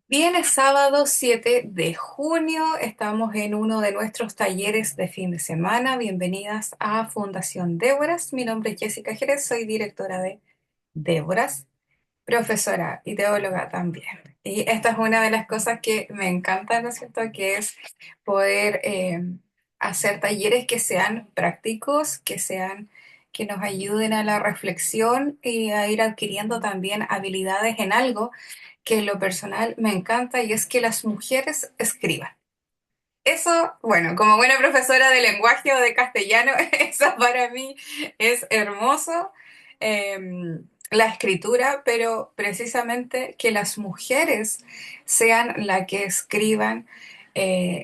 Bien, es sábado 7 de junio, estamos en uno de nuestros talleres de fin de semana. Bienvenidas a Fundación Déboras. Mi nombre es Jessica Jerez, soy directora de Déboras, profesora y teóloga también. Y esta es una de las cosas que me encanta, ¿no es cierto?, que es poder hacer talleres que sean prácticos, que nos ayuden a la reflexión y a ir adquiriendo también habilidades en algo que en lo personal me encanta y es que las mujeres escriban. Eso, bueno, como buena profesora de lenguaje o de castellano, eso para mí es hermoso, eh, la escritura, pero precisamente que las mujeres sean las que escriban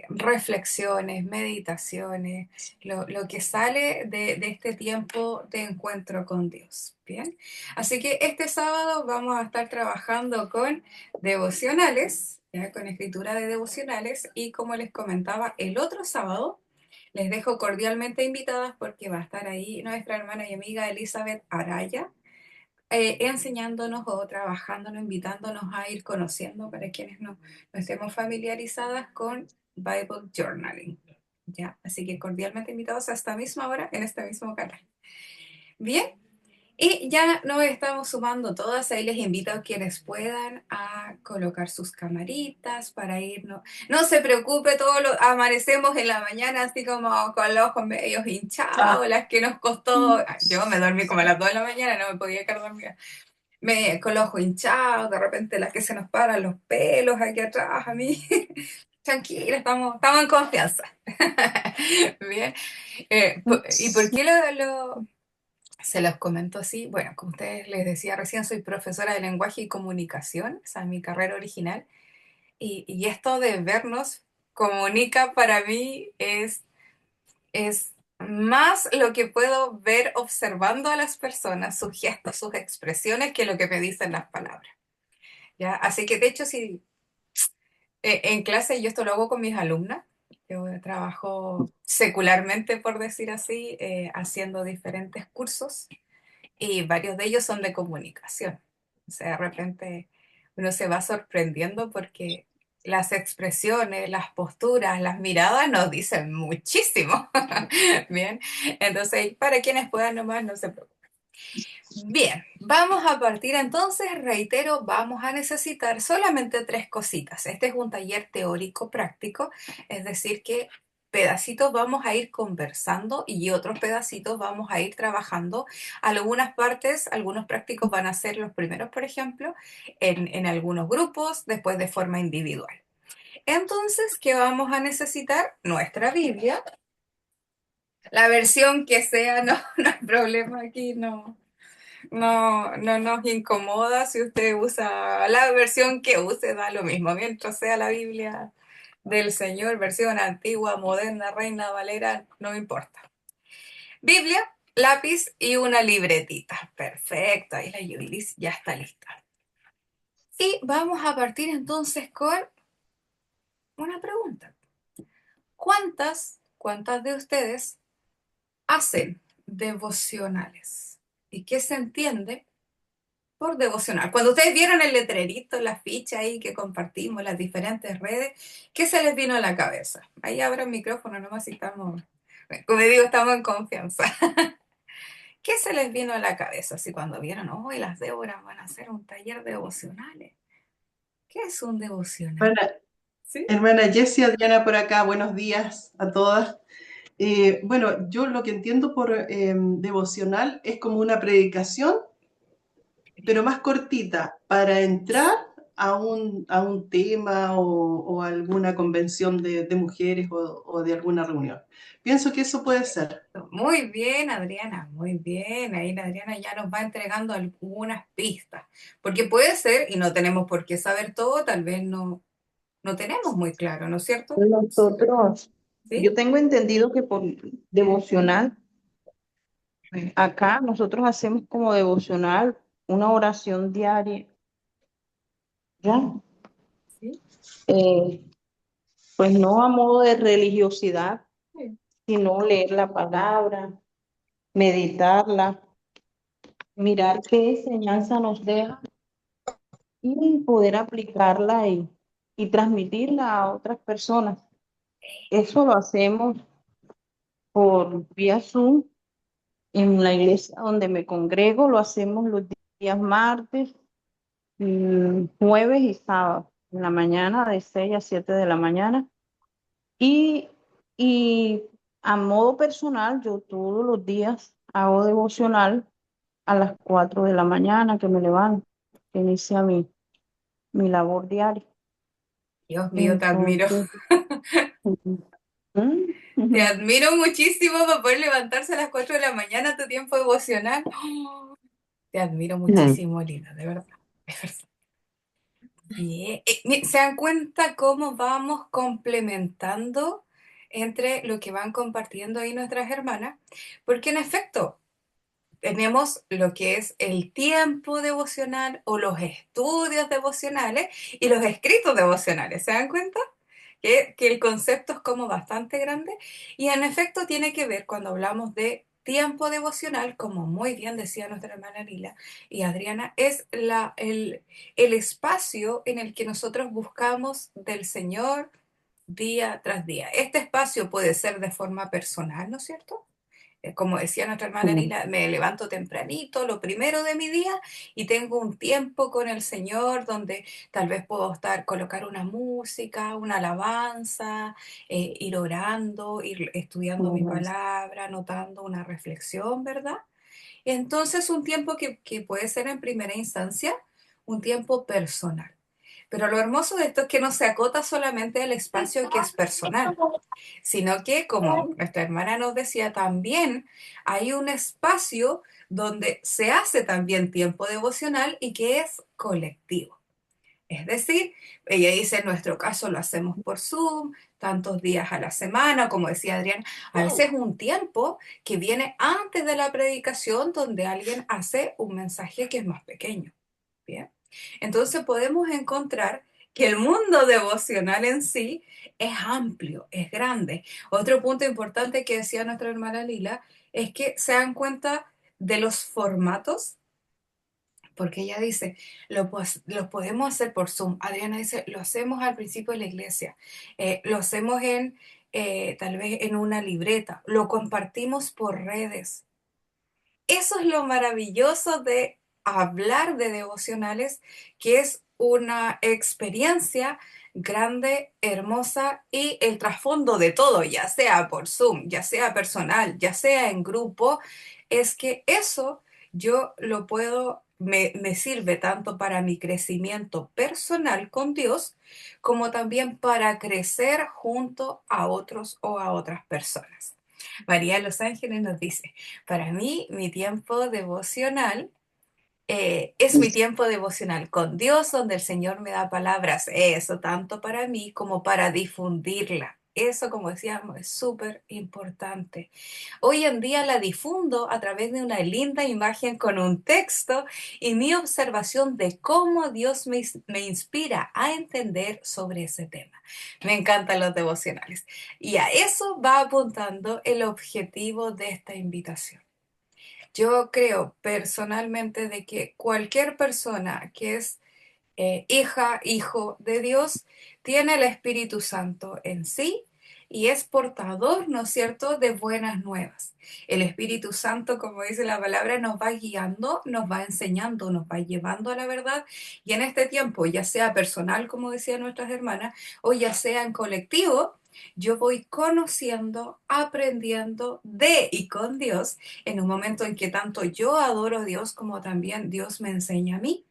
reflexiones, meditaciones, lo que sale de este tiempo de encuentro con Dios. Bien, así que este sábado vamos a estar trabajando con devocionales, ¿ya? Con escritura de devocionales y como les comentaba el otro sábado, les dejo cordialmente invitadas porque va a estar ahí nuestra hermana y amiga Elizabeth Araya, enseñándonos o trabajándonos, invitándonos a ir conociendo para quienes no estemos familiarizadas con Bible Journaling. ¿Ya? Así que cordialmente invitados a esta misma hora en este mismo canal. Bien, y ya nos estamos sumando todas, ahí les invito a quienes puedan a colocar sus camaritas para irnos. No se preocupe, todos los amanecemos en la mañana así como con los ojos medio hinchados, las que nos costó, yo me dormí como a las 2 de la mañana, no me podía quedar dormida. Con los ojos hinchados, de repente las que se nos paran los pelos aquí atrás, a mí. Tranquila, estamos en confianza. Bien. ¿Y por qué se los comento así? Bueno, como ustedes les decía recién, soy profesora de lenguaje y comunicación, esa es mi carrera original, y esto de vernos comunica para mí es más lo que puedo ver observando a las personas, sus gestos, sus expresiones, que lo que me dicen las palabras. ¿Ya? Así que de hecho, si en clase yo esto lo hago con mis alumnas, yo trabajo secularmente, por decir así, haciendo diferentes cursos y varios de ellos son de comunicación. O sea, de repente uno se va sorprendiendo porque las expresiones, las posturas, las miradas nos dicen muchísimo. Bien, entonces para quienes puedan nomás, no se preocupen. Bien, vamos a partir entonces, reitero, vamos a necesitar solamente tres cositas. Este es un taller teórico práctico, es decir, que pedacitos vamos a ir conversando y otros pedacitos vamos a ir trabajando. Algunas partes, algunos prácticos van a ser los primeros, por ejemplo, en algunos grupos, después de forma individual. Entonces, ¿qué vamos a necesitar? Nuestra Biblia, la versión que sea, no, no hay problema aquí, no nos incomoda si usted usa la versión que use, da lo mismo, mientras sea la Biblia del Señor, versión antigua, moderna, Reina Valera, no importa. Biblia, lápiz y una libretita. Perfecto, ahí la Yudilis ya está lista. Y vamos a partir entonces con una pregunta. ¿Cuántas de ustedes hacen devocionales? ¿Y qué se entiende por devocional? Cuando ustedes vieron el letrerito, la ficha ahí que compartimos, las diferentes redes, ¿qué se les vino a la cabeza? Ahí abra el micrófono nomás si estamos, como digo, estamos en confianza. ¿Qué se les vino a la cabeza así cuando vieron, hoy las Déboras van a hacer un taller de devocionales? ¿Qué es un devocional? Hermana, ¿Sí? hermana Jessie, Adriana por acá, buenos días a todas. Bueno, yo lo que entiendo por devocional es como una predicación, pero más cortita, para entrar a un tema o alguna convención de mujeres o de alguna reunión. Pienso que eso puede ser. Muy bien, Adriana, muy bien. Ahí la Adriana ya nos va entregando algunas pistas, porque puede ser, y no tenemos por qué saber todo, tal vez no tenemos muy claro, ¿no es cierto? Nosotros, ¿Sí? yo tengo entendido que por devocional, acá nosotros hacemos como devocional una oración diaria, ¿ya? ¿Sí? Eh, pues no a modo de religiosidad, Sí. sino leer la palabra, meditarla, mirar qué enseñanza nos deja y poder aplicarla y transmitirla a otras personas. Eso lo hacemos por vía Zoom en la iglesia donde me congrego, lo hacemos los días martes, jueves y sábado, en la mañana de 6 a 7 de la mañana. Y, y a modo personal, yo todos los días hago devocional a las 4 de la mañana que me levanto, que inicia mi labor diaria. Dios mío, te admiro. Entonces, ¿mm? Te admiro muchísimo para poder levantarse a las 4 de la mañana a tu tiempo devocional. Oh, te admiro muchísimo, Lina, de verdad. De verdad. Bien. ¿Se dan cuenta cómo vamos complementando entre lo que van compartiendo ahí nuestras hermanas? Porque en efecto, tenemos lo que es el tiempo devocional o los estudios devocionales y los escritos devocionales. ¿Se dan cuenta? Que el concepto es como bastante grande y en efecto tiene que ver cuando hablamos de tiempo devocional, como muy bien decía nuestra hermana Lila y Adriana, es el espacio en el que nosotros buscamos del Señor día tras día. Este espacio puede ser de forma personal, ¿no es cierto? Como decía nuestra hermana Lila, me levanto tempranito, lo primero de mi día, y tengo un tiempo con el Señor donde tal vez puedo colocar una música, una alabanza, ir orando, ir estudiando mi palabra, anotando una reflexión, ¿verdad? Entonces, un tiempo que puede ser en primera instancia un tiempo personal. Pero lo hermoso de esto es que no se acota solamente al espacio que es personal, sino que, como nuestra hermana nos decía, también hay un espacio donde se hace también tiempo devocional y que es colectivo. Es decir, ella dice, en nuestro caso lo hacemos por Zoom, tantos días a la semana, como decía Adrián, a veces un tiempo que viene antes de la predicación donde alguien hace un mensaje que es más pequeño. Bien. Entonces podemos encontrar que el mundo devocional en sí es amplio, es grande. Otro punto importante que decía nuestra hermana Lila es que se dan cuenta de los formatos, porque ella dice, lo podemos hacer por Zoom. Adriana dice, lo hacemos al principio de la iglesia, lo hacemos tal vez en una libreta, lo compartimos por redes. Eso es lo maravilloso de hablar de devocionales, que es una experiencia grande, hermosa y el trasfondo de todo, ya sea por Zoom, ya sea personal, ya sea en grupo, es que eso yo lo puedo, me sirve tanto para mi crecimiento personal con Dios, como también para crecer junto a otros o a otras personas. María de Los Ángeles nos dice, para mí, mi tiempo devocional es mi tiempo devocional con Dios, donde el Señor me da palabras, eso tanto para mí como para difundirla. Eso, como decíamos, es súper importante. Hoy en día la difundo a través de una linda imagen con un texto y mi observación de cómo Dios me inspira a entender sobre ese tema. Me encantan los devocionales. Y a eso va apuntando el objetivo de esta invitación. Yo creo personalmente de que cualquier persona que es hija, hijo de Dios, tiene el Espíritu Santo en sí y es portador, ¿no es cierto?, de buenas nuevas. El Espíritu Santo, como dice la palabra, nos va guiando, nos va enseñando, nos va llevando a la verdad. Y en este tiempo, ya sea personal, como decían nuestras hermanas, o ya sea en colectivo, yo voy conociendo, aprendiendo de y con Dios en un momento en que tanto yo adoro a Dios como también Dios me enseña a mí.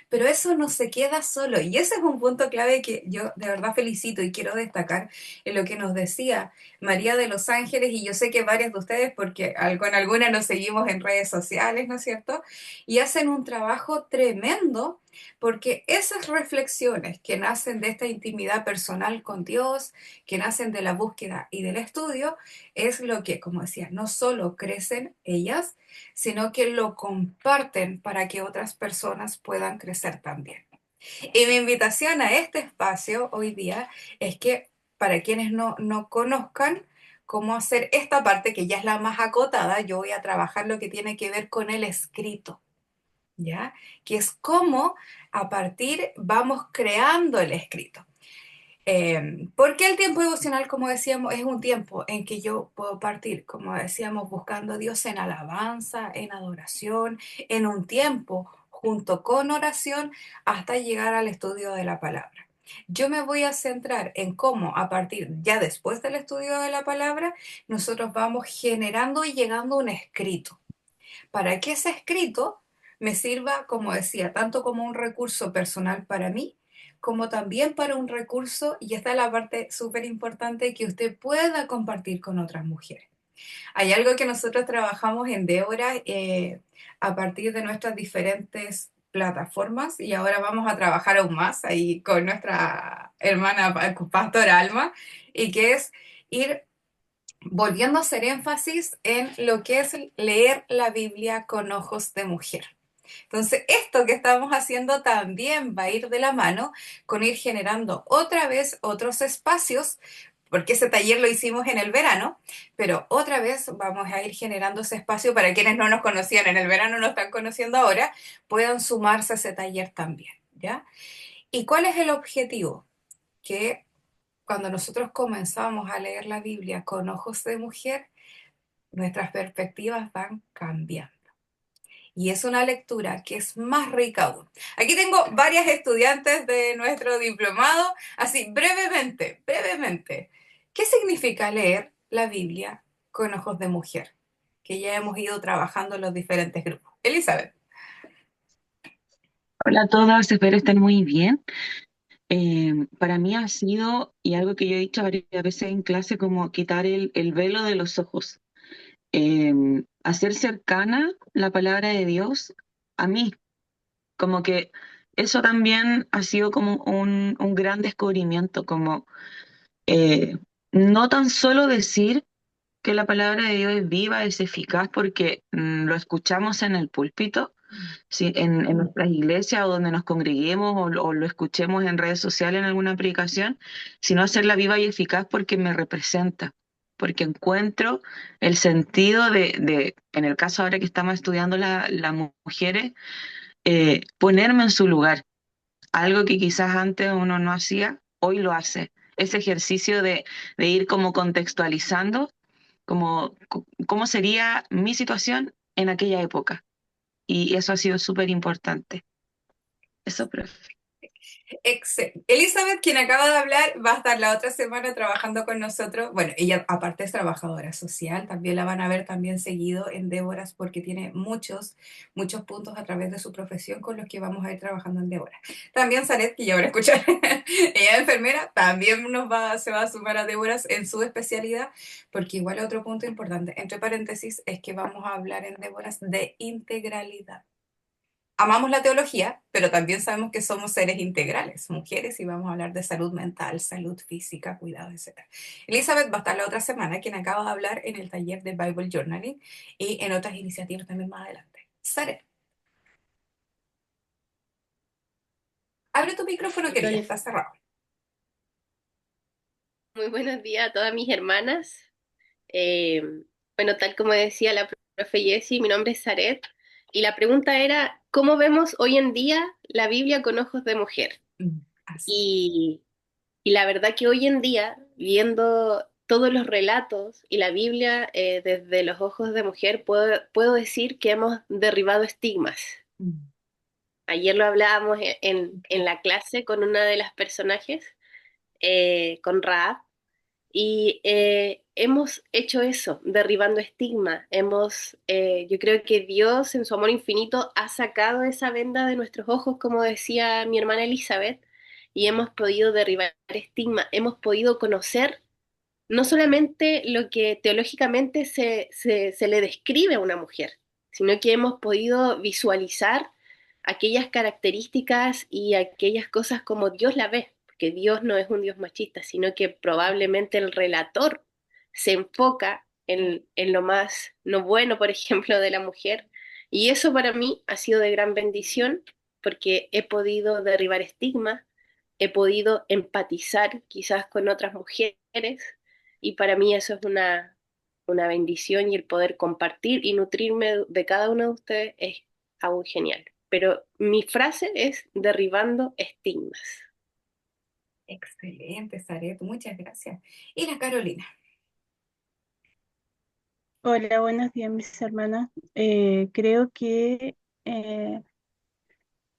Pero eso no se queda solo y ese es un punto clave que yo de verdad felicito y quiero destacar en lo que nos decía María de Los Ángeles y yo sé que varios de ustedes porque con alguna nos seguimos en redes sociales, ¿no es cierto? Y hacen un trabajo tremendo porque esas reflexiones que nacen de esta intimidad personal con Dios, que nacen de la búsqueda y del estudio, es lo que, como decía, no solo crecen ellas, sino que lo comparten para que otras personas puedan crecer también. Y mi invitación a este espacio hoy día es que para quienes no conozcan cómo hacer esta parte, que ya es la más acotada, yo voy a trabajar lo que tiene que ver con el escrito. ¿Ya? Que es cómo a partir, vamos creando el escrito. Porque el tiempo devocional, como decíamos, es un tiempo en que yo puedo partir, como decíamos, buscando a Dios en alabanza, en adoración, en un tiempo junto con oración, hasta llegar al estudio de la palabra. Yo me voy a centrar en cómo a partir, ya después del estudio de la palabra, nosotros vamos generando y llegando a un escrito, para que ese escrito me sirva, como decía, tanto como un recurso personal para mí, como también para un recurso, y esta es la parte súper importante, que usted pueda compartir con otras mujeres. Hay algo que nosotros trabajamos en Débora a partir de nuestras diferentes plataformas, y ahora vamos a trabajar aún más ahí con nuestra hermana pastora Alma, y que es ir volviendo a hacer énfasis en lo que es leer la Biblia con ojos de mujer. Entonces, esto que estamos haciendo también va a ir de la mano con ir generando otra vez otros espacios, porque ese taller lo hicimos en el verano, pero otra vez vamos a ir generando ese espacio para quienes no nos conocían en el verano, no están conociendo ahora, puedan sumarse a ese taller también, ¿ya? ¿Y cuál es el objetivo? Que cuando nosotros comenzamos a leer la Biblia con ojos de mujer, nuestras perspectivas van cambiando. Y es una lectura que es más rica aún. Aquí tengo varias estudiantes de nuestro diplomado, así brevemente, brevemente. ¿Qué significa leer la Biblia con ojos de mujer? Que ya hemos ido trabajando en los diferentes grupos. Elizabeth. Hola a todos, espero estén muy bien. Para mí ha sido, y algo que yo he dicho varias veces en clase, como quitar el velo de los ojos. Hacer cercana la palabra de Dios a mí, como que eso también ha sido como un gran descubrimiento, como eh, no tan solo decir que la palabra de Dios es viva, es eficaz, porque lo escuchamos en el púlpito, sí, en nuestras iglesias o donde nos congreguemos o lo escuchemos en redes sociales en alguna predicación, sino hacerla viva y eficaz porque me representa, porque encuentro el sentido en el caso ahora que estamos estudiando las mujeres, ponerme en su lugar, algo que quizás antes uno no hacía, hoy lo hace. Ese ejercicio de ir como contextualizando, como cómo sería mi situación en aquella época. Y eso ha sido súper importante. Eso, profe. Elizabeth, quien acaba de hablar, va a estar la otra semana trabajando con nosotros. Bueno, ella aparte es trabajadora social, también la van a ver también seguido en Déboras porque tiene muchos, muchos puntos a través de su profesión con los que vamos a ir trabajando en Déboras. También Saret, que ya van a escuchar, ella es enfermera, también se va a sumar a Déboras en su especialidad, porque igual otro punto importante, entre paréntesis, es que vamos a hablar en Déboras de integralidad. Amamos la teología, pero también sabemos que somos seres integrales, mujeres, y vamos a hablar de salud mental, salud física, cuidados, etc. Elizabeth va a estar la otra semana, quien acaba de hablar en el taller de Bible Journaling y en otras iniciativas también más adelante. Sare, abre tu micrófono, querida, está cerrado. Muy buenos días a todas mis hermanas. Eh, bueno, tal como decía la profe Jessie, mi nombre es Saret y la pregunta era, ¿cómo vemos hoy en día la Biblia con ojos de mujer? Así. Y la verdad que hoy en día, viendo todos los relatos y la Biblia desde los ojos de mujer, puedo decir que hemos derribado estigmas. Ayer lo hablábamos en la clase con una de las personajes, con Raab. Y hemos hecho eso, derribando estigma. Yo creo que Dios en su amor infinito ha sacado esa venda de nuestros ojos, como decía mi hermana Elizabeth, y hemos podido derribar estigma. Hemos podido conocer no solamente lo que teológicamente se le describe a una mujer, sino que hemos podido visualizar aquellas características y aquellas cosas como Dios la ve, porque Dios no es un Dios machista, sino que probablemente el relator se enfoca en lo más no bueno, por ejemplo, de la mujer, y eso para mí ha sido de gran bendición, porque he podido derribar estigmas, he podido empatizar quizás con otras mujeres, y para mí eso es una bendición, y el poder compartir y nutrirme de cada uno de ustedes es aún genial. Pero mi frase es derribando estigmas. Excelente, Zaret, muchas gracias. Y la Carolina. Hola, buenos días, mis hermanas. Creo que eh,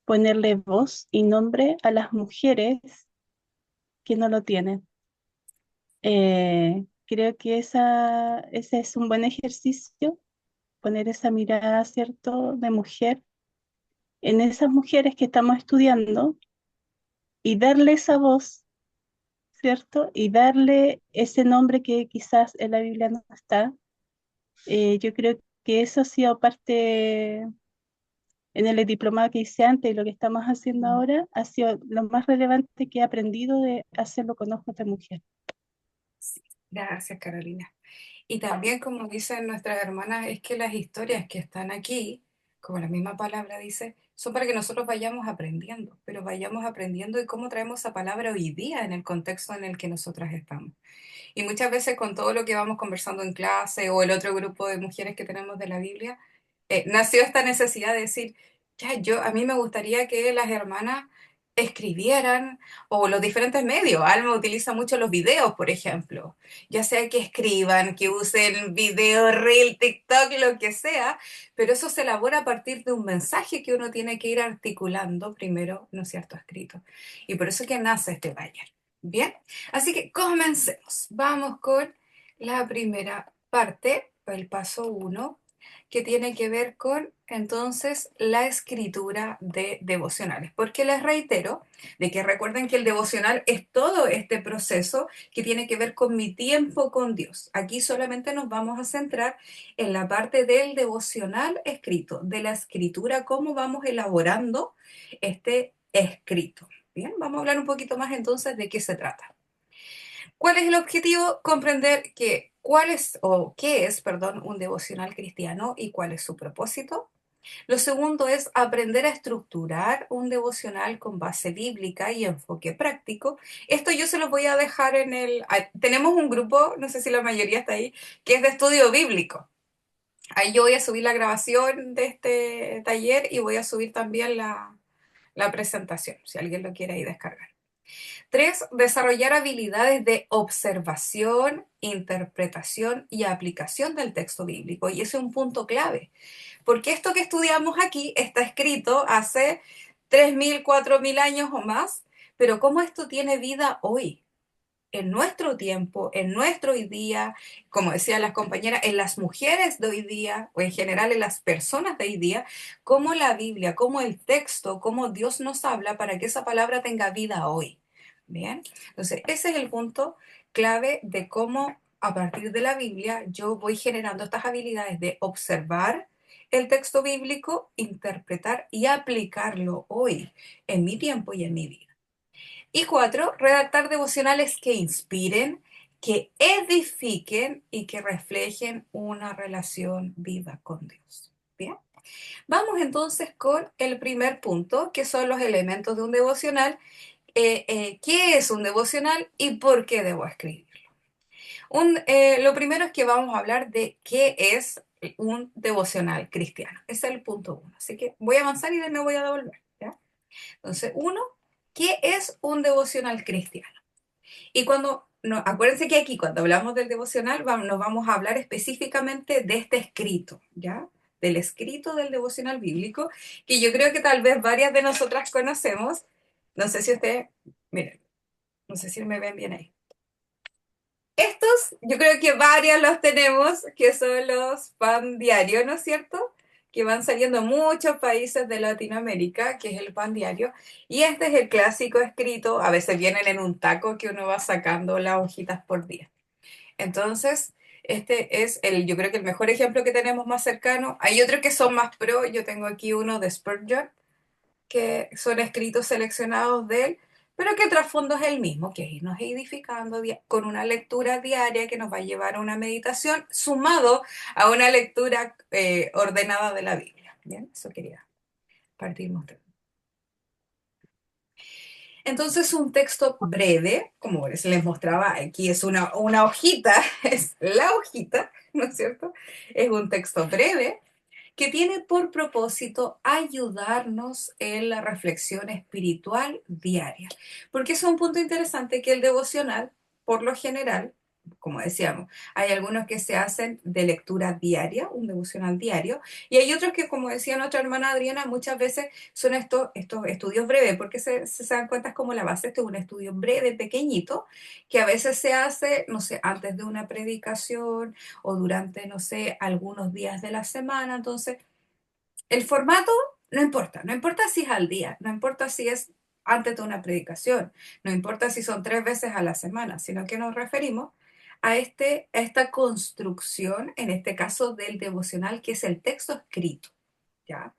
ponerle voz y nombre a las mujeres que no lo tienen. Creo que ese es un buen ejercicio, poner esa mirada, ¿cierto?, de mujer en esas mujeres que estamos estudiando y darle esa voz, ¿cierto? Y darle ese nombre que quizás en la Biblia no está. Yo creo que eso ha sido parte en el diplomado que hice antes y lo que estamos haciendo ahora, ha sido lo más relevante que he aprendido de hacerlo con ojos de mujer. Sí, gracias, Carolina. Y también, como dicen nuestras hermanas, es que las historias que están aquí, como la misma palabra dice, son para que nosotros vayamos aprendiendo, pero vayamos aprendiendo de cómo traemos esa palabra hoy día en el contexto en el que nosotras estamos. Y muchas veces con todo lo que vamos conversando en clase o el otro grupo de mujeres que tenemos de la Biblia, nació esta necesidad de decir, ya, a mí me gustaría que las hermanas escribieran o los diferentes medios. Alma utiliza mucho los videos, por ejemplo, ya sea que escriban, que usen video, reel, TikTok, lo que sea, pero eso se elabora a partir de un mensaje que uno tiene que ir articulando primero, ¿no es cierto?, escrito. Y por eso es que nace este taller. Bien, así que comencemos. Vamos con la primera parte, el paso 1, que tiene que ver con entonces la escritura de devocionales. Porque les reitero de que recuerden que el devocional es todo este proceso que tiene que ver con mi tiempo con Dios. Aquí solamente nos vamos a centrar en la parte del devocional escrito, de la escritura, cómo vamos elaborando este escrito. Bien, vamos a hablar un poquito más entonces de qué se trata. ¿Cuál es el objetivo? Comprender qué es, perdón, un devocional cristiano y cuál es su propósito. Lo segundo es aprender a estructurar un devocional con base bíblica y enfoque práctico. Esto yo se los voy a dejar tenemos un grupo, no sé si la mayoría está ahí, que es de estudio bíblico. Ahí yo voy a subir la grabación de este taller y voy a subir también la presentación, si alguien lo quiere ahí descargar. 3, desarrollar habilidades de observación, interpretación y aplicación del texto bíblico. Y ese es un punto clave, porque esto que estudiamos aquí está escrito hace 3.000, 4.000 años o más, pero ¿cómo esto tiene vida hoy? En nuestro tiempo, en nuestro hoy día, como decían las compañeras, en las mujeres de hoy día, o en general en las personas de hoy día, cómo la Biblia, cómo el texto, cómo Dios nos habla para que esa palabra tenga vida hoy. Bien, entonces ese es el punto clave de cómo a partir de la Biblia yo voy generando estas habilidades de observar el texto bíblico, interpretar y aplicarlo hoy, en mi tiempo y en mi vida. Y 4, redactar devocionales que inspiren, que edifiquen y que reflejen una relación viva con Dios. Bien, vamos entonces con el primer punto, que son los elementos de un devocional. ¿Qué es un devocional y por qué debo escribirlo? Lo primero es que vamos a hablar de qué es un devocional cristiano. Ese es el punto 1. Así que voy a avanzar y de nuevo voy a devolver. ¿Ya? Entonces, 1, ¿qué es un devocional cristiano? Y acuérdense que aquí cuando hablamos del devocional nos vamos a hablar específicamente de este escrito, ¿ya? Del escrito del devocional bíblico, que yo creo que tal vez varias de nosotras conocemos. No sé si ustedes, miren, no sé si me ven bien ahí. Estos, yo creo que varias los tenemos, que son los pan diario, ¿no es cierto? Que van saliendo en muchos países de Latinoamérica, que es el pan diario. Y este es el clásico escrito, a veces vienen en un taco que uno va sacando las hojitas por día. Entonces, este es yo creo que el mejor ejemplo que tenemos más cercano. Hay otros que son más pro, yo tengo aquí uno de Spurgeon, que son escritos seleccionados de él, pero que el trasfondo es el mismo, que es irnos edificando con una lectura diaria que nos va a llevar a una meditación, sumado a una lectura ordenada de la Biblia. Bien, eso quería partir mostrando. Entonces, un texto breve, como les mostraba, aquí es una hojita, es la hojita, ¿no es cierto? Es un texto breve, que tiene por propósito ayudarnos en la reflexión espiritual diaria. Porque es un punto interesante que el devocional, por lo general, como decíamos, hay algunos que se hacen de lectura diaria, un devocional diario, y hay otros que, como decía nuestra hermana Adriana, muchas veces son estos estudios breves, porque se dan cuenta es como la base, este es un estudio breve, pequeñito, que a veces se hace, no sé, antes de una predicación o durante, no sé, algunos días de la semana. Entonces, el formato no importa, no importa si es al día, no importa si es antes de una predicación, no importa si son 3 veces a la semana, sino que nos referimos a esta construcción, en este caso del devocional, que es el texto escrito, ¿ya?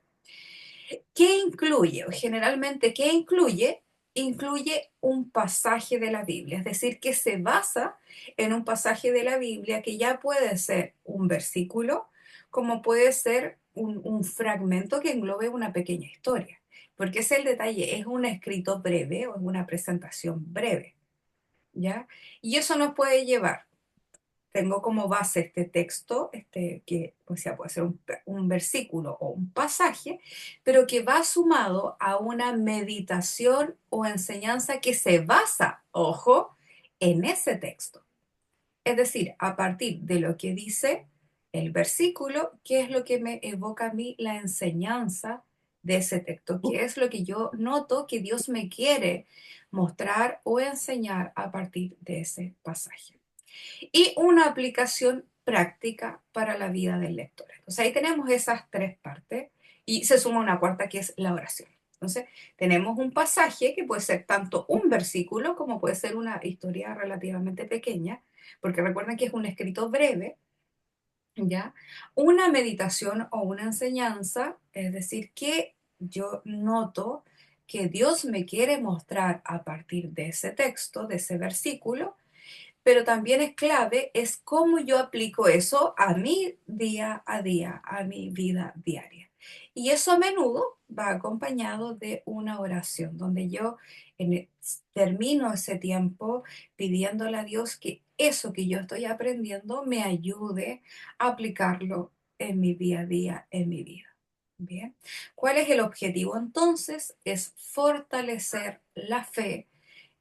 ¿Qué incluye? O generalmente, ¿qué incluye? Incluye un pasaje de la Biblia, es decir, que se basa en un pasaje de la Biblia que ya puede ser un versículo, como puede ser un fragmento que englobe una pequeña historia, porque es el detalle, es un escrito breve o es una presentación breve, ¿ya? Y eso nos puede llevar, tengo como base este texto, que o sea, puede ser un versículo o un pasaje, pero que va sumado a una meditación o enseñanza que se basa, ojo, en ese texto. Es decir, a partir de lo que dice el versículo, ¿qué es lo que me evoca a mí la enseñanza de ese texto? ¿Qué es lo que yo noto que Dios me quiere mostrar o enseñar a partir de ese pasaje? Y una aplicación práctica para la vida del lector. Entonces ahí tenemos esas tres partes y se suma una cuarta que es la oración. Entonces tenemos un pasaje que puede ser tanto un versículo como puede ser una historia relativamente pequeña, porque recuerden que es un escrito breve, ¿ya? Una meditación o una enseñanza, es decir, que yo noto que Dios me quiere mostrar a partir de ese texto, de ese versículo, pero también es clave, es cómo yo aplico eso a mi día a día, a mi vida diaria. Y eso a menudo va acompañado de una oración, donde yo termino ese tiempo pidiéndole a Dios que eso que yo estoy aprendiendo me ayude a aplicarlo en mi día a día, en mi vida. Bien, ¿cuál es el objetivo entonces? Es fortalecer la fe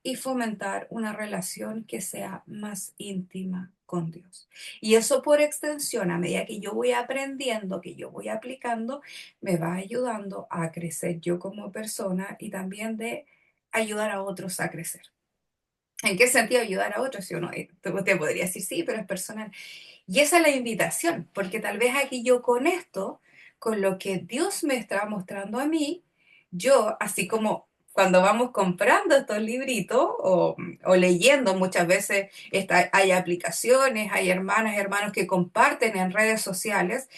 y fomentar una relación que sea más íntima con Dios. Y eso por extensión, a medida que yo voy aprendiendo, que yo voy aplicando, me va ayudando a crecer yo como persona y también de ayudar a otros a crecer. ¿En qué sentido ayudar a otros? Si uno te podría decir, sí, pero es personal. Y esa es la invitación, porque tal vez aquí yo con esto, con lo que Dios me está mostrando a mí, yo, así como cuando vamos comprando estos libritos o leyendo, muchas veces hay aplicaciones, hay hermanas, hermanos que comparten en redes sociales,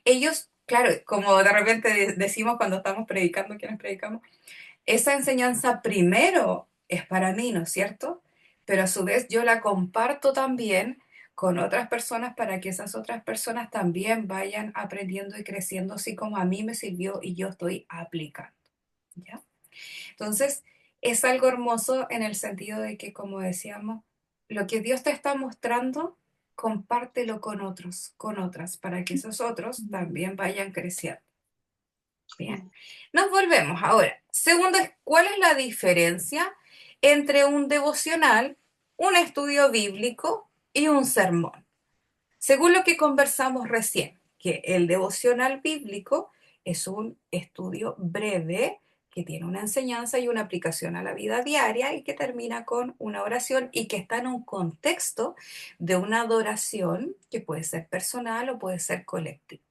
ellos, claro, como de repente decimos cuando estamos predicando, quienes predicamos, esa enseñanza primero es para mí, ¿no es cierto? Pero a su vez yo la comparto también con otras personas para que esas otras personas también vayan aprendiendo y creciendo así como a mí me sirvió y yo estoy aplicando, ¿ya? Entonces, es algo hermoso en el sentido de que, como decíamos, lo que Dios te está mostrando, compártelo con otros, con otras, para que esos otros también vayan creciendo. Bien, nos volvemos ahora. Segundo, ¿cuál es la diferencia entre un devocional, un estudio bíblico y un sermón? Según lo que conversamos recién, que el devocional bíblico es un estudio breve que tiene una enseñanza y una aplicación a la vida diaria y que termina con una oración y que está en un contexto de una adoración que puede ser personal o puede ser colectiva.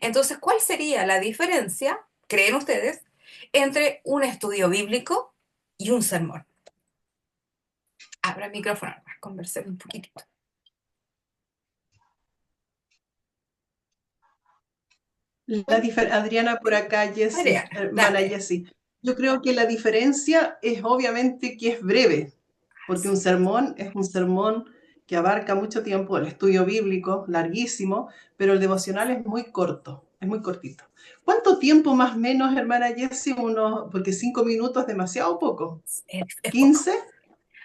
Entonces, ¿cuál sería la diferencia, creen ustedes, entre un estudio bíblico y un sermón? Abra el micrófono, conversemos un poquitito. Adriana por acá, Jessie, Adriana, hermana dale. Jessie. Yo creo que la diferencia es obviamente que es breve, porque un sermón es un sermón que abarca mucho tiempo, el estudio bíblico, larguísimo, pero el devocional es muy corto, es muy cortito. ¿Cuánto tiempo más o menos, hermana Jessie? Porque 5 minutos es demasiado poco. Es poco. ¿15?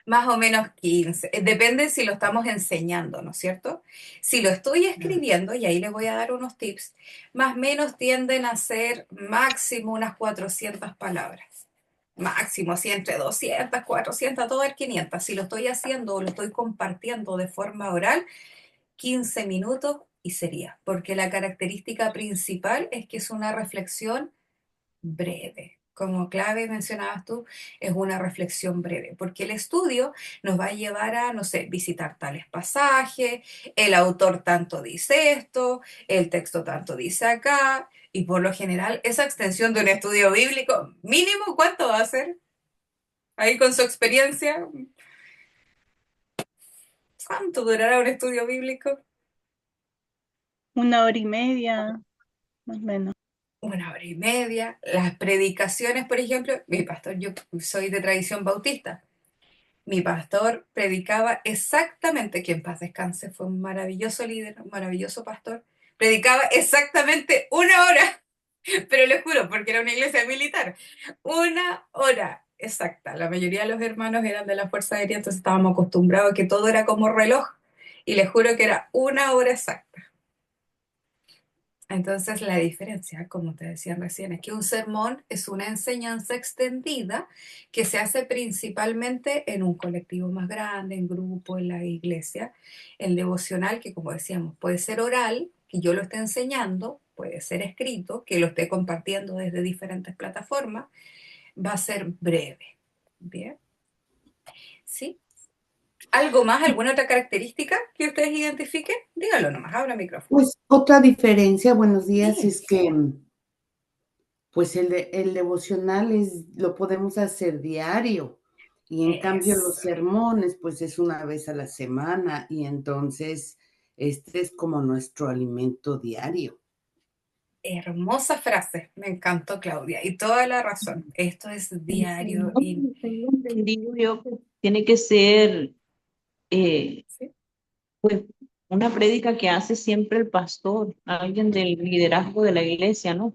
Más o menos 15. Depende si lo estamos enseñando, ¿no es cierto? Si lo estoy escribiendo, y ahí les voy a dar unos tips, más o menos tienden a ser máximo unas 400 palabras. Máximo, así entre 200, 400, todo el 500. Si lo estoy haciendo o lo estoy compartiendo de forma oral, 15 minutos y sería. Porque la característica principal es que es una reflexión breve. Como clave mencionabas tú, es una reflexión breve, porque el estudio nos va a llevar a, no sé, visitar tales pasajes, el autor tanto dice esto, el texto tanto dice acá, y por lo general esa extensión de un estudio bíblico, mínimo, ¿cuánto va a ser? Ahí con su experiencia, ¿cuánto durará un estudio bíblico? 1 hora y media, más o menos. 1 hora y media. Las predicaciones, por ejemplo, mi pastor, yo soy de tradición bautista. Mi pastor predicaba exactamente, que en paz descanse, fue un maravilloso líder, un maravilloso pastor. Predicaba exactamente 1 hora, pero les juro, porque era una iglesia militar. 1 hora exacta. La mayoría de los hermanos eran de la Fuerza Aérea, entonces estábamos acostumbrados a que todo era como reloj. Y les juro que era 1 hora exacta. Entonces, la diferencia, como te decía recién, es que un sermón es una enseñanza extendida que se hace principalmente en un colectivo más grande, en grupo, en la iglesia. El devocional, que como decíamos, puede ser oral, que yo lo esté enseñando, puede ser escrito, que lo esté compartiendo desde diferentes plataformas, va a ser breve. Bien, ¿sí? ¿Algo más, alguna otra característica que ustedes identifiquen? Díganlo nomás, abra el micrófono. Pues otra diferencia, buenos días, Sí. es que pues el devocional lo podemos hacer diario y en cambio los Eso. sermones pues es una vez a la semana y entonces este es como nuestro alimento diario. Hermosa frase, me encantó Claudia, y toda la razón. Esto es diario y Tengo entendido yo que tiene que ser eh, ¿sí? pues una prédica que hace siempre el pastor, alguien del liderazgo de la iglesia, ¿no?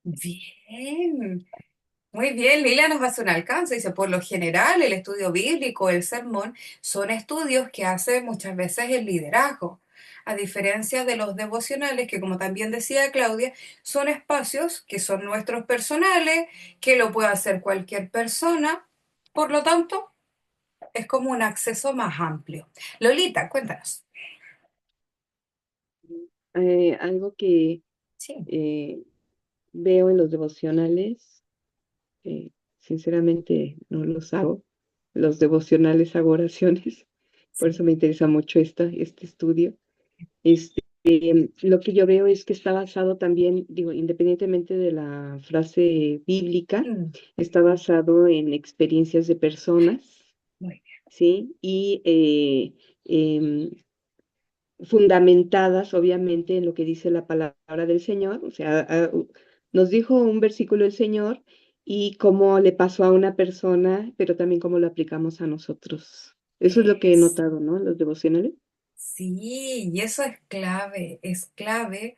Bien, muy bien. Lila nos hace un alcance. Dice, por lo general, el estudio bíblico, el sermón, son estudios que hace muchas veces el liderazgo. A diferencia de los devocionales, que como también decía Claudia, son espacios que son nuestros personales, que lo puede hacer cualquier persona. Por lo tanto, es como un acceso más amplio. Lolita, cuéntanos. Algo que Sí. veo en los devocionales, eh, sinceramente no los hago. Los devocionales hago oraciones, por eso me interesa mucho este estudio. Lo que yo veo es que está basado también, digo, independientemente de la frase bíblica, Mm, está basado en experiencias de personas, muy ¿sí? Y em, fundamentadas, obviamente, en lo que dice la palabra del Señor. O sea, nos dijo un versículo el Señor y cómo le pasó a una persona, pero también cómo lo aplicamos a nosotros. Eso es lo que he bien. notado, ¿no? En los devocionales. Sí, y eso es clave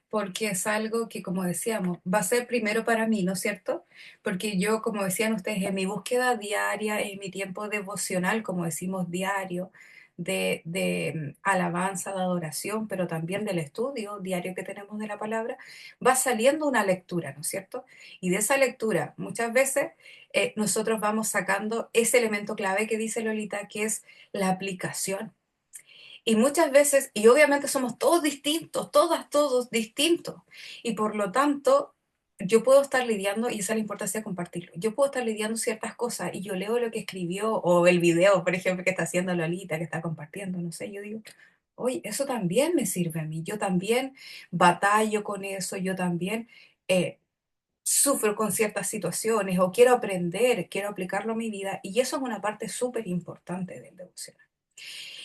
porque es algo que, como decíamos, va a ser primero para mí, ¿no es cierto? Porque yo, como decían ustedes, en mi búsqueda diaria, en mi tiempo devocional, como decimos diario, de alabanza, de adoración, pero también del estudio diario que tenemos de la palabra, va saliendo una lectura, ¿no es cierto? Y de esa lectura, muchas veces nosotros vamos sacando ese elemento clave que dice Lolita, que es la aplicación. Y muchas veces, y obviamente somos todos distintos, todas, todos distintos. Y por lo tanto, yo puedo estar lidiando, y esa es la importancia de compartirlo, yo puedo estar lidiando ciertas cosas y yo leo lo que escribió o el video, por ejemplo, que está haciendo Lolita, que está compartiendo, no sé, yo digo, oye, eso también me sirve a mí, yo también batallo con eso, yo también sufro con ciertas situaciones o quiero aprender, quiero aplicarlo a mi vida y eso es una parte súper importante del devocional.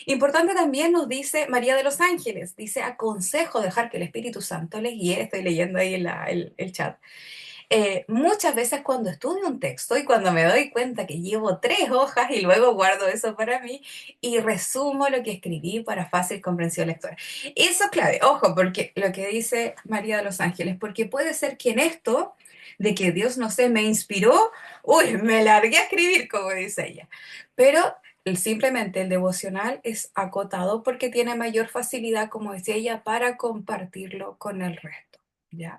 Importante también nos dice María de los Ángeles, dice, aconsejo dejar que el Espíritu Santo les guíe, estoy leyendo ahí el chat. Muchas veces cuando estudio un texto y cuando me doy cuenta que llevo 3 hojas y luego guardo eso para mí y resumo lo que escribí para fácil comprensión lectora. Eso es clave, ojo, porque lo que dice María de los Ángeles, porque puede ser que en esto de que Dios, no sé, me inspiró, uy, me largué a escribir, como dice ella. Pero simplemente el devocional es acotado porque tiene mayor facilidad, como decía ella, para compartirlo con el resto. ¿Ya?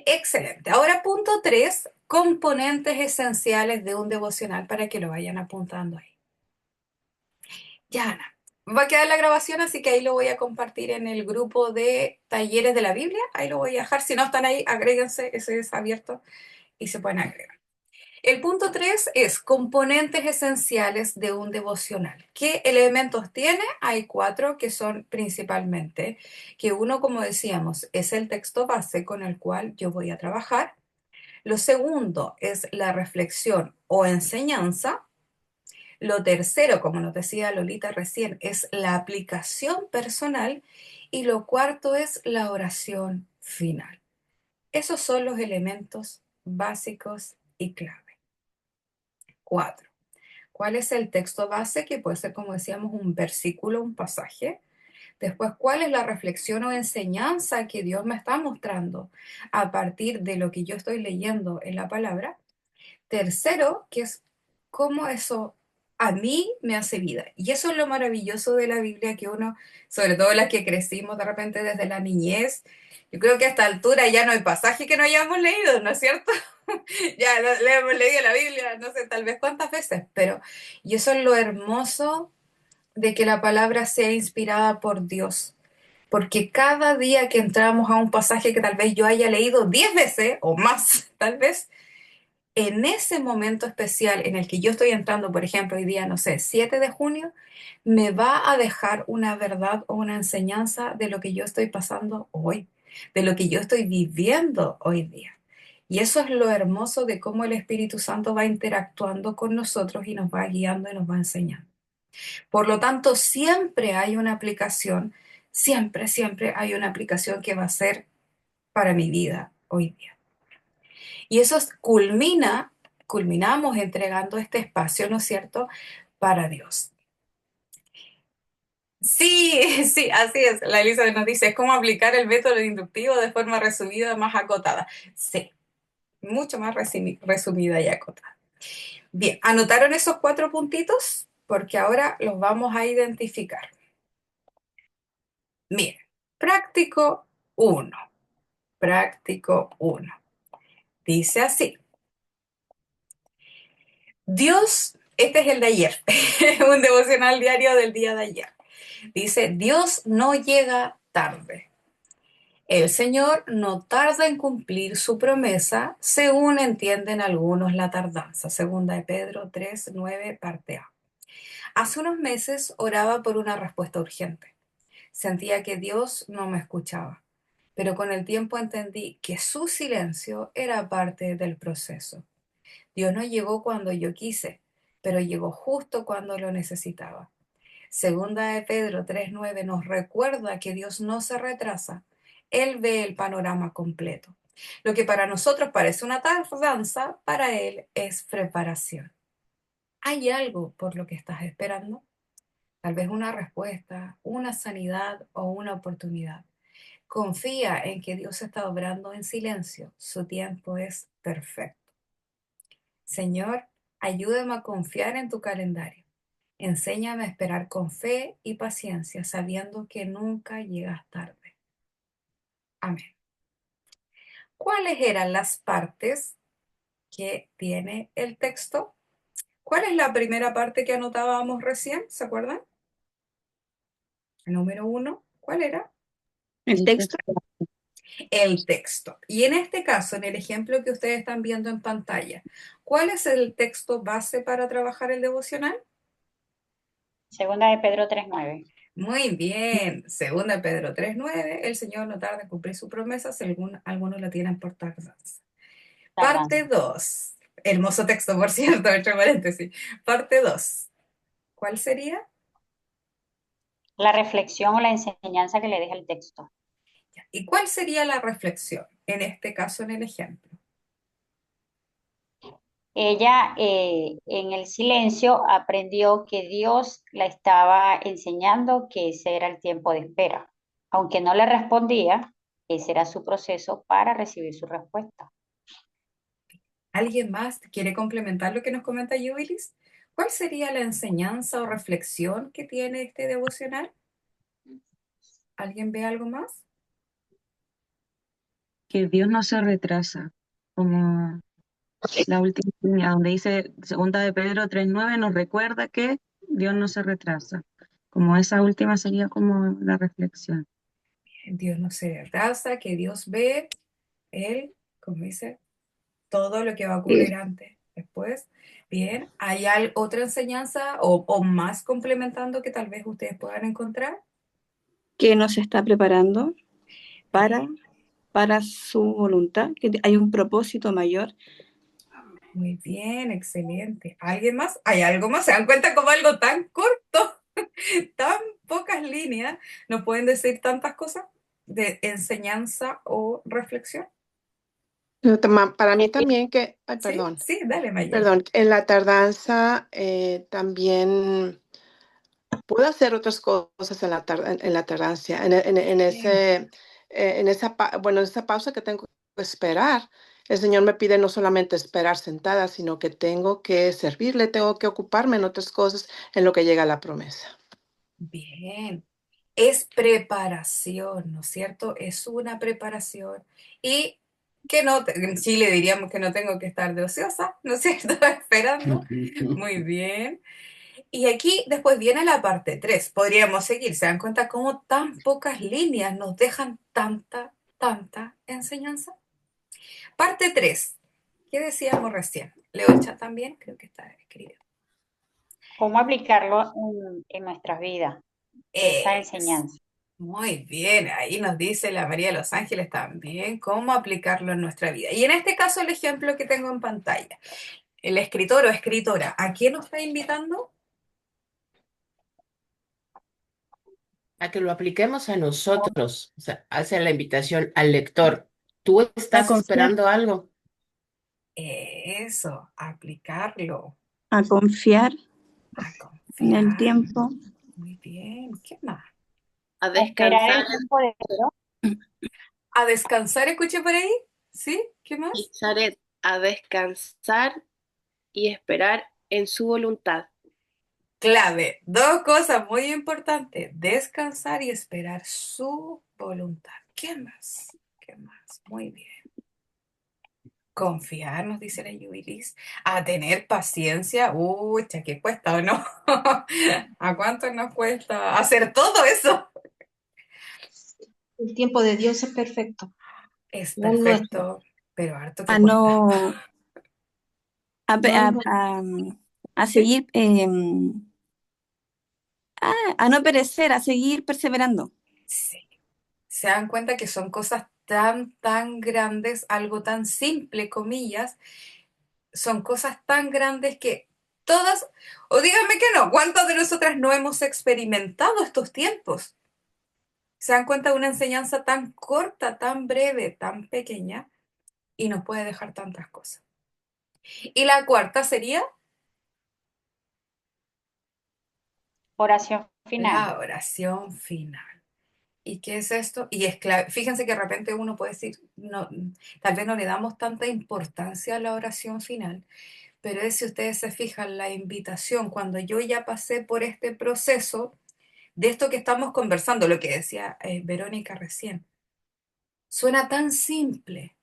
Excelente. Ahora, punto 3, componentes esenciales de un devocional para que lo vayan apuntando ahí. Ya, Ana. Va a quedar la grabación, así que ahí lo voy a compartir en el grupo de talleres de la Biblia. Ahí lo voy a dejar. Si no están ahí, agréguense, ese es abierto y se pueden agregar. El punto 3 es componentes esenciales de un devocional. ¿Qué elementos tiene? Hay 4 que son principalmente, que uno, como decíamos, es el texto base con el cual yo voy a trabajar. Lo segundo es la reflexión o enseñanza. Lo tercero, como nos decía Lolita recién, es la aplicación personal. Y lo cuarto es la oración final. Esos son los elementos básicos y clave. 4. ¿Cuál es el texto base? Que puede ser, como decíamos, un versículo, un pasaje. Después, ¿cuál es la reflexión o enseñanza que Dios me está mostrando a partir de lo que yo estoy leyendo en la palabra? Tercero, que es cómo eso a mí me hace vida. Y eso es lo maravilloso de la Biblia, que uno, sobre todo las que crecimos de repente desde la niñez, yo creo que a esta altura ya no hay pasaje que no hayamos leído, ¿no es cierto? Ya le hemos leído la Biblia, no sé, tal vez cuántas veces, pero y eso es lo hermoso de que la palabra sea inspirada por Dios. Porque cada día que entramos a un pasaje que tal vez yo haya leído 10 veces o más, tal vez, en ese momento especial en el que yo estoy entrando, por ejemplo, hoy día, no sé, 7 de junio, me va a dejar una verdad o una enseñanza de lo que yo estoy pasando hoy, de lo que yo estoy viviendo hoy día. Y eso es lo hermoso de cómo el Espíritu Santo va interactuando con nosotros y nos va guiando y nos va enseñando. Por lo tanto, siempre hay una aplicación, siempre hay una aplicación que va a ser para mi vida hoy día. Y eso culminamos entregando este espacio, ¿no es cierto?, para Dios. Sí, sí, así es. La Elizabeth nos dice, es cómo aplicar el método inductivo de forma resumida, más acotada. Sí, mucho más resumida y acotada. Bien, ¿anotaron esos 4 puntitos? Porque ahora los vamos a identificar. Miren, práctico 1. Práctico 1. Dice así. Dios, este es el de ayer, un devocional diario del día de ayer. Dice, Dios no llega tarde. El Señor no tarda en cumplir su promesa, según entienden algunos la tardanza. Segunda de Pedro 3:9, parte A. Hace unos meses oraba por una respuesta urgente. Sentía que Dios no me escuchaba, pero con el tiempo entendí que su silencio era parte del proceso. Dios no llegó cuando yo quise, pero llegó justo cuando lo necesitaba. Segunda de Pedro 3:9 nos recuerda que Dios no se retrasa. Él ve el panorama completo. Lo que para nosotros parece una tardanza, para Él es preparación. ¿Hay algo por lo que estás esperando? Tal vez una respuesta, una sanidad o una oportunidad. Confía en que Dios está obrando en silencio. Su tiempo es perfecto. Señor, ayúdame a confiar en tu calendario. Enséñame a esperar con fe y paciencia, sabiendo que nunca llegas tarde. Amén. ¿Cuáles eran las partes que tiene el texto? ¿Cuál es la primera parte que anotábamos recién? ¿Se acuerdan? El número 1. ¿Cuál era? El texto. El texto. Y en este caso, en el ejemplo que ustedes están viendo en pantalla, ¿cuál es el texto base para trabajar el devocional? Segunda de Pedro 3:9. Muy bien. Segunda de Pedro 3:9. El Señor no tarda en cumplir su promesa, según algunos la tienen por tardanza. Parte 2. Hermoso texto, por cierto, entre paréntesis. Parte 2. ¿Cuál sería? La reflexión o la enseñanza que le deja el texto. ¿Y cuál sería la reflexión? En este caso, en el ejemplo. Ella en el silencio aprendió que Dios la estaba enseñando que ese era el tiempo de espera. Aunque no le respondía, ese era su proceso para recibir su respuesta. ¿Alguien más quiere complementar lo que nos comenta Jubilis? ¿Cuál sería la enseñanza o reflexión que tiene este devocional? ¿Alguien ve algo más? Que Dios no se retrasa, como la última línea donde dice Segunda de Pedro 3:9 nos recuerda que Dios no se retrasa. Como esa última sería como la reflexión. Dios no se retrasa, que Dios ve, Él, como dice, todo lo que va a ocurrir antes, después. Bien, ¿hay otra enseñanza o más complementando que tal vez ustedes puedan encontrar? Que nos está preparando para su voluntad, que hay un propósito mayor. Muy bien, excelente. ¿Alguien más? ¿Hay algo más? ¿Se dan cuenta como algo tan corto, tan pocas líneas, nos pueden decir tantas cosas de enseñanza o reflexión? Para mí también que, ay, Sí, perdón, sí, dale, Maya. perdón, en la tardanza también puedo hacer otras cosas en la tardancia, en esa pausa que tengo que esperar. El Señor me pide no solamente esperar sentada, sino que tengo que servirle, tengo que ocuparme en otras cosas en lo que llega la promesa. Bien, es preparación, ¿no es cierto? Es una preparación. Y que no, en Chile diríamos que no tengo que estar de ociosa, ¿no es cierto? Esperando. Muy bien. Y aquí después viene la parte 3. Podríamos seguir. ¿Se dan cuenta cómo tan pocas líneas nos dejan tanta enseñanza? Parte 3. ¿Qué decíamos recién? Leo el chat también, creo que está escrito. ¿Cómo aplicarlo en nuestras vidas? Esa enseñanza. Muy bien, ahí nos dice la María de los Ángeles también cómo aplicarlo en nuestra vida. Y en este caso el ejemplo que tengo en pantalla, el escritor o escritora, ¿a quién nos está invitando? A que lo apliquemos a nosotros, o sea, hace la invitación al lector. ¿Tú estás confiar. esperando algo? Eso, aplicarlo, A confiar a en el confiar. tiempo. Muy bien, ¿qué más? A A esperar descansar, el tiempo de Dios. A descansar, escuché por ahí, ¿sí? ¿Qué más? y Zaret, a descansar y esperar en su voluntad. Clave, dos cosas muy importantes, descansar y esperar su voluntad. ¿Qué más? ¿Qué más? Muy bien. Confiar, nos dice la Yubilis, a tener paciencia, ucha, ¿qué cuesta o no? ¿A cuánto nos cuesta hacer todo eso? El tiempo de Dios es perfecto. Es No el nuestro. perfecto, pero harto que A cuesta. no a, No el a- nuestro. a seguir a no perecer, a seguir perseverando. Sí. Se dan cuenta que son cosas tan grandes, algo tan simple, comillas, son cosas tan grandes que todas, o díganme que no, ¿cuántas de nosotras no hemos experimentado estos tiempos? Se dan cuenta de una enseñanza tan corta, tan breve, tan pequeña, y nos puede dejar tantas cosas. Y la cuarta sería Oración final. la oración final. ¿Y qué es esto? Y es clave. Fíjense que de repente uno puede decir, no, tal vez no le damos tanta importancia a la oración final, pero es, si ustedes se fijan, la invitación, cuando yo ya pasé por este proceso de esto que estamos conversando, lo que decía Verónica recién, suena tan simple,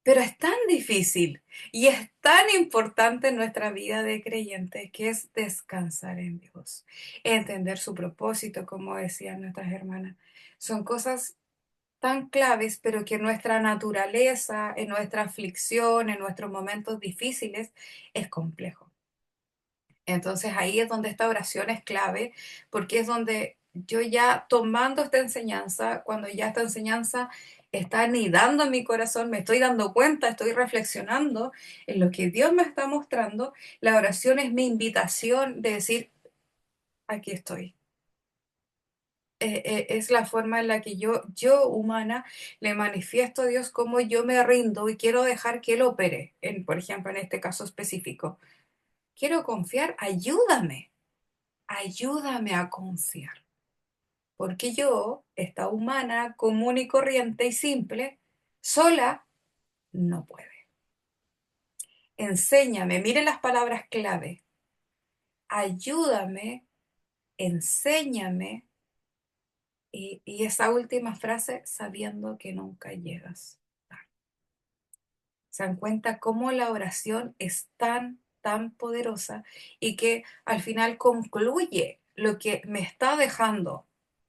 pero es tan difícil y es tan importante en nuestra vida de creyente, que es descansar en Dios, entender su propósito, como decían nuestras hermanas. Son cosas tan claves, pero que en nuestra naturaleza, en nuestra aflicción, en nuestros momentos difíciles, es complejo. Entonces ahí es donde esta oración es clave, porque es donde yo ya tomando esta enseñanza, cuando ya esta enseñanza está anidando en mi corazón, me estoy dando cuenta, estoy reflexionando en lo que Dios me está mostrando, la oración es mi invitación de decir, aquí estoy. Es la forma en la que yo humana, le manifiesto a Dios cómo yo me rindo y quiero dejar que Él opere, por ejemplo, en este caso específico. Quiero confiar, ayúdame a confiar, porque yo, esta humana común y corriente y simple, sola, no puede. Enséñame, miren las palabras clave. Ayúdame, enséñame, y esa última frase, sabiendo que nunca llegas. Se dan cuenta cómo la oración es tan, tan poderosa y que al final concluye lo que me está dejando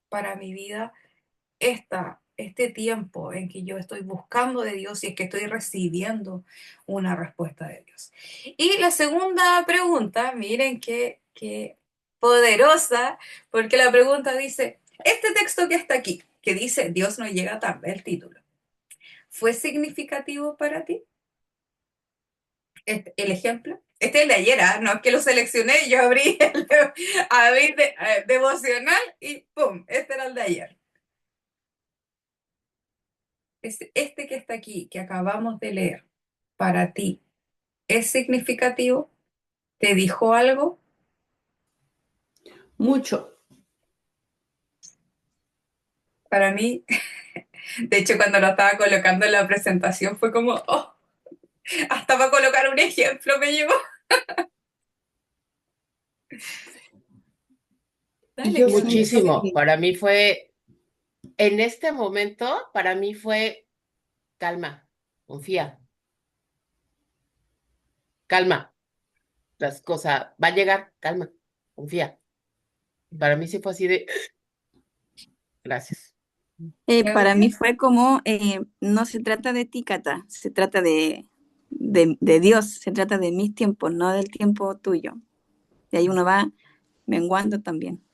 para mi vida este tiempo en que yo estoy buscando de Dios y es que estoy recibiendo una respuesta de Dios. Y la segunda pregunta, miren qué poderosa, porque la pregunta dice, este texto que está aquí, que dice Dios no llega tarde, el título, ¿fue significativo para ti? El ejemplo. Este es el de ayer, no es que lo seleccioné, yo abrí devocional y ¡pum! Este era el de ayer. Este que está aquí, que acabamos de leer, para ti, ¿es significativo? ¿Te dijo algo? Mucho. Para mí, de hecho, cuando lo estaba colocando en la presentación fue como, oh, hasta para colocar un ejemplo me llevó. Dale, Muchísimo. Para mí fue, en este momento, para mí fue calma, confía, calma. Las cosas, va a llegar, calma, confía. Para mí sí fue así de, gracias. Para mí fue como, no se trata de ti, Cata, se trata de Dios, se trata de mis tiempos, no del tiempo tuyo. Y ahí uno va menguando también.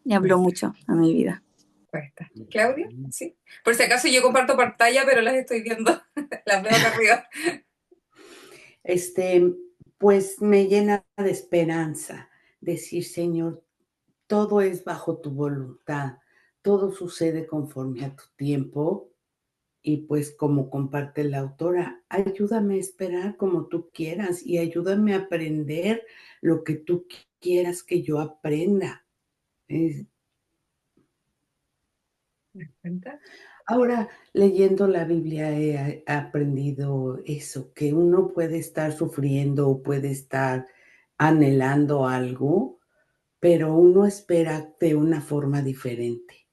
Y habló mucho a mi vida. Cuesta. ¿Claudia? Sí. Por si acaso yo comparto pantalla, pero las estoy viendo. Las veo acá arriba. Pues me llena de esperanza decir, Señor, todo es bajo tu voluntad, todo sucede conforme a tu tiempo. Y pues como comparte la autora, ayúdame a esperar como tú quieras y ayúdame a aprender lo que tú quieras que yo aprenda. Ahora, leyendo la Biblia he aprendido eso, que uno puede estar sufriendo o puede estar anhelando algo, pero uno espera de una forma diferente.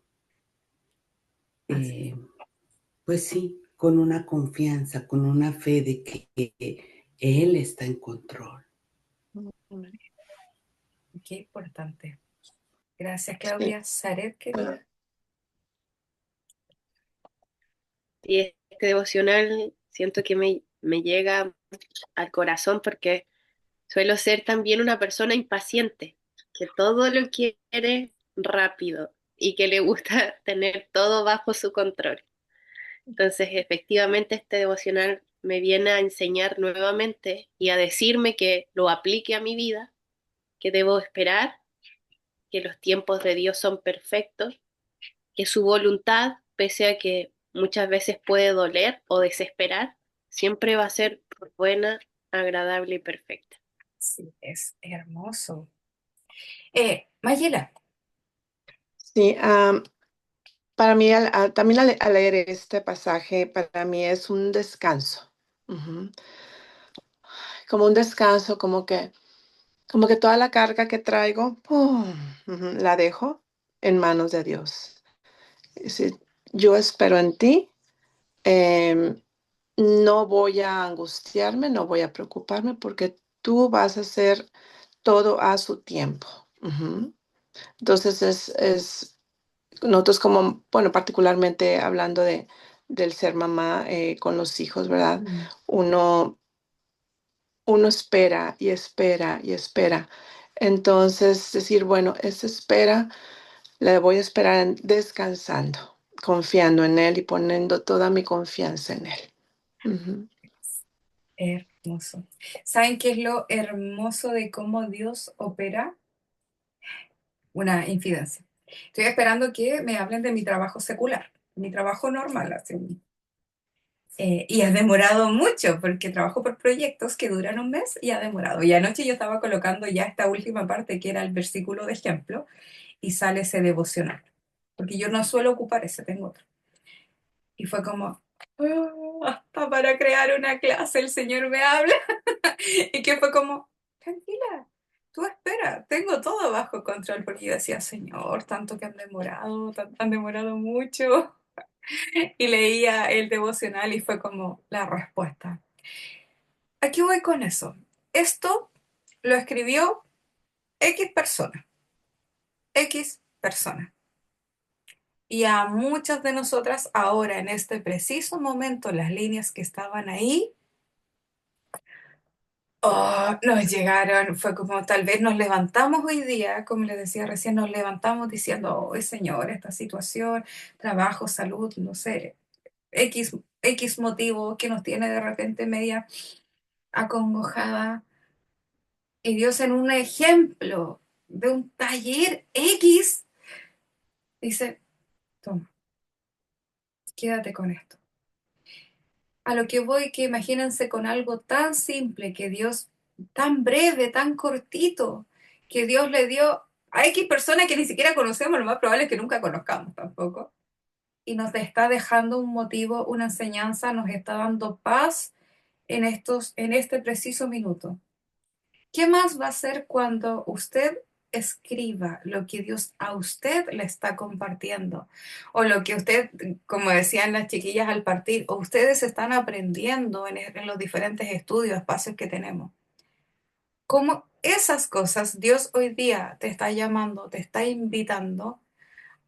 Pues sí, con una confianza, con una fe de que Él está en control. Qué importante. Gracias, Claudia. Saret, querida. Y este devocional siento que me llega al corazón porque suelo ser también una persona impaciente, que todo lo quiere rápido y que le gusta tener todo bajo su control. Entonces, efectivamente, este devocional me viene a enseñar nuevamente y a decirme que lo aplique a mi vida, que debo esperar, que los tiempos de Dios son perfectos, que su voluntad, pese a que muchas veces puede doler o desesperar, siempre va a ser buena, agradable y perfecta. Sí, es hermoso. Mayela. Sí, para mí también al leer este pasaje, para mí es un descanso. Ujú. Como un descanso, como que toda la carga que traigo, ¡pum!, la dejo en manos de Dios. Si yo espero en ti, no voy a angustiarme, no voy a preocuparme porque tú vas a hacer todo a su tiempo. Ujú. Entonces nosotros como, bueno, particularmente hablando del ser mamá con los hijos, ¿verdad? Uno espera y espera y espera. Entonces, decir, bueno, esa espera la voy a esperar descansando, confiando en Él y poniendo toda mi confianza en Él. Ujú. Hermoso. ¿Saben qué es lo hermoso de cómo Dios opera? Una infidencia. Estoy esperando que me hablen de mi trabajo secular, mi trabajo normal, así. Y ha demorado mucho porque trabajo por proyectos que duran un mes y ha demorado. Y anoche yo estaba colocando ya esta última parte que era el versículo de ejemplo y sale ese devocional. Porque yo no suelo ocupar ese, tengo otro. Y fue como, hasta para crear una clase el Señor me habla. Y que fue como, tranquila, tú espera, tengo todo bajo control, porque yo decía, Señor, tanto que han demorado mucho. Y leía el devocional y fue como la respuesta. ¿A qué voy con eso? Esto lo escribió X persona, X persona. Y a muchas de nosotras ahora, en este preciso momento, las líneas que estaban ahí, nos llegaron, fue como tal vez nos levantamos hoy día, como les decía recién, nos levantamos diciendo, oh Señor, esta situación, trabajo, salud, no sé, X motivo que nos tiene de repente media acongojada. Y Dios en un ejemplo de un taller X dice, toma, quédate con esto. A lo que voy, que imagínense con algo tan simple que Dios, tan breve, tan cortito, que Dios le dio a X personas que ni siquiera conocemos, lo más probable es que nunca conozcamos tampoco, y nos está dejando un motivo, una enseñanza, nos está dando paz en este preciso minuto. ¿Qué más va a hacer cuando usted escriba lo que Dios a usted le está compartiendo? O lo que usted, como decían las chiquillas al partir, o ustedes están aprendiendo en los diferentes estudios, espacios que tenemos. Cómo esas cosas Dios hoy día te está llamando, te está invitando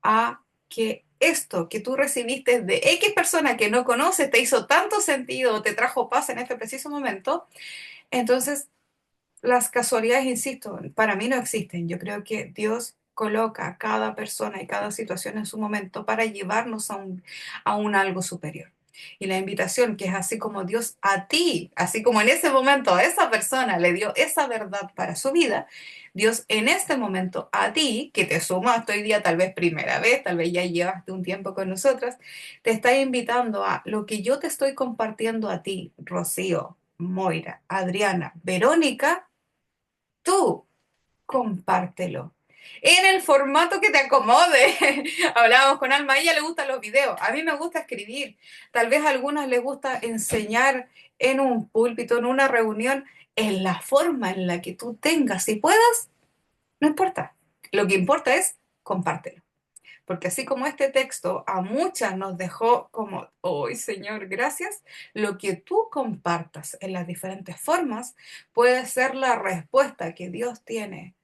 a que esto que tú recibiste de X persona que no conoces te hizo tanto sentido, te trajo paz en este preciso momento. Entonces, las casualidades, insisto, para mí no existen. Yo creo que Dios coloca a cada persona y cada situación en su momento para llevarnos a un algo superior. Y la invitación, que es así como Dios a ti, así como en ese momento a esa persona le dio esa verdad para su vida, Dios en este momento a ti, que te sumaste hoy día tal vez primera vez, tal vez ya llevaste un tiempo con nosotras, te está invitando a lo que yo te estoy compartiendo a ti, Rocío, Moira, Adriana, Verónica, tú compártelo. En el formato que te acomode. Hablábamos con Alma, a ella le gustan los videos, a mí me gusta escribir. Tal vez a algunas les gusta enseñar en un púlpito, en una reunión, en la forma en la que tú tengas y puedas, no importa. Lo que importa es compártelo. Porque así como este texto a muchas nos dejó como, hoy Señor, gracias, lo que tú compartas en las diferentes formas puede ser la respuesta que Dios tiene.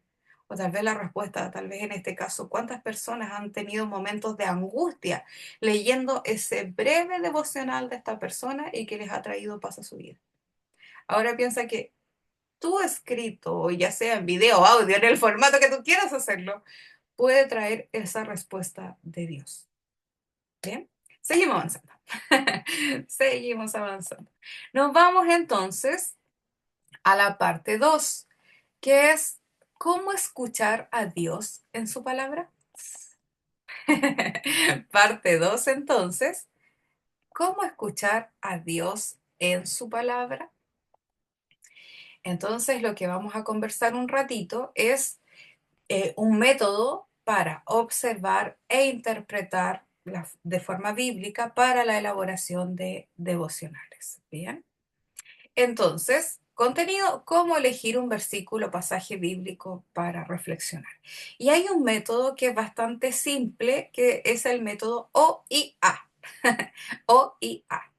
O tal vez la respuesta, tal vez en este caso, ¿cuántas personas han tenido momentos de angustia leyendo ese breve devocional de esta persona y que les ha traído paz a su vida? Ahora piensa que tu escrito, ya sea en video o audio, en el formato que tú quieras hacerlo, puede traer esa respuesta de Dios. Bien, seguimos avanzando. Seguimos avanzando. Nos vamos entonces a la parte 2, que es cómo escuchar a Dios en su palabra. Parte 2 entonces, cómo escuchar a Dios en su palabra. Entonces lo que vamos a conversar un ratito es un método para observar e interpretar de forma bíblica para la elaboración de devocionales. Bien. Entonces, contenido, cómo elegir un versículo o pasaje bíblico para reflexionar. Y hay un método que es bastante simple, que es el método OIA. OIA.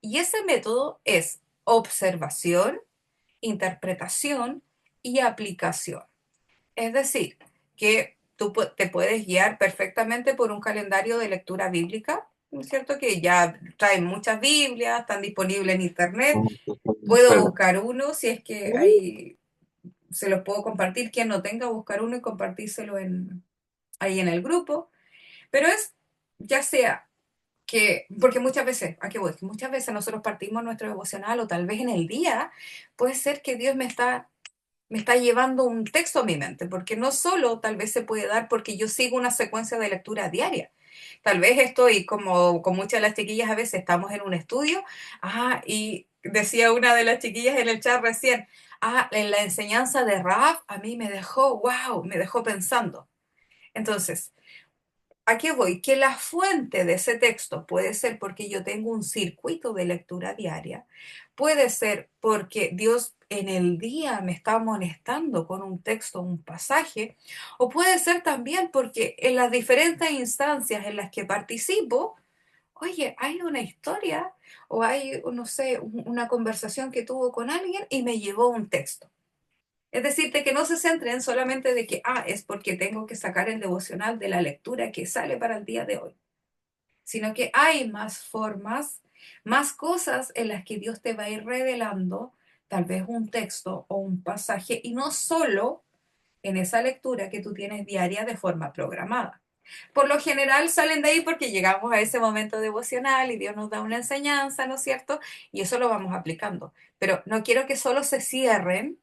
Y ese método es observación, interpretación y aplicación. Es decir, que tú te puedes guiar perfectamente por un calendario de lectura bíblica, ¿no es cierto? Que ya traen muchas Biblias, están disponibles en internet. Puedo buscar uno si es que ahí se los puedo compartir. Quien no tenga, buscar uno y compartírselo ahí en el grupo. Pero es ya sea que, porque muchas veces, ¿a qué voy? Que muchas veces nosotros partimos nuestro devocional o tal vez en el día, puede ser que Dios me está llevando un texto a mi mente, porque no solo tal vez se puede dar porque yo sigo una secuencia de lectura diaria. Tal vez estoy como con muchas de las chiquillas a veces estamos en un estudio, y decía una de las chiquillas en el chat recién, en la enseñanza de Rahab a mí me dejó, wow, me dejó pensando. Entonces, ¿a qué voy? Que la fuente de ese texto puede ser porque yo tengo un circuito de lectura diaria, puede ser porque Dios en el día me está amonestando con un texto, un pasaje, o puede ser también porque en las diferentes instancias en las que participo, oye, hay una historia o hay, no sé, una conversación que tuvo con alguien y me llevó un texto. Es decir, de que no se centren solamente de que, es porque tengo que sacar el devocional de la lectura que sale para el día de hoy, sino que hay más formas, más cosas en las que Dios te va a ir revelando, tal vez un texto o un pasaje, y no solo en esa lectura que tú tienes diaria de forma programada. Por lo general salen de ahí porque llegamos a ese momento devocional y Dios nos da una enseñanza, ¿no es cierto? Y eso lo vamos aplicando. Pero no quiero que solo se cierren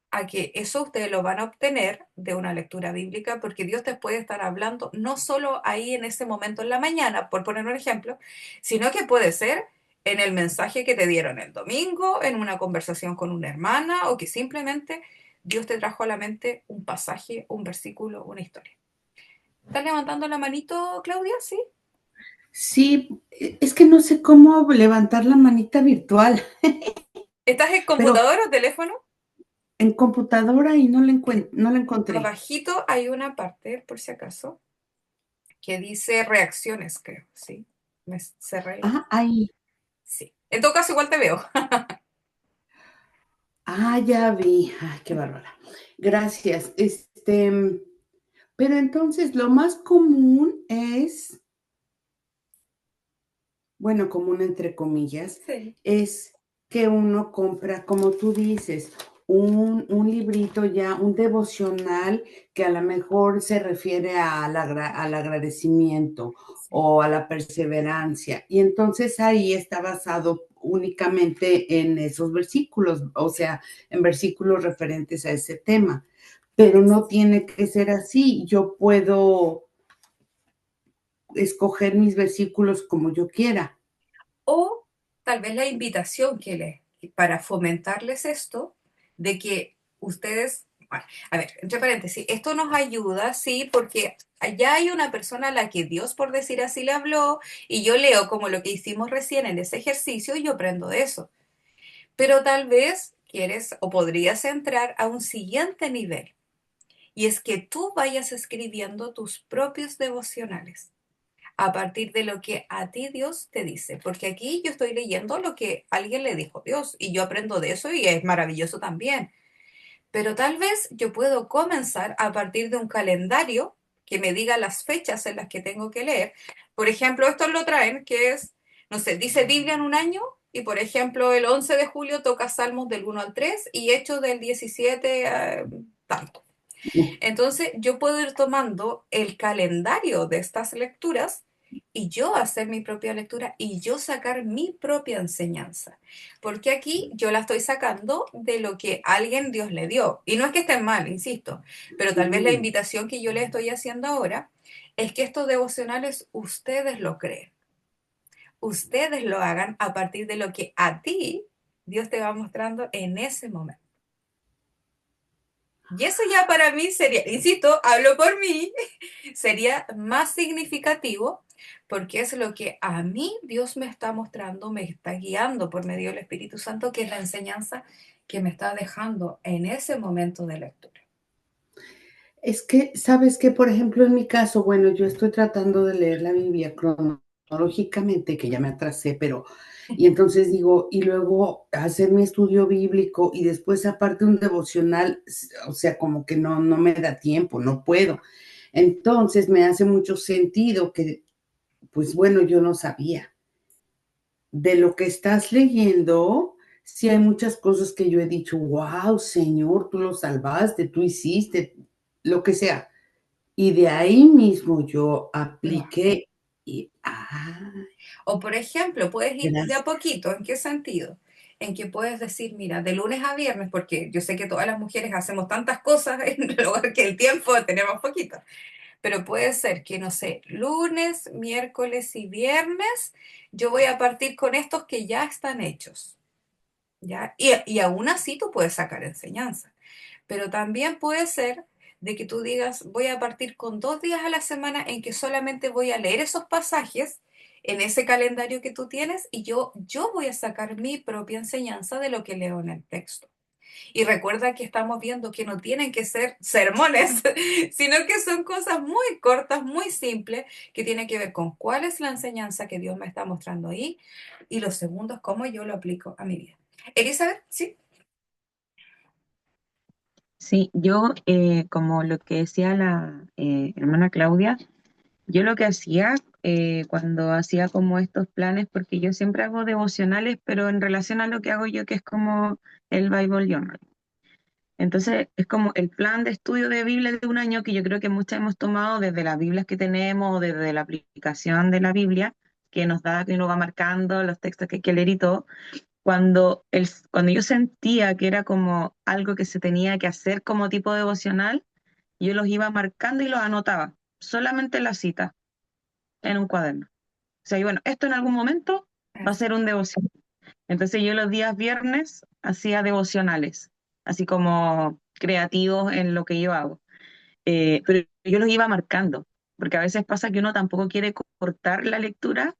a que eso ustedes lo van a obtener de una lectura bíblica, porque Dios te puede estar hablando no solo ahí en ese momento en la mañana, por poner un ejemplo, sino que puede ser en el mensaje que te dieron el domingo, en una conversación con una hermana, o que simplemente Dios te trajo a la mente un pasaje, un versículo, una historia. ¿Estás levantando la manito, Claudia? ¿Sí? Sí, es que no sé cómo levantar la manita virtual. ¿Estás en Pero computadora o teléfono? en computadora y no la encontré. Abajito hay una parte, por si acaso, que dice reacciones, creo, ¿sí? Me cerré. Ahí. Sí. En todo caso, igual te veo. Ya vi. Ay, qué bárbara. Gracias. Pero entonces lo más común es, bueno, común entre comillas, Sí. es que uno compra, como tú dices, un librito ya, un devocional que a lo mejor se refiere al agradecimiento o a la perseverancia. Y entonces ahí está basado únicamente en esos versículos, o sea, en versículos referentes a ese tema. Pero no tiene que ser así. Yo puedo escoger mis versículos como yo quiera. O tal vez la invitación para fomentarles esto, de que ustedes, bueno, a ver, entre paréntesis, esto nos ayuda, sí, porque allá hay una persona a la que Dios, por decir así, le habló, y yo leo como lo que hicimos recién en ese ejercicio y yo aprendo de eso. Pero tal vez quieres o podrías entrar a un siguiente nivel, y es que tú vayas escribiendo tus propios devocionales a partir de lo que a ti Dios te dice, porque aquí yo estoy leyendo lo que alguien le dijo a Dios y yo aprendo de eso y es maravilloso también. Pero tal vez yo puedo comenzar a partir de un calendario que me diga las fechas en las que tengo que leer. Por ejemplo, estos lo traen, que es, no sé, dice Biblia en un año y por ejemplo el 11 de julio toca Salmos del 1 al 3 y Hechos del 17 tanto. Entonces yo puedo ir tomando el calendario de estas lecturas y yo hacer mi propia lectura y yo sacar mi propia enseñanza. Porque aquí yo la estoy sacando de lo que alguien Dios le dio. Y no es que estén mal, insisto, pero tal vez la invitación que yo les estoy haciendo ahora es que estos devocionales ustedes lo creen. Ustedes lo hagan a partir de lo que a ti Dios te va mostrando en ese momento. Y eso ya para mí sería, insisto, hablo por mí, sería más significativo porque es lo que a mí Dios me está mostrando, me está guiando por medio del Espíritu Santo, que es la enseñanza que me está dejando en ese momento de lectura. Es que, ¿sabes qué? Por ejemplo, en mi caso, bueno, yo estoy tratando de leer la Biblia cronológicamente, que ya me atrasé, y entonces digo, y luego hacer mi estudio bíblico y después aparte un devocional, o sea, como que no me da tiempo, no puedo. Entonces me hace mucho sentido que, pues bueno, yo no sabía. De lo que estás leyendo, sí hay muchas cosas que yo he dicho, wow, Señor, tú lo salvaste, tú hiciste, lo que sea. Y de ahí mismo yo apliqué y, O por ejemplo, puedes ir de a gracias. poquito, ¿en qué sentido? En que puedes decir, mira, de lunes a viernes, porque yo sé que todas las mujeres hacemos tantas cosas en lugar que el tiempo tenemos poquito. Pero puede ser que, no sé, lunes, miércoles y viernes, yo voy a partir con estos que ya están hechos, ¿ya? Y aún así tú puedes sacar enseñanza. Pero también puede ser de que tú digas, voy a partir con 2 días a la semana en que solamente voy a leer esos pasajes en ese calendario que tú tienes y yo voy a sacar mi propia enseñanza de lo que leo en el texto. Y recuerda que estamos viendo que no tienen que ser sermones, sino que son cosas muy cortas, muy simples, que tienen que ver con cuál es la enseñanza que Dios me está mostrando ahí y lo segundo es cómo yo lo aplico a mi vida. Elizabeth, ¿sí? Sí, yo, como lo que decía la hermana Claudia, yo lo que hacía cuando hacía como estos planes, porque yo siempre hago devocionales, pero en relación a lo que hago yo, que es como el Bible Journal. Entonces, es como el plan de estudio de Biblia de un año que yo creo que muchas hemos tomado desde las Biblias que tenemos, desde la aplicación de la Biblia, que nos da, que uno va marcando los textos que hay que leer y todo. Cuando yo sentía que era como algo que se tenía que hacer como tipo devocional, yo los iba marcando y los anotaba, solamente la cita en un cuaderno. O sea, y bueno, esto en algún momento va a ser un devocional. Entonces yo los días viernes hacía devocionales, así como creativos en lo que yo hago. Pero yo los iba marcando, porque a veces pasa que uno tampoco quiere cortar la lectura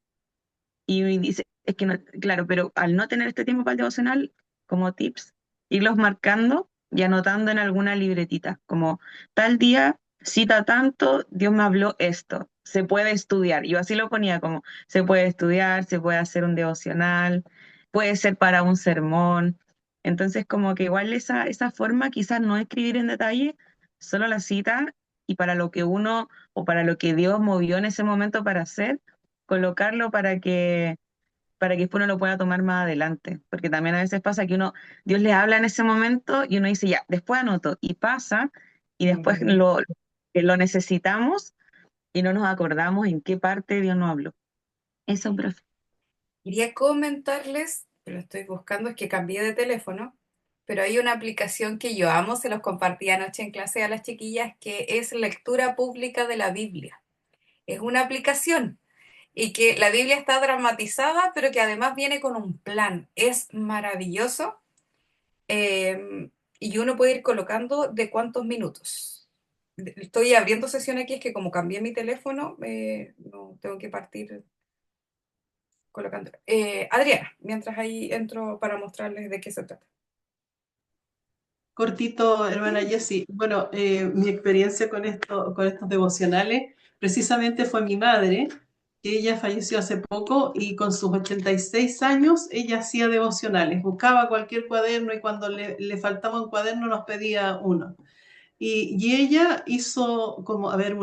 y dice, es que no, claro, pero al no tener este tiempo para el devocional, como tips, irlos marcando y anotando en alguna libretita, como tal día, cita tanto, Dios me habló esto, se puede estudiar. Yo así lo ponía como, se puede estudiar, se puede hacer un devocional, puede ser para un sermón. Entonces, como que igual esa forma, quizás no escribir en detalle, solo la cita y para lo que uno o para lo que Dios movió en ese momento para hacer colocarlo para que después uno lo pueda tomar más adelante, porque también a veces pasa que Dios le habla en ese momento y uno dice, ya, después anoto, y pasa, y después lo necesitamos y no nos acordamos en qué parte Dios nos habló. Eso, profe. Quería comentarles, pero estoy buscando, es que cambié de teléfono, pero hay una aplicación que yo amo, se los compartí anoche en clase a las chiquillas, que es Lectura Pública de la Biblia. Es una aplicación y que la Biblia está dramatizada, pero que además viene con un plan. Es maravilloso y uno puede ir colocando de cuántos minutos. Estoy abriendo sesión aquí, es que como cambié mi teléfono, no tengo que partir colocando. Adriana, mientras ahí entro para mostrarles de qué se trata. Cortito, hermana Jessie. Bueno, mi experiencia con estos devocionales precisamente fue mi madre, que ella falleció hace poco y con sus 86 años ella hacía devocionales, buscaba cualquier cuaderno y cuando le faltaba un cuaderno nos pedía uno. Y ella hizo como, a ver,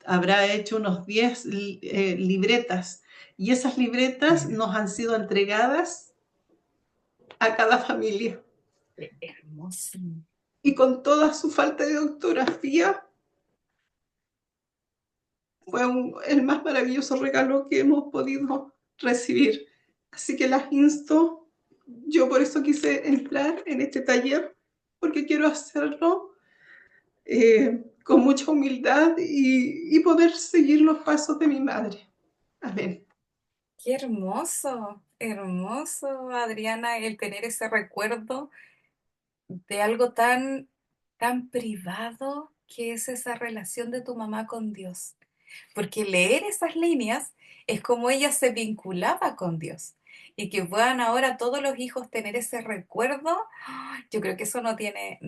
habrá hecho unos 10 libretas y esas libretas nos han sido entregadas a cada familia. Hermoso. Y con toda su falta de ortografía, fue el más maravilloso regalo que hemos podido recibir. Así que las insto, yo por eso quise entrar en este taller, porque quiero hacerlo con mucha humildad y poder seguir los pasos de mi madre. Amén. Qué hermoso, hermoso, Adriana, el tener ese recuerdo de algo tan, tan privado que es esa relación de tu mamá con Dios. Porque leer esas líneas es como ella se vinculaba con Dios. Y que puedan ahora todos los hijos tener ese recuerdo, yo creo que eso no tiene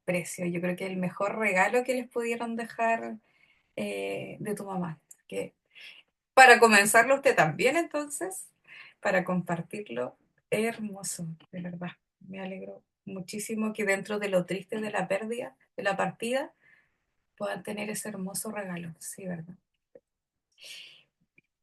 precio. Yo creo que el mejor regalo que les pudieron dejar de tu mamá. Que para comenzarlo usted también, entonces, para compartirlo, hermoso, de verdad. Me alegro muchísimo que dentro de lo triste de la pérdida, de la partida, puedan tener ese hermoso regalo. Sí, ¿verdad?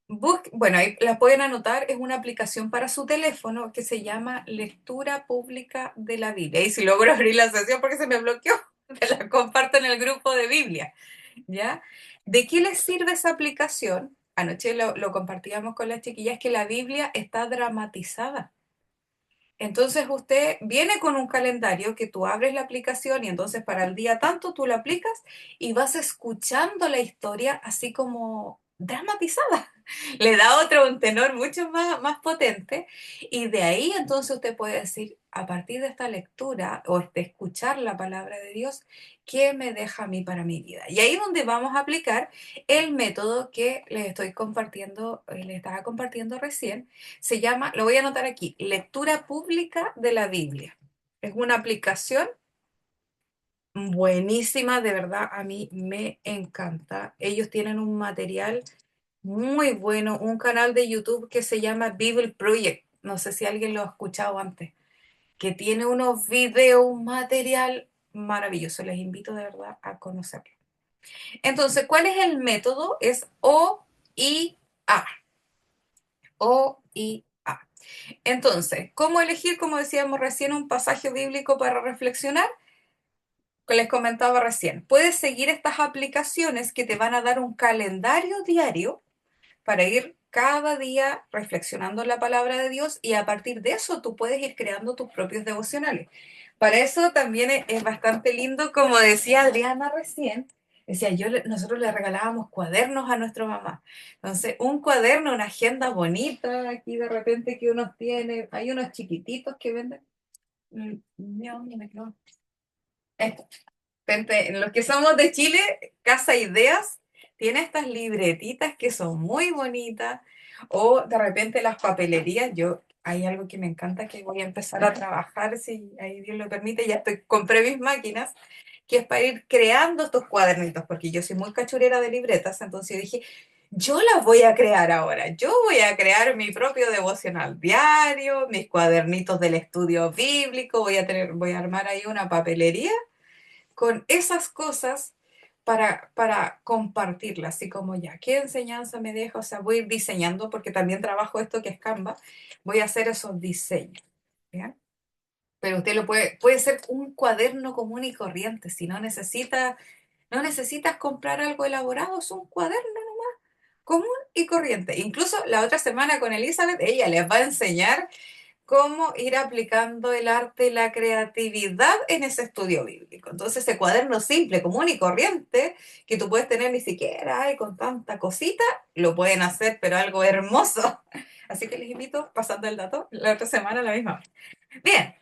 Bueno, ahí la pueden anotar, es una aplicación para su teléfono que se llama Lectura Pública de la Biblia. Y si logro abrir la sesión porque se me bloqueó, te la comparto en el grupo de Biblia, ¿ya? ¿De qué les sirve esa aplicación? Anoche lo compartíamos con las chiquillas, que la Biblia está dramatizada. Entonces usted viene con un calendario que tú abres la aplicación y entonces para el día tanto tú la aplicas y vas escuchando la historia así como dramatizada. Le da un tenor mucho más potente, y de ahí entonces usted puede decir, a partir de esta lectura o de escuchar la palabra de Dios, ¿qué me deja a mí para mi vida? Y ahí es donde vamos a aplicar el método que les estoy compartiendo, les estaba compartiendo recién. Se llama, lo voy a anotar aquí, Lectura Pública de la Biblia. Es una aplicación buenísima, de verdad, a mí me encanta. Ellos tienen un material muy bueno, un canal de YouTube que se llama Bible Project. No sé si alguien lo ha escuchado antes, que tiene unos videos, un material maravilloso. Les invito de verdad a conocerlo. Entonces, ¿cuál es el método? Es O-I-A. O-I-A. Entonces, ¿cómo elegir, como decíamos recién, un pasaje bíblico para reflexionar? Que les comentaba recién. Puedes seguir estas aplicaciones que te van a dar un calendario diario para ir cada día reflexionando en la palabra de Dios, y a partir de eso tú puedes ir creando tus propios devocionales. Para eso también es bastante lindo, como decía Adriana recién, decía nosotros le regalábamos cuadernos a nuestra mamá. Entonces, un cuaderno, una agenda bonita, aquí de repente que uno tiene, hay unos chiquititos que venden. Esto. Los que somos de Chile, Casa Ideas tiene estas libretitas que son muy bonitas, o de repente las papelerías. Hay algo que me encanta, que voy a empezar a trabajar, si ahí Dios lo permite, compré mis máquinas, que es para ir creando estos cuadernitos, porque yo soy muy cachurera de libretas, entonces dije, yo las voy a crear ahora, yo voy a crear mi propio devocional diario, mis cuadernitos del estudio bíblico, voy a armar ahí una papelería con esas cosas para compartirlas, así como ya, ¿qué enseñanza me deja? O sea, voy a ir diseñando, porque también trabajo esto que es Canva, voy a hacer esos diseños, ¿ya? Pero usted puede ser un cuaderno común y corriente, si no necesitas comprar algo elaborado, es un cuaderno nomás, común y corriente. Incluso la otra semana con Elizabeth, ella les va a enseñar cómo ir aplicando el arte y la creatividad en ese estudio bíblico. Entonces, ese cuaderno simple, común y corriente, que tú puedes tener ni siquiera, ay, con tanta cosita, lo pueden hacer, pero algo hermoso. Así que les invito, pasando el dato, la otra semana a la misma vez. Bien,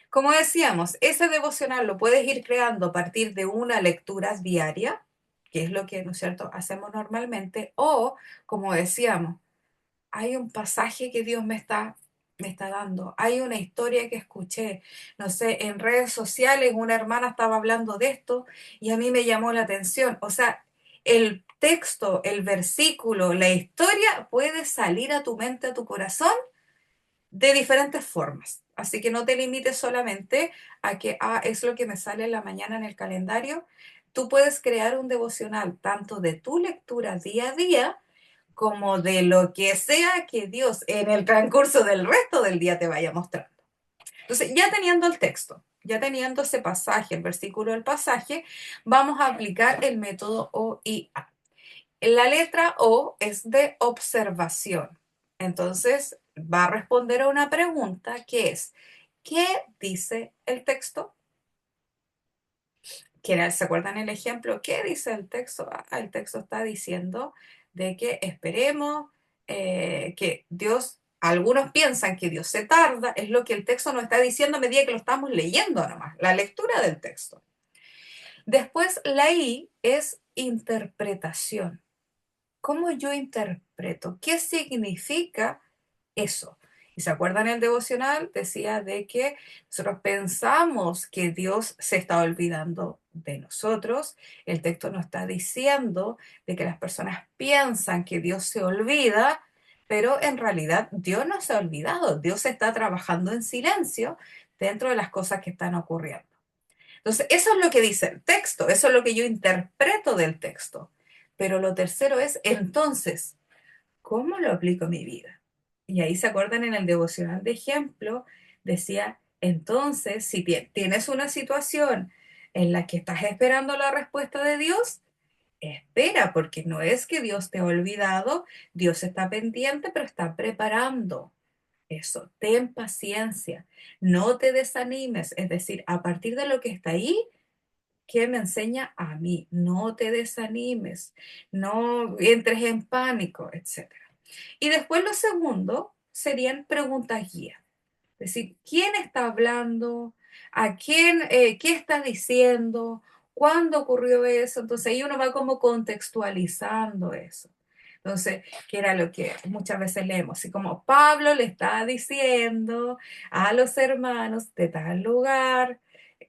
como decíamos, ese devocional lo puedes ir creando a partir de una lectura diaria, que es lo que, ¿no es cierto?, hacemos normalmente, o, como decíamos, hay un pasaje que Dios me está dando, hay una historia que escuché, no sé, en redes sociales una hermana estaba hablando de esto y a mí me llamó la atención. O sea, el texto, el versículo, la historia puede salir a tu mente, a tu corazón, de diferentes formas. Así que no te limites solamente a que es lo que me sale en la mañana en el calendario. Tú puedes crear un devocional tanto de tu lectura día a día, como de lo que sea que Dios en el transcurso del resto del día te vaya mostrando. Entonces, ya teniendo el texto, ya teniendo ese pasaje, el versículo del pasaje, vamos a aplicar el método OIA. La letra O es de observación. Entonces, va a responder a una pregunta que es, ¿qué dice el texto? ¿Se acuerdan el ejemplo? ¿Qué dice el texto? El texto está diciendo de que esperemos, que Dios, algunos piensan que Dios se tarda, es lo que el texto nos está diciendo a medida que lo estamos leyendo nomás, la lectura del texto. Después, la I es interpretación. ¿Cómo yo interpreto? ¿Qué significa eso? Y se acuerdan, el devocional decía de que nosotros pensamos que Dios se está olvidando de nosotros. El texto nos está diciendo de que las personas piensan que Dios se olvida, pero en realidad Dios no se ha olvidado. Dios está trabajando en silencio dentro de las cosas que están ocurriendo. Entonces, eso es lo que dice el texto, eso es lo que yo interpreto del texto. Pero lo tercero es, entonces, ¿cómo lo aplico a mi vida? Y ahí se acuerdan, en el devocional de ejemplo, decía, entonces, si tienes una situación en la que estás esperando la respuesta de Dios, espera, porque no es que Dios te ha olvidado, Dios está pendiente, pero está preparando eso. Ten paciencia, no te desanimes, es decir, a partir de lo que está ahí, ¿qué me enseña a mí? No te desanimes, no entres en pánico, etc. Y después lo segundo serían preguntas guía. Es decir, ¿quién está hablando? ¿A quién? ¿Qué está diciendo? ¿Cuándo ocurrió eso? Entonces ahí uno va como contextualizando eso. Entonces, que era lo que muchas veces leemos, así como Pablo le está diciendo a los hermanos de tal lugar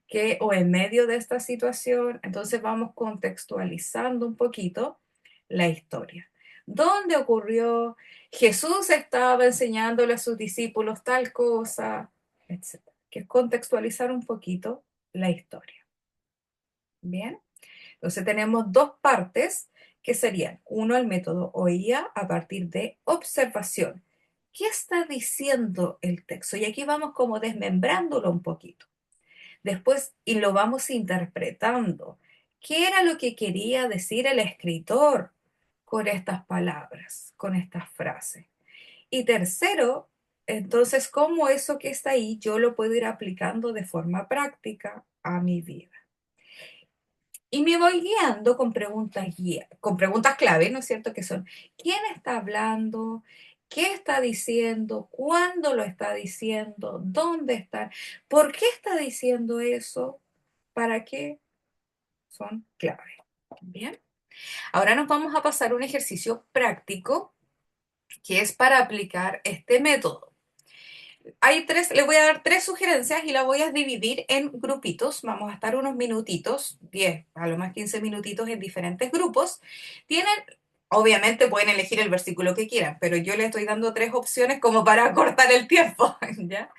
que, o en medio de esta situación, entonces vamos contextualizando un poquito la historia. ¿Dónde ocurrió? Jesús estaba enseñándole a sus discípulos tal cosa, etc. Que es contextualizar un poquito la historia. Bien, entonces tenemos dos partes que serían, uno, el método oía a partir de observación. ¿Qué está diciendo el texto? Y aquí vamos como desmembrándolo un poquito. Después, y lo vamos interpretando. ¿Qué era lo que quería decir el escritor con estas palabras, con estas frases? Y tercero, entonces, ¿cómo eso que está ahí yo lo puedo ir aplicando de forma práctica a mi vida? Y me voy guiando con preguntas guía, con preguntas clave, ¿no es cierto? Que son, ¿quién está hablando? ¿Qué está diciendo? ¿Cuándo lo está diciendo? ¿Dónde está? ¿Por qué está diciendo eso? ¿Para qué? Son clave. Bien. Ahora nos vamos a pasar un ejercicio práctico que es para aplicar este método. Hay tres, les voy a dar tres sugerencias y las voy a dividir en grupitos. Vamos a estar unos minutitos, 10, a lo más 15 minutitos en diferentes grupos. Tienen, obviamente pueden elegir el versículo que quieran, pero yo les estoy dando tres opciones como para acortar el tiempo, ¿ya?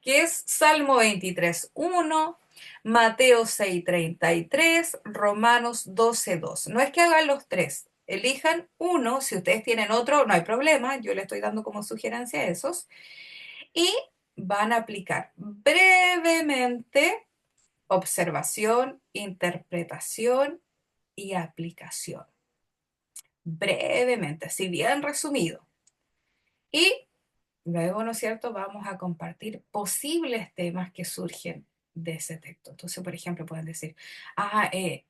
Que es Salmo 23:1, Mateo 6:33, Romanos 12:2. No es que hagan los tres, elijan uno, si ustedes tienen otro, no hay problema, yo les estoy dando como sugerencia a esos, y van a aplicar brevemente observación, interpretación y aplicación. Brevemente, así bien resumido. Y luego, ¿no es cierto?, vamos a compartir posibles temas que surgen de ese texto. Entonces, por ejemplo, pueden decir,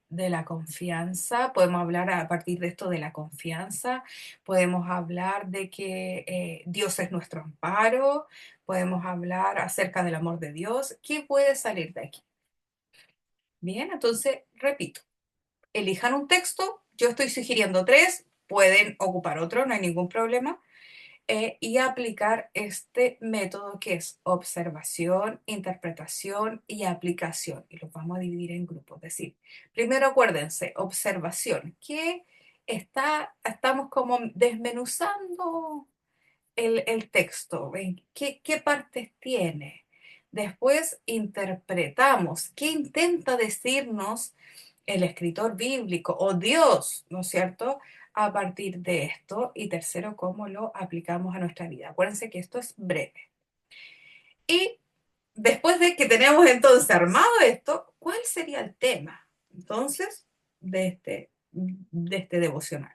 de la confianza, podemos hablar a partir de esto de la confianza, podemos hablar de que Dios es nuestro amparo, podemos hablar acerca del amor de Dios. ¿Qué puede salir de aquí? Bien, entonces, repito, elijan un texto, yo estoy sugiriendo tres, pueden ocupar otro, no hay ningún problema, y aplicar este método que es observación, interpretación y aplicación. Y los vamos a dividir en grupos. Es decir, primero acuérdense, observación, que estamos como desmenuzando el texto, ¿ven? ¿Qué partes tiene? Después interpretamos, ¿qué intenta decirnos el escritor bíblico o Dios, ¿no es cierto?, a partir de esto. Y tercero, cómo lo aplicamos a nuestra vida. Acuérdense que esto es breve. Y después de que tenemos entonces armado esto, ¿cuál sería el tema entonces de este devocional?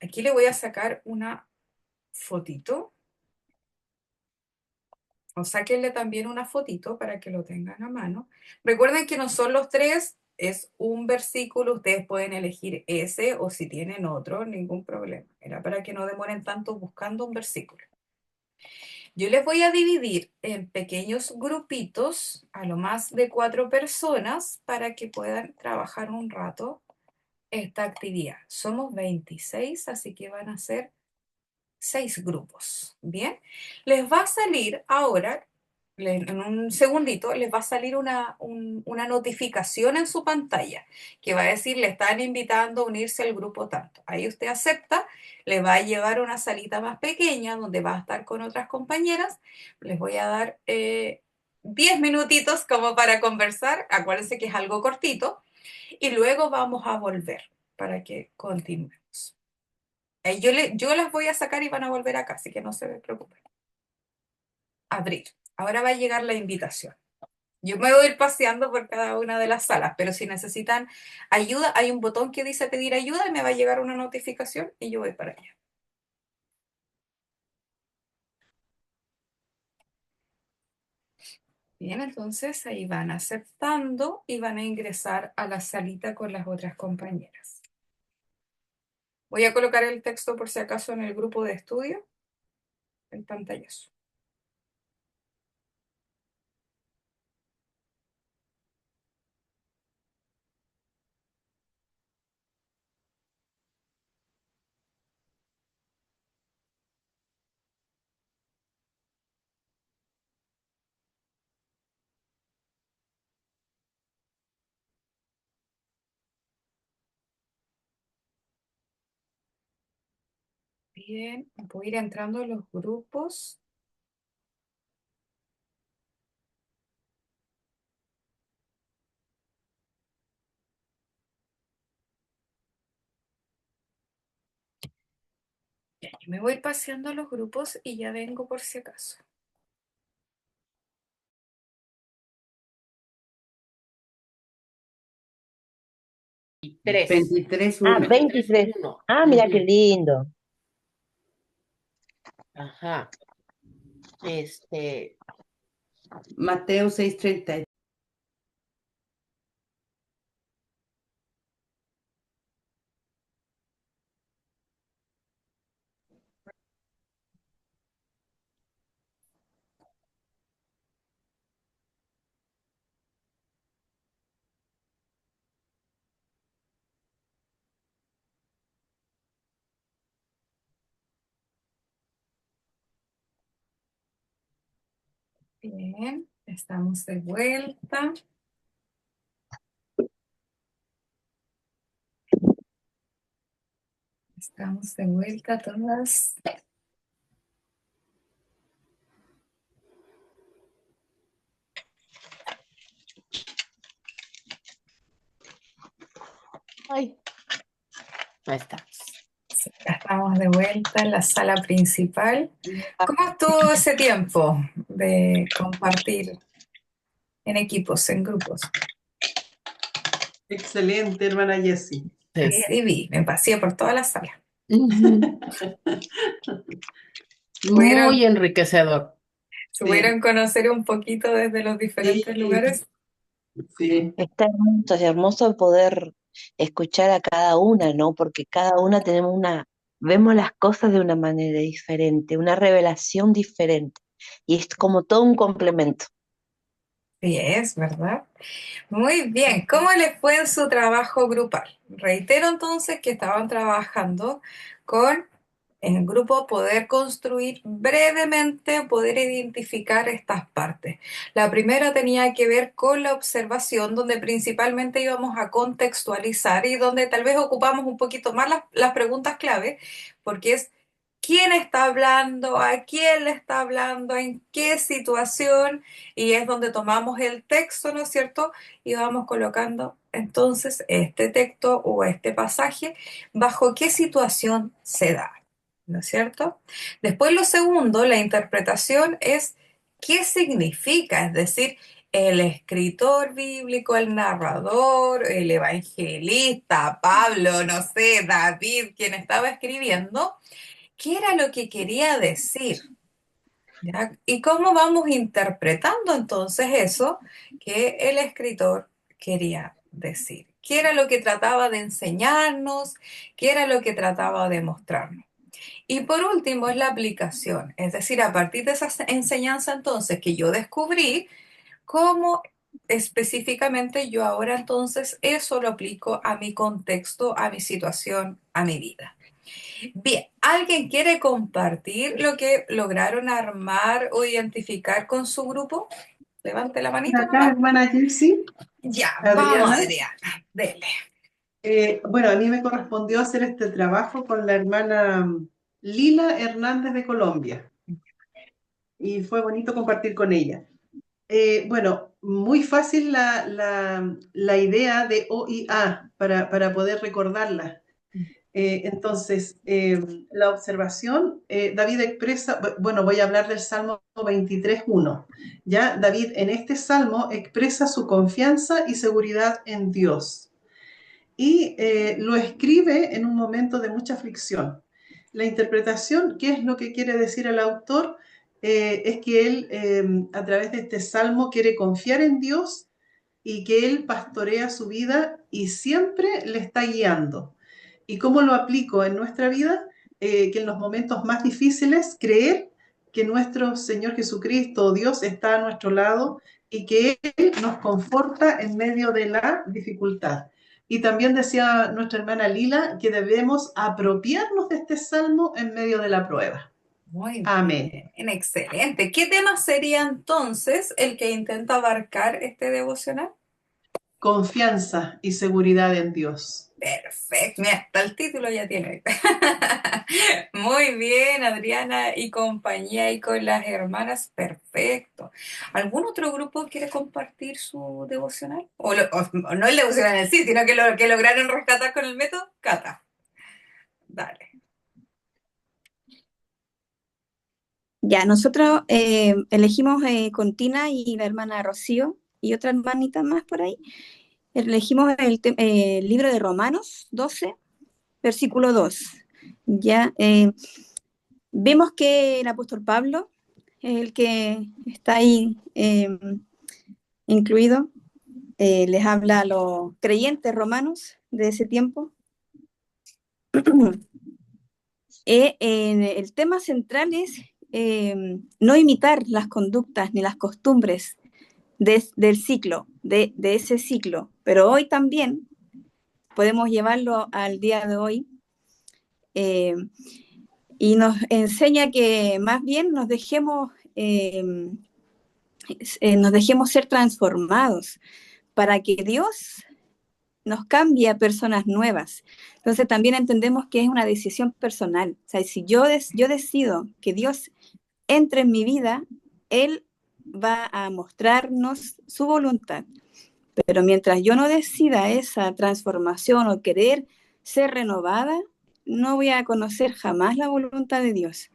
Aquí le voy a sacar una fotito, o sáquenle también una fotito para que lo tengan a mano. Recuerden que no son los tres, es un versículo, ustedes pueden elegir ese o si tienen otro, ningún problema. Era para que no demoren tanto buscando un versículo. Yo les voy a dividir en pequeños grupitos, a lo más de 4 personas, para que puedan trabajar un rato esta actividad. Somos 26, así que van a ser 6 grupos. Bien, les va a salir ahora, en un segundito, les va a salir una notificación en su pantalla que va a decir, le están invitando a unirse al grupo tanto. Ahí usted acepta, le va a llevar a una salita más pequeña donde va a estar con otras compañeras. Les voy a dar 10 minutitos como para conversar. Acuérdense que es algo cortito. Y luego vamos a volver para que continuemos. Yo las voy a sacar y van a volver acá, así que no se preocupen. Abrir. Ahora va a llegar la invitación. Yo me voy a ir paseando por cada una de las salas, pero si necesitan ayuda, hay un botón que dice pedir ayuda y me va a llegar una notificación y yo voy para allá. Bien, entonces ahí van aceptando y van a ingresar a la salita con las otras compañeras. Voy a colocar el texto por si acaso en el grupo de estudio, el pantallazo. Bien, voy a ir entrando a los grupos. Bien, yo me voy paseando a los grupos y ya vengo por si acaso. Tres. 23, Ah, 1. 23. Uno. Ah, mira qué Ujú. lindo. Ajá. Mateo 6:30. Bien, estamos de vuelta. Estamos de vuelta todas. Ay, Ahí está. Sí, ya estamos de vuelta en la sala principal. ¿Cómo estuvo ese tiempo de compartir en equipos, en grupos? Excelente, hermana Jessie. Y vi, me paseé por toda la sala. Ujú. ¿Pudieron, Muy enriquecedor. pudieron conocer un poquito desde los diferentes Sí, lugares? sí. está hermoso, es hermoso poder escuchar a cada una, ¿no? Porque cada una tenemos vemos las cosas de una manera diferente, una revelación diferente. Y es como todo un complemento. Sí, es, ¿verdad? Muy bien. ¿Cómo les fue en su trabajo grupal? Reitero entonces que estaban trabajando con en el grupo poder construir brevemente, poder identificar estas partes. La primera tenía que ver con la observación, donde principalmente íbamos a contextualizar y donde tal vez ocupamos un poquito más las preguntas clave, porque es quién está hablando, a quién le está hablando, en qué situación, y es donde tomamos el texto, ¿no es cierto? Y vamos colocando entonces este texto o este pasaje, bajo qué situación se da. ¿No es cierto? Después lo segundo, la interpretación es qué significa, es decir, el escritor bíblico, el narrador, el evangelista, Pablo, no sé, David, quien estaba escribiendo, qué era lo que quería decir, ¿ya? Y cómo vamos interpretando entonces eso que el escritor quería decir. ¿Qué era lo que trataba de enseñarnos? ¿Qué era lo que trataba de mostrarnos? Y por último es la aplicación, es decir, a partir de esa enseñanza entonces que yo descubrí, cómo específicamente yo ahora entonces eso lo aplico a mi contexto, a mi situación, a mi vida. Bien, ¿alguien quiere compartir lo que lograron armar o identificar con su grupo? Levante la Por manito acá, nomás. hermana Jessie, Ya, vamos Adriana. Adriana, dele. Bueno, a mí me correspondió hacer este trabajo con la hermana Lila Hernández de Colombia y fue bonito compartir con ella. Bueno, muy fácil la idea de O y A para poder recordarla. Entonces, la observación, David expresa, bueno, voy a hablar del Salmo 23:1. Ya, David en este salmo expresa su confianza y seguridad en Dios y lo escribe en un momento de mucha aflicción. La interpretación, ¿qué es lo que quiere decir el autor? Es que él, a través de este salmo, quiere confiar en Dios y que él pastorea su vida y siempre le está guiando. ¿Y cómo lo aplico en nuestra vida? Que en los momentos más difíciles, creer que nuestro Señor Jesucristo, Dios, está a nuestro lado y que Él nos conforta en medio de la dificultad. Y también decía nuestra hermana Lila que debemos apropiarnos de este salmo en medio de la prueba. Muy Amén. bien, excelente. ¿Qué tema sería entonces el que intenta abarcar este devocional? Confianza y seguridad en Dios. Perfecto, mira, hasta el título ya tiene. Muy bien, Adriana y compañía y con las hermanas, perfecto. ¿Algún otro grupo quiere compartir su devocional? O no el devocional en sí, sino que lograron rescatar con el método. Cata, dale. Ya, nosotros elegimos con Tina y la hermana Rocío y otra hermanita más por ahí. Elegimos el libro de Romanos 12, versículo 2. Ya, vemos que el apóstol Pablo es el que está ahí incluido. Les habla a los creyentes romanos de ese tiempo. El tema central es no imitar las conductas ni las costumbres del ciclo, de ese ciclo, pero hoy también podemos llevarlo al día de hoy y nos enseña que más bien nos dejemos ser transformados para que Dios nos cambie a personas nuevas. Entonces también entendemos que es una decisión personal. O sea, si yo decido que Dios entre en mi vida, Él va a mostrarnos su voluntad. Pero mientras yo no decida esa transformación o querer ser renovada, no voy a conocer jamás la voluntad de Dios.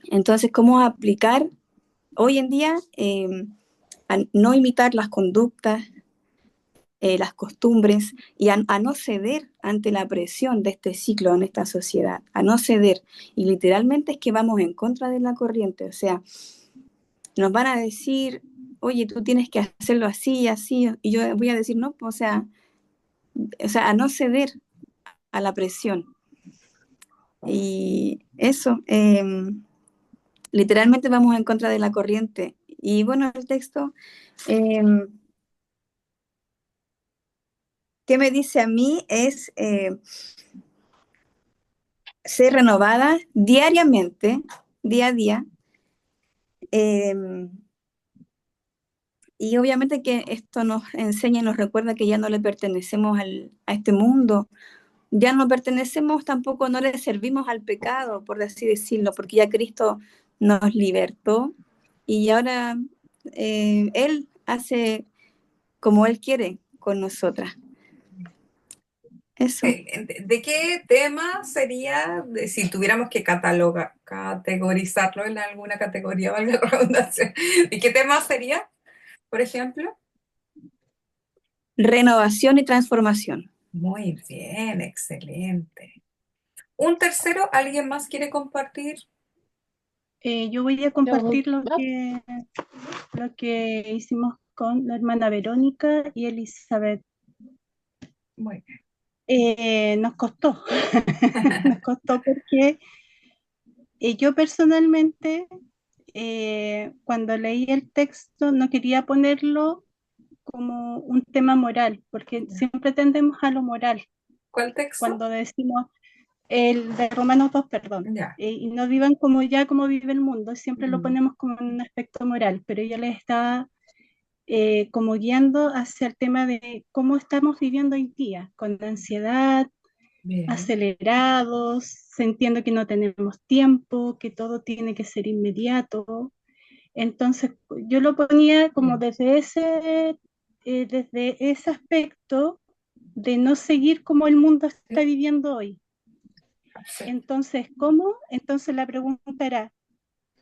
Entonces, ¿cómo aplicar hoy en día a no imitar las conductas, las costumbres y a no ceder ante la presión de este ciclo en esta sociedad, a no ceder? Y literalmente es que vamos en contra de la corriente, o sea, nos van a decir, oye, tú tienes que hacerlo así y así, y yo voy a decir, no, o sea, a no ceder a la presión. Y eso, literalmente vamos en contra de la corriente. Y bueno, el texto, ¿qué me dice a mí? Es ser renovada diariamente, día a día. Y obviamente que esto nos enseña y nos recuerda que ya no le pertenecemos a este mundo, ya no pertenecemos tampoco, no le servimos al pecado, por así decirlo, porque ya Cristo nos libertó y ahora Él hace como Él quiere con nosotras. Eso. ¿De qué tema sería, si tuviéramos que categorizarlo en alguna categoría, valga la redundancia, ¿de qué tema sería, por ejemplo? Renovación y transformación. Muy bien, excelente. Un tercero, ¿alguien más quiere compartir? Yo voy a compartir lo que hicimos con la hermana Verónica y Elizabeth. Muy bien. Nos costó, nos costó porque yo personalmente, cuando leí el texto, no quería ponerlo como un tema moral, porque siempre tendemos a lo moral. ¿Cuál texto? Cuando decimos el de Romanos 2, perdón, y no vivan como vive el mundo, siempre lo ponemos como un aspecto moral, pero yo les estaba como guiando hacia el tema de cómo estamos viviendo hoy día, con ansiedad, acelerados, sintiendo que no tenemos tiempo, que todo tiene que ser inmediato. Entonces yo lo ponía como desde ese aspecto de no seguir como el mundo está viviendo hoy. Entonces, ¿cómo? Entonces la pregunta era,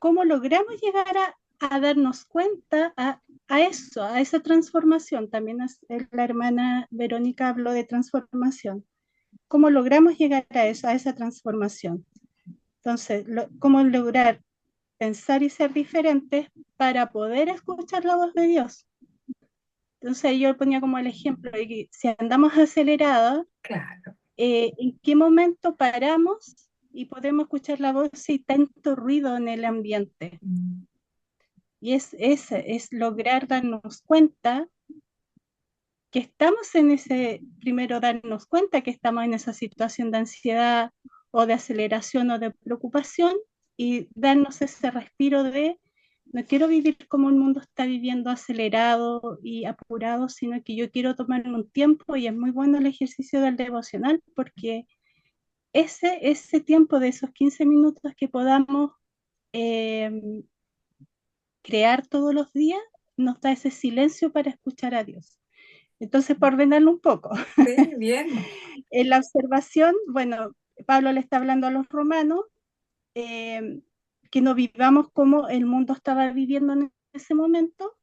¿cómo logramos llegar a darnos cuenta a eso, a esa transformación? También la hermana Verónica habló de transformación. ¿Cómo logramos llegar a eso, a esa transformación? Entonces, ¿cómo lograr pensar y ser diferentes para poder escuchar la voz de Dios? Entonces yo ponía como el ejemplo de que si andamos acelerados, claro, en qué momento paramos y podemos escuchar la voz si hay tanto ruido en el ambiente. Y es lograr darnos cuenta que estamos en primero darnos cuenta que estamos en esa situación de ansiedad o de aceleración o de preocupación y darnos ese respiro de no quiero vivir como el mundo está viviendo acelerado y apurado, sino que yo quiero tomarme un tiempo y es muy bueno el ejercicio del devocional porque ese tiempo de esos 15 minutos que podamos eh, crear todos los días nos da ese silencio para escuchar a Dios. Entonces, por ordenarlo un poco. Sí, bien. En la observación, bueno, Pablo le está hablando a los romanos, que no vivamos como el mundo estaba viviendo en ese momento,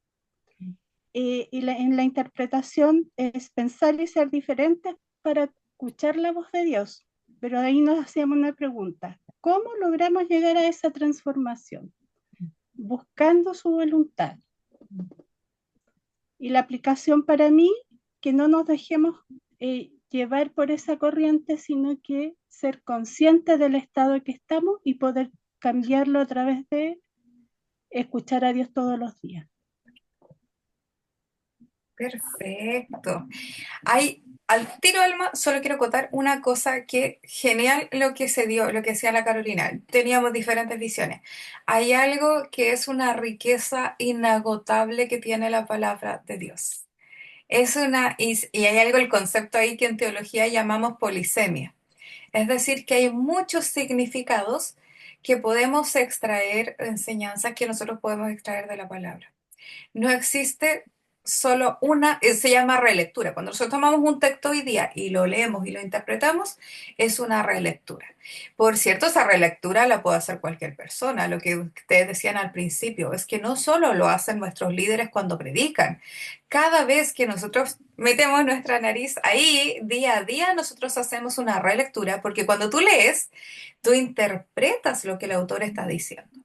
en la interpretación es pensar y ser diferentes para escuchar la voz de Dios. Pero ahí nos hacíamos una pregunta, ¿cómo logramos llegar a esa transformación? Buscando su voluntad. Y la aplicación para mí, que no nos dejemos llevar por esa corriente, sino que ser conscientes del estado en que estamos y poder cambiarlo a través de escuchar a Dios todos los días. Perfecto. Al tiro Alma, solo quiero acotar una cosa que genial lo que se dio, lo que decía la Carolina. Teníamos diferentes visiones. Hay algo que es una riqueza inagotable que tiene la palabra de Dios. Y hay algo, el concepto ahí que en teología llamamos polisemia. Es decir, que hay muchos significados que podemos extraer, enseñanzas que nosotros podemos extraer de la palabra. No existe solo una, se llama relectura. Cuando nosotros tomamos un texto hoy día y lo leemos y lo interpretamos, es una relectura. Por cierto, esa relectura la puede hacer cualquier persona. Lo que ustedes decían al principio es que no solo lo hacen nuestros líderes cuando predican. Cada vez que nosotros metemos nuestra nariz ahí, día a día, nosotros hacemos una relectura, porque cuando tú lees, tú interpretas lo que el autor está diciendo.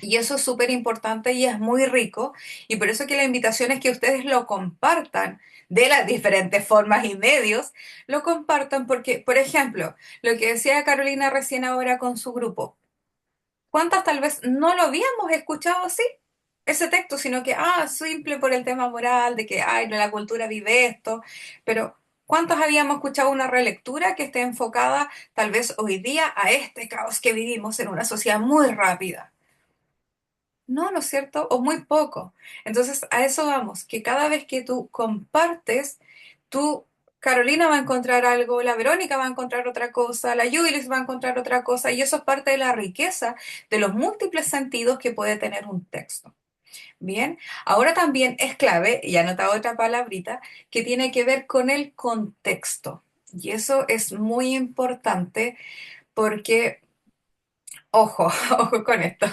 Y eso es súper importante y es muy rico. Y por eso que la invitación es que ustedes lo compartan de las diferentes formas y medios, lo compartan porque, por ejemplo, lo que decía Carolina recién ahora con su grupo, ¿cuántas tal vez no lo habíamos escuchado así? Ese texto, sino que, simple por el tema moral, de que, la cultura vive esto, pero ¿cuántos habíamos escuchado una relectura que esté enfocada tal vez hoy día a este caos que vivimos en una sociedad muy rápida? No, ¿no es cierto? O muy poco. Entonces, a eso vamos, que cada vez que tú compartes, tú, Carolina va a encontrar algo, la Verónica va a encontrar otra cosa, la Yudilis va a encontrar otra cosa, y eso es parte de la riqueza de los múltiples sentidos que puede tener un texto. Bien, ahora también es clave, y he anotado otra palabrita, que tiene que ver con el contexto. Y eso es muy importante porque, ojo, ojo con esto.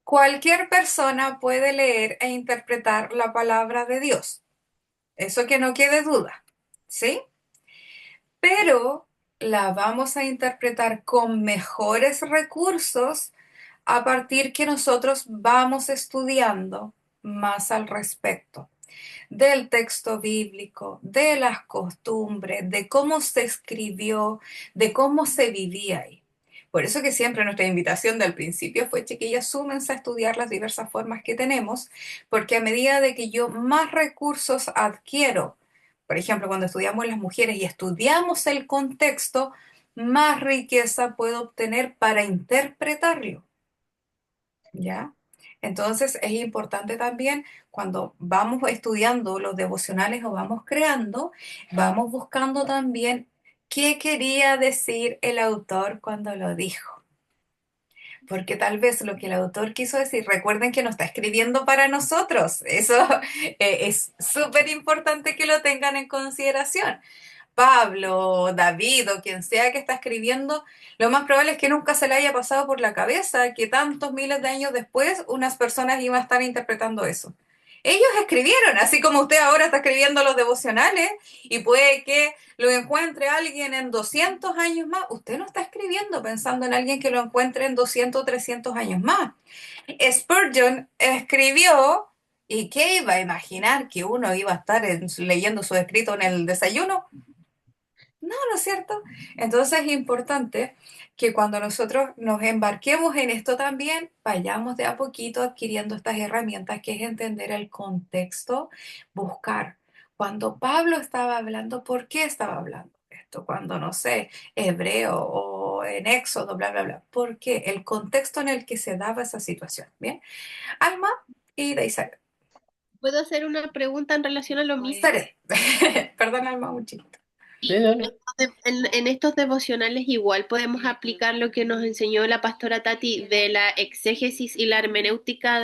Cualquier persona puede leer e interpretar la palabra de Dios. Eso que no quede duda, ¿sí? Pero la vamos a interpretar con mejores recursos a partir que nosotros vamos estudiando más al respecto del texto bíblico, de las costumbres, de cómo se escribió, de cómo se vivía ahí. Por eso que siempre nuestra invitación del principio fue, chiquillas, súmense a estudiar las diversas formas que tenemos, porque a medida de que yo más recursos adquiero, por ejemplo, cuando estudiamos las mujeres y estudiamos el contexto, más riqueza puedo obtener para interpretarlo, ¿ya? Entonces es importante también cuando vamos estudiando los devocionales o vamos creando, vamos buscando también qué quería decir el autor cuando lo dijo. Porque tal vez lo que el autor quiso decir, recuerden que no está escribiendo para nosotros. Eso es súper importante que lo tengan en consideración. Pablo, David o quien sea que está escribiendo, lo más probable es que nunca se le haya pasado por la cabeza que tantos miles de años después unas personas iban a estar interpretando eso. Ellos escribieron, así como usted ahora está escribiendo los devocionales y puede que lo encuentre alguien en 200 años más. Usted no está escribiendo pensando en alguien que lo encuentre en 200 o 300 años más. Spurgeon escribió, ¿y qué iba a imaginar que uno iba a estar leyendo su escrito en el desayuno? No, ¿no es cierto? Entonces es importante que cuando nosotros nos embarquemos en esto también, vayamos de a poquito adquiriendo estas herramientas, que es entender el contexto, buscar. Cuando Pablo estaba hablando, ¿por qué estaba hablando esto? Cuando, no sé, Hebreo o en Éxodo, bla, bla, bla. ¿Por qué? El contexto en el que se daba esa situación. Bien, Alma y Deisabel. ¿Puedo hacer una pregunta en relación a lo mismo? Estaré. Perdón, Alma, un chiquito. Sí, no, no. En estos devocionales igual podemos aplicar lo que nos enseñó la pastora Tati de la exégesis y la hermenéutica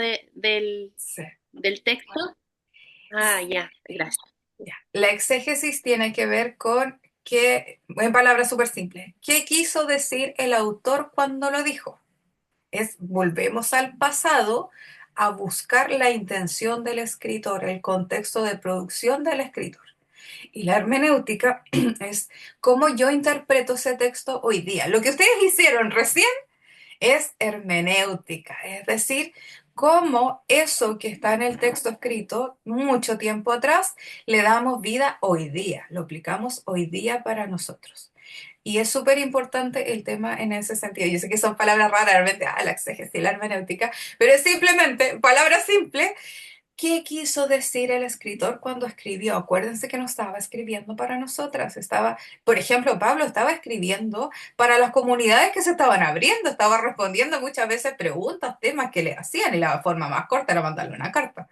Sí. del texto. Ah, ya, gracias. Ya. La exégesis tiene que ver con qué, en palabras súper simples, qué quiso decir el autor cuando lo dijo. Volvemos al pasado a buscar la intención del escritor, el contexto de producción del escritor. Y la hermenéutica es cómo yo interpreto ese texto hoy día. Lo que ustedes hicieron recién es hermenéutica, es decir, cómo eso que está en el texto escrito mucho tiempo atrás le damos vida hoy día, lo aplicamos hoy día para nosotros. Y es súper importante el tema en ese sentido. Yo sé que son palabras raras, realmente, la exégesis, la hermenéutica, pero es simplemente, palabras simples. ¿Qué quiso decir el escritor cuando escribió? Acuérdense que no estaba escribiendo para nosotras, estaba, por ejemplo, Pablo estaba escribiendo para las comunidades que se estaban abriendo, estaba respondiendo muchas veces preguntas, temas que le hacían, y la forma más corta era mandarle una carta.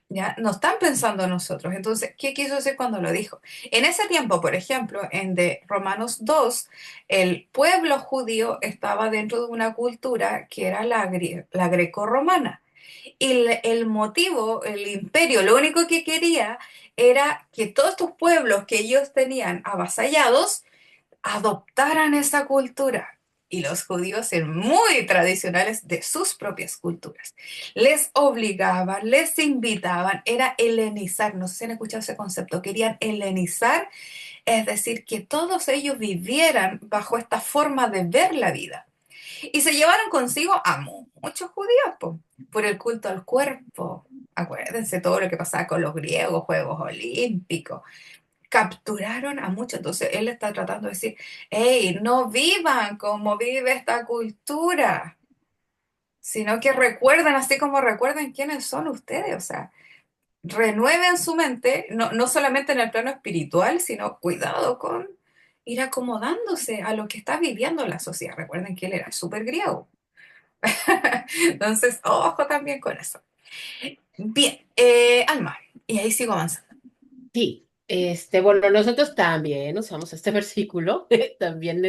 Ya no están pensando en nosotros. Entonces, ¿qué quiso decir cuando lo dijo? En ese tiempo, por ejemplo, en de Romanos 2, el pueblo judío estaba dentro de una cultura que era la greco-romana. Y el motivo, el imperio, lo único que quería era que todos estos pueblos que ellos tenían avasallados adoptaran esa cultura. Y los judíos eran muy tradicionales de sus propias culturas. Les obligaban, les invitaban, era helenizar. No sé si han escuchado ese concepto. Querían helenizar, es decir, que todos ellos vivieran bajo esta forma de ver la vida. Y se llevaron consigo a muchos judíos por el culto al cuerpo. Acuérdense todo lo que pasaba con los griegos, Juegos Olímpicos. Capturaron a muchos. Entonces él está tratando de decir, hey, no vivan como vive esta cultura, sino que recuerden así como recuerden quiénes son ustedes. O sea, renueven su mente, no solamente en el plano espiritual, sino cuidado con ir acomodándose a lo que está viviendo la sociedad. Recuerden que él era súper griego. Entonces, ojo también con eso. Bien, Alma, y ahí sigo avanzando. Sí, bueno, nosotros también usamos este versículo, también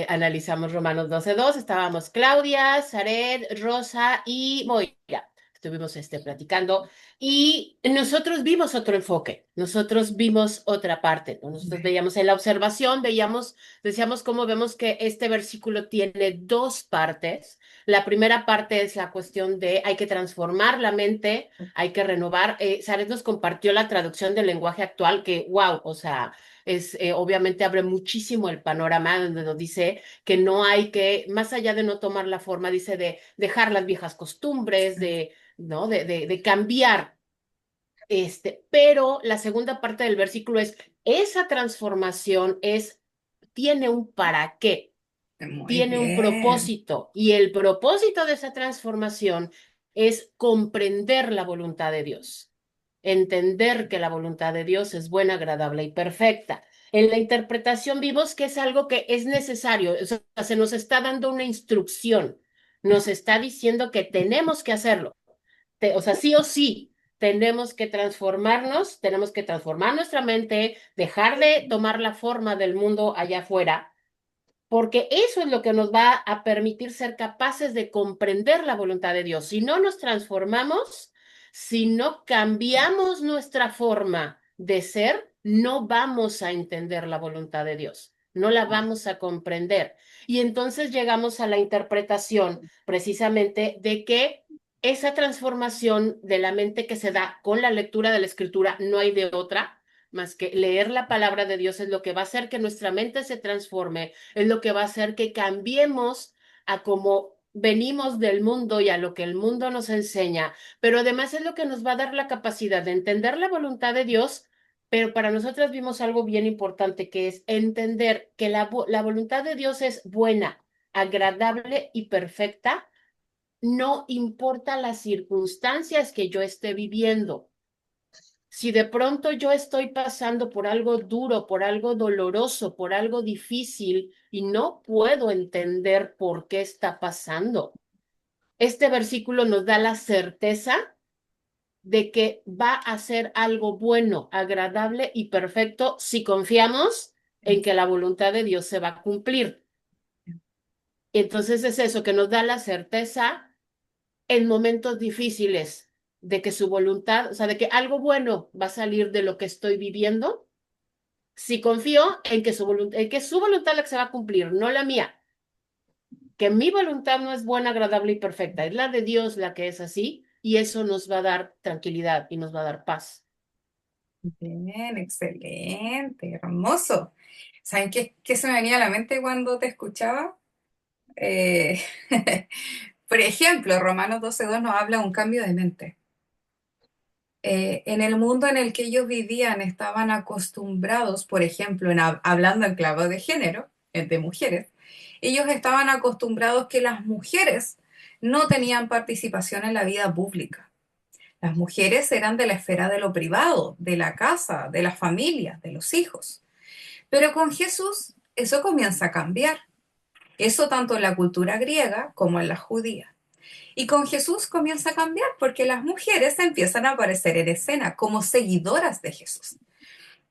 analizamos Romanos 12:2, estábamos Claudia, Zaret, Rosa y Moira. Estuvimos platicando y nosotros vimos otro enfoque, nosotros vimos otra parte, ¿no? Nosotros veíamos en la observación, decíamos cómo vemos que este versículo tiene dos partes. La primera parte es la cuestión de hay que transformar la mente, hay que renovar. Saret nos compartió la traducción del lenguaje actual que, wow, o sea, obviamente abre muchísimo el panorama donde nos dice que no hay que, más allá de no tomar la forma, dice de dejar las viejas costumbres, ¿no? de cambiar. Pero la segunda parte del versículo es, esa transformación tiene un para qué. Tiene un propósito y el propósito de esa transformación es comprender la voluntad de Dios, entender que la voluntad de Dios es buena, agradable y perfecta. En la interpretación vimos que es algo que es necesario, o sea, se nos está dando una instrucción, nos está diciendo que tenemos que hacerlo, o sea, sí o sí. Tenemos que transformarnos, tenemos que transformar nuestra mente, dejar de tomar la forma del mundo allá afuera, porque eso es lo que nos va a permitir ser capaces de comprender la voluntad de Dios. Si no nos transformamos, si no cambiamos nuestra forma de ser, no vamos a entender la voluntad de Dios, no la vamos a comprender. Y entonces llegamos a la interpretación precisamente de que esa transformación de la mente que se da con la lectura de la Escritura no hay de otra más que leer la palabra de Dios. Es lo que va a hacer que nuestra mente se transforme, es lo que va a hacer que cambiemos a cómo venimos del mundo y a lo que el mundo nos enseña, pero además es lo que nos va a dar la capacidad de entender la voluntad de Dios, pero para nosotras vimos algo bien importante, que es entender que la voluntad de Dios es buena, agradable y perfecta, no importa las circunstancias que yo esté viviendo. Si de pronto yo estoy pasando por algo duro, por algo doloroso, por algo difícil y no puedo entender por qué está pasando, este versículo nos da la certeza de que va a ser algo bueno, agradable y perfecto si confiamos en que la voluntad de Dios se va a cumplir. Entonces es eso que nos da la certeza en momentos difíciles de que su voluntad, o sea, de que algo bueno va a salir de lo que estoy viviendo, si confío en que su voluntad es la que se va a cumplir, no la mía. Que mi voluntad no es buena, agradable y perfecta, es la de Dios la que es así, y eso nos va a dar tranquilidad y nos va a dar paz. Bien, excelente, hermoso. ¿Saben qué se me venía a la mente cuando te escuchaba? Eh, por ejemplo, Romanos 12:2 nos habla de un cambio de mente. En el mundo en el que ellos vivían estaban acostumbrados, por ejemplo, hablando en clave de género, de mujeres, ellos estaban acostumbrados que las mujeres no tenían participación en la vida pública. Las mujeres eran de la esfera de lo privado, de la casa, de la familia, de los hijos. Pero con Jesús eso comienza a cambiar. Eso tanto en la cultura griega como en la judía. Y con Jesús comienza a cambiar porque las mujeres empiezan a aparecer en escena como seguidoras de Jesús,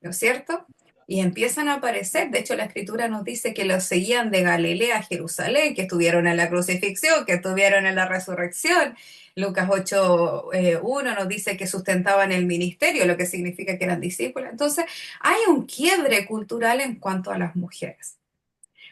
¿no es cierto? Y empiezan a aparecer, de hecho la escritura nos dice que los seguían de Galilea a Jerusalén, que estuvieron en la crucifixión, que estuvieron en la resurrección. Lucas 8:1 nos dice que sustentaban el ministerio, lo que significa que eran discípulos. Entonces hay un quiebre cultural en cuanto a las mujeres.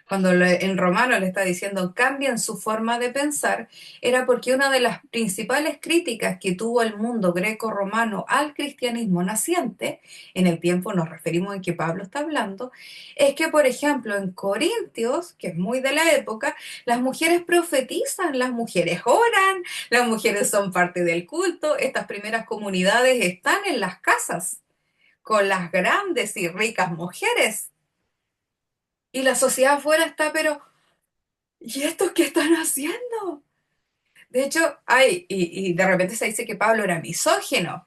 Cuando en Romano le está diciendo cambien su forma de pensar, era porque una de las principales críticas que tuvo el mundo greco-romano al cristianismo naciente, en el tiempo nos referimos en que Pablo está hablando, es que, por ejemplo, en Corintios, que es muy de la época, las mujeres profetizan, las mujeres oran, las mujeres son parte del culto, estas primeras comunidades están en las casas con las grandes y ricas mujeres. Y la sociedad afuera está, pero ¿y estos qué están haciendo? De hecho, y de repente se dice que Pablo era misógino.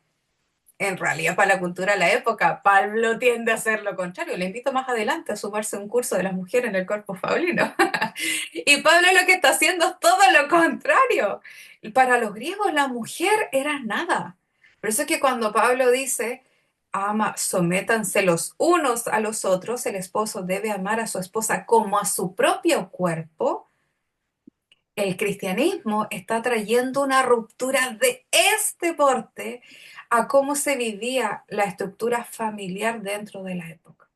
En realidad, para la cultura de la época, Pablo tiende a hacer lo contrario. Le invito más adelante a sumarse a un curso de las mujeres en el Corpus Paulino. Y Pablo lo que está haciendo es todo lo contrario. Y para los griegos, la mujer era nada. Por eso es que cuando Pablo dice, sométanse los unos a los otros, el esposo debe amar a su esposa como a su propio cuerpo, el cristianismo está trayendo una ruptura de este porte a cómo se vivía la estructura familiar dentro de la época.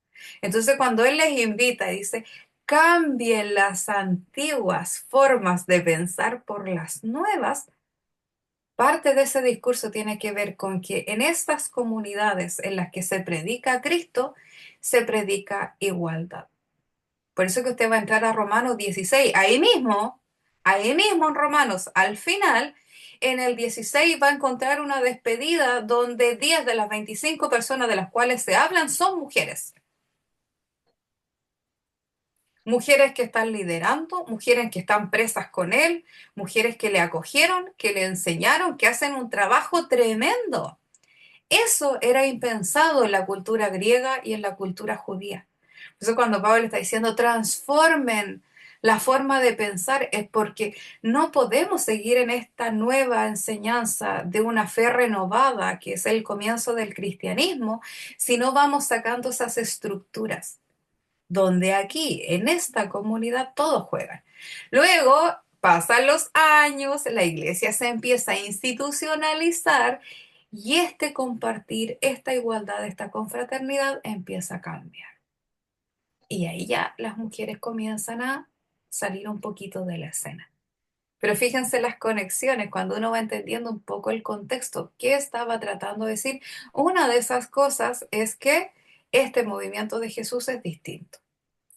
Entonces, cuando él les invita y dice, cambien las antiguas formas de pensar por las nuevas, parte de ese discurso tiene que ver con que en estas comunidades en las que se predica a Cristo, se predica igualdad. Por eso que usted va a entrar a Romanos 16, ahí mismo en Romanos, al final, en el 16 va a encontrar una despedida donde 10 de las 25 personas de las cuales se hablan son mujeres. Mujeres que están liderando, mujeres que están presas con él, mujeres que le acogieron, que le enseñaron, que hacen un trabajo tremendo. Eso era impensado en la cultura griega y en la cultura judía. Por eso cuando Pablo está diciendo transformen la forma de pensar es porque no podemos seguir en esta nueva enseñanza de una fe renovada que es el comienzo del cristianismo si no vamos sacando esas estructuras donde aquí en esta comunidad todos juegan. Luego pasan los años, la iglesia se empieza a institucionalizar y este compartir, esta igualdad, esta confraternidad empieza a cambiar. Y ahí ya las mujeres comienzan a salir un poquito de la escena. Pero fíjense las conexiones, cuando uno va entendiendo un poco el contexto, qué estaba tratando de decir. Una de esas cosas es que este movimiento de Jesús es distinto.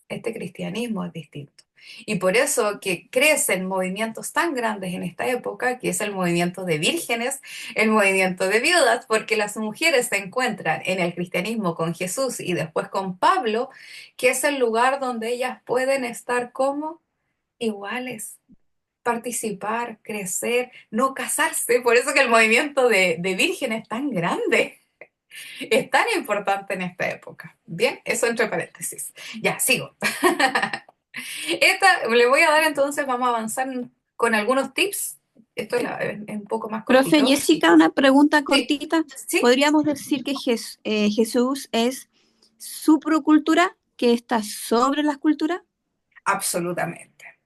Este cristianismo es distinto. Y por eso que crecen movimientos tan grandes en esta época, que es el movimiento de vírgenes, el movimiento de viudas, porque las mujeres se encuentran en el cristianismo con Jesús y después con Pablo, que es el lugar donde ellas pueden estar como iguales, participar, crecer, no casarse. Por eso que el movimiento de vírgenes es tan grande. Es tan importante en esta época. Bien, eso entre paréntesis. Ya, sigo. Le voy a dar entonces, vamos a avanzar con algunos tips. Esto es un poco más Profe cortito. Jessica, una pregunta Sí, cortita. sí, ¿Podríamos decir que Jesús es suprocultura, que está sobre las culturas? absolutamente.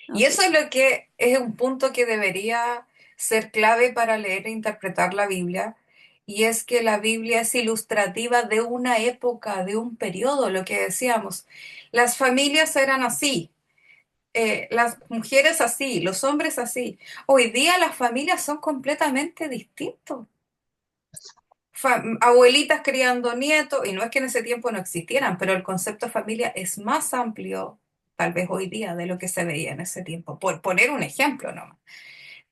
Y Ok. eso es lo que es un punto que debería ser clave para leer e interpretar la Biblia, y es que la Biblia es ilustrativa de una época, de un periodo, lo que decíamos. Las familias eran así, las mujeres así, los hombres así. Hoy día las familias son completamente distintos. Abuelitas criando nietos, y no es que en ese tiempo no existieran, pero el concepto de familia es más amplio, tal vez hoy día, de lo que se veía en ese tiempo, por poner un ejemplo nomás.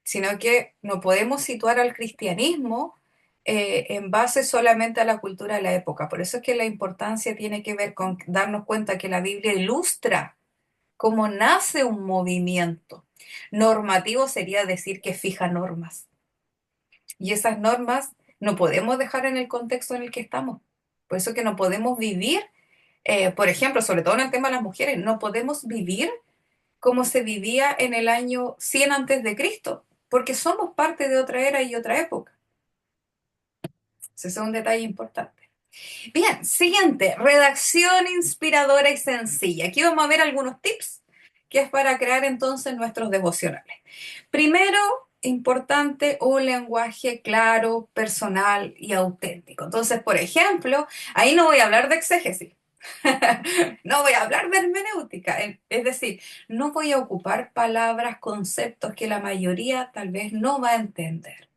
Sino que no podemos situar al cristianismo en base solamente a la cultura de la época. Por eso es que la importancia tiene que ver con darnos cuenta que la Biblia ilustra cómo nace un movimiento. Normativo sería decir que fija normas. Y esas normas no podemos dejar en el contexto en el que estamos. Por eso que no podemos vivir, por ejemplo, sobre todo en el tema de las mujeres, no podemos vivir como se vivía en el año 100 antes de Cristo, porque somos parte de otra era y otra época. Ese es un detalle importante. Bien, siguiente, redacción inspiradora y sencilla. Aquí vamos a ver algunos tips que es para crear entonces nuestros devocionales. Primero, importante, un lenguaje claro, personal y auténtico. Entonces, por ejemplo, ahí no voy a hablar de exégesis, no voy a hablar de hermenéutica, es decir, no voy a ocupar palabras, conceptos que la mayoría tal vez no va a entender.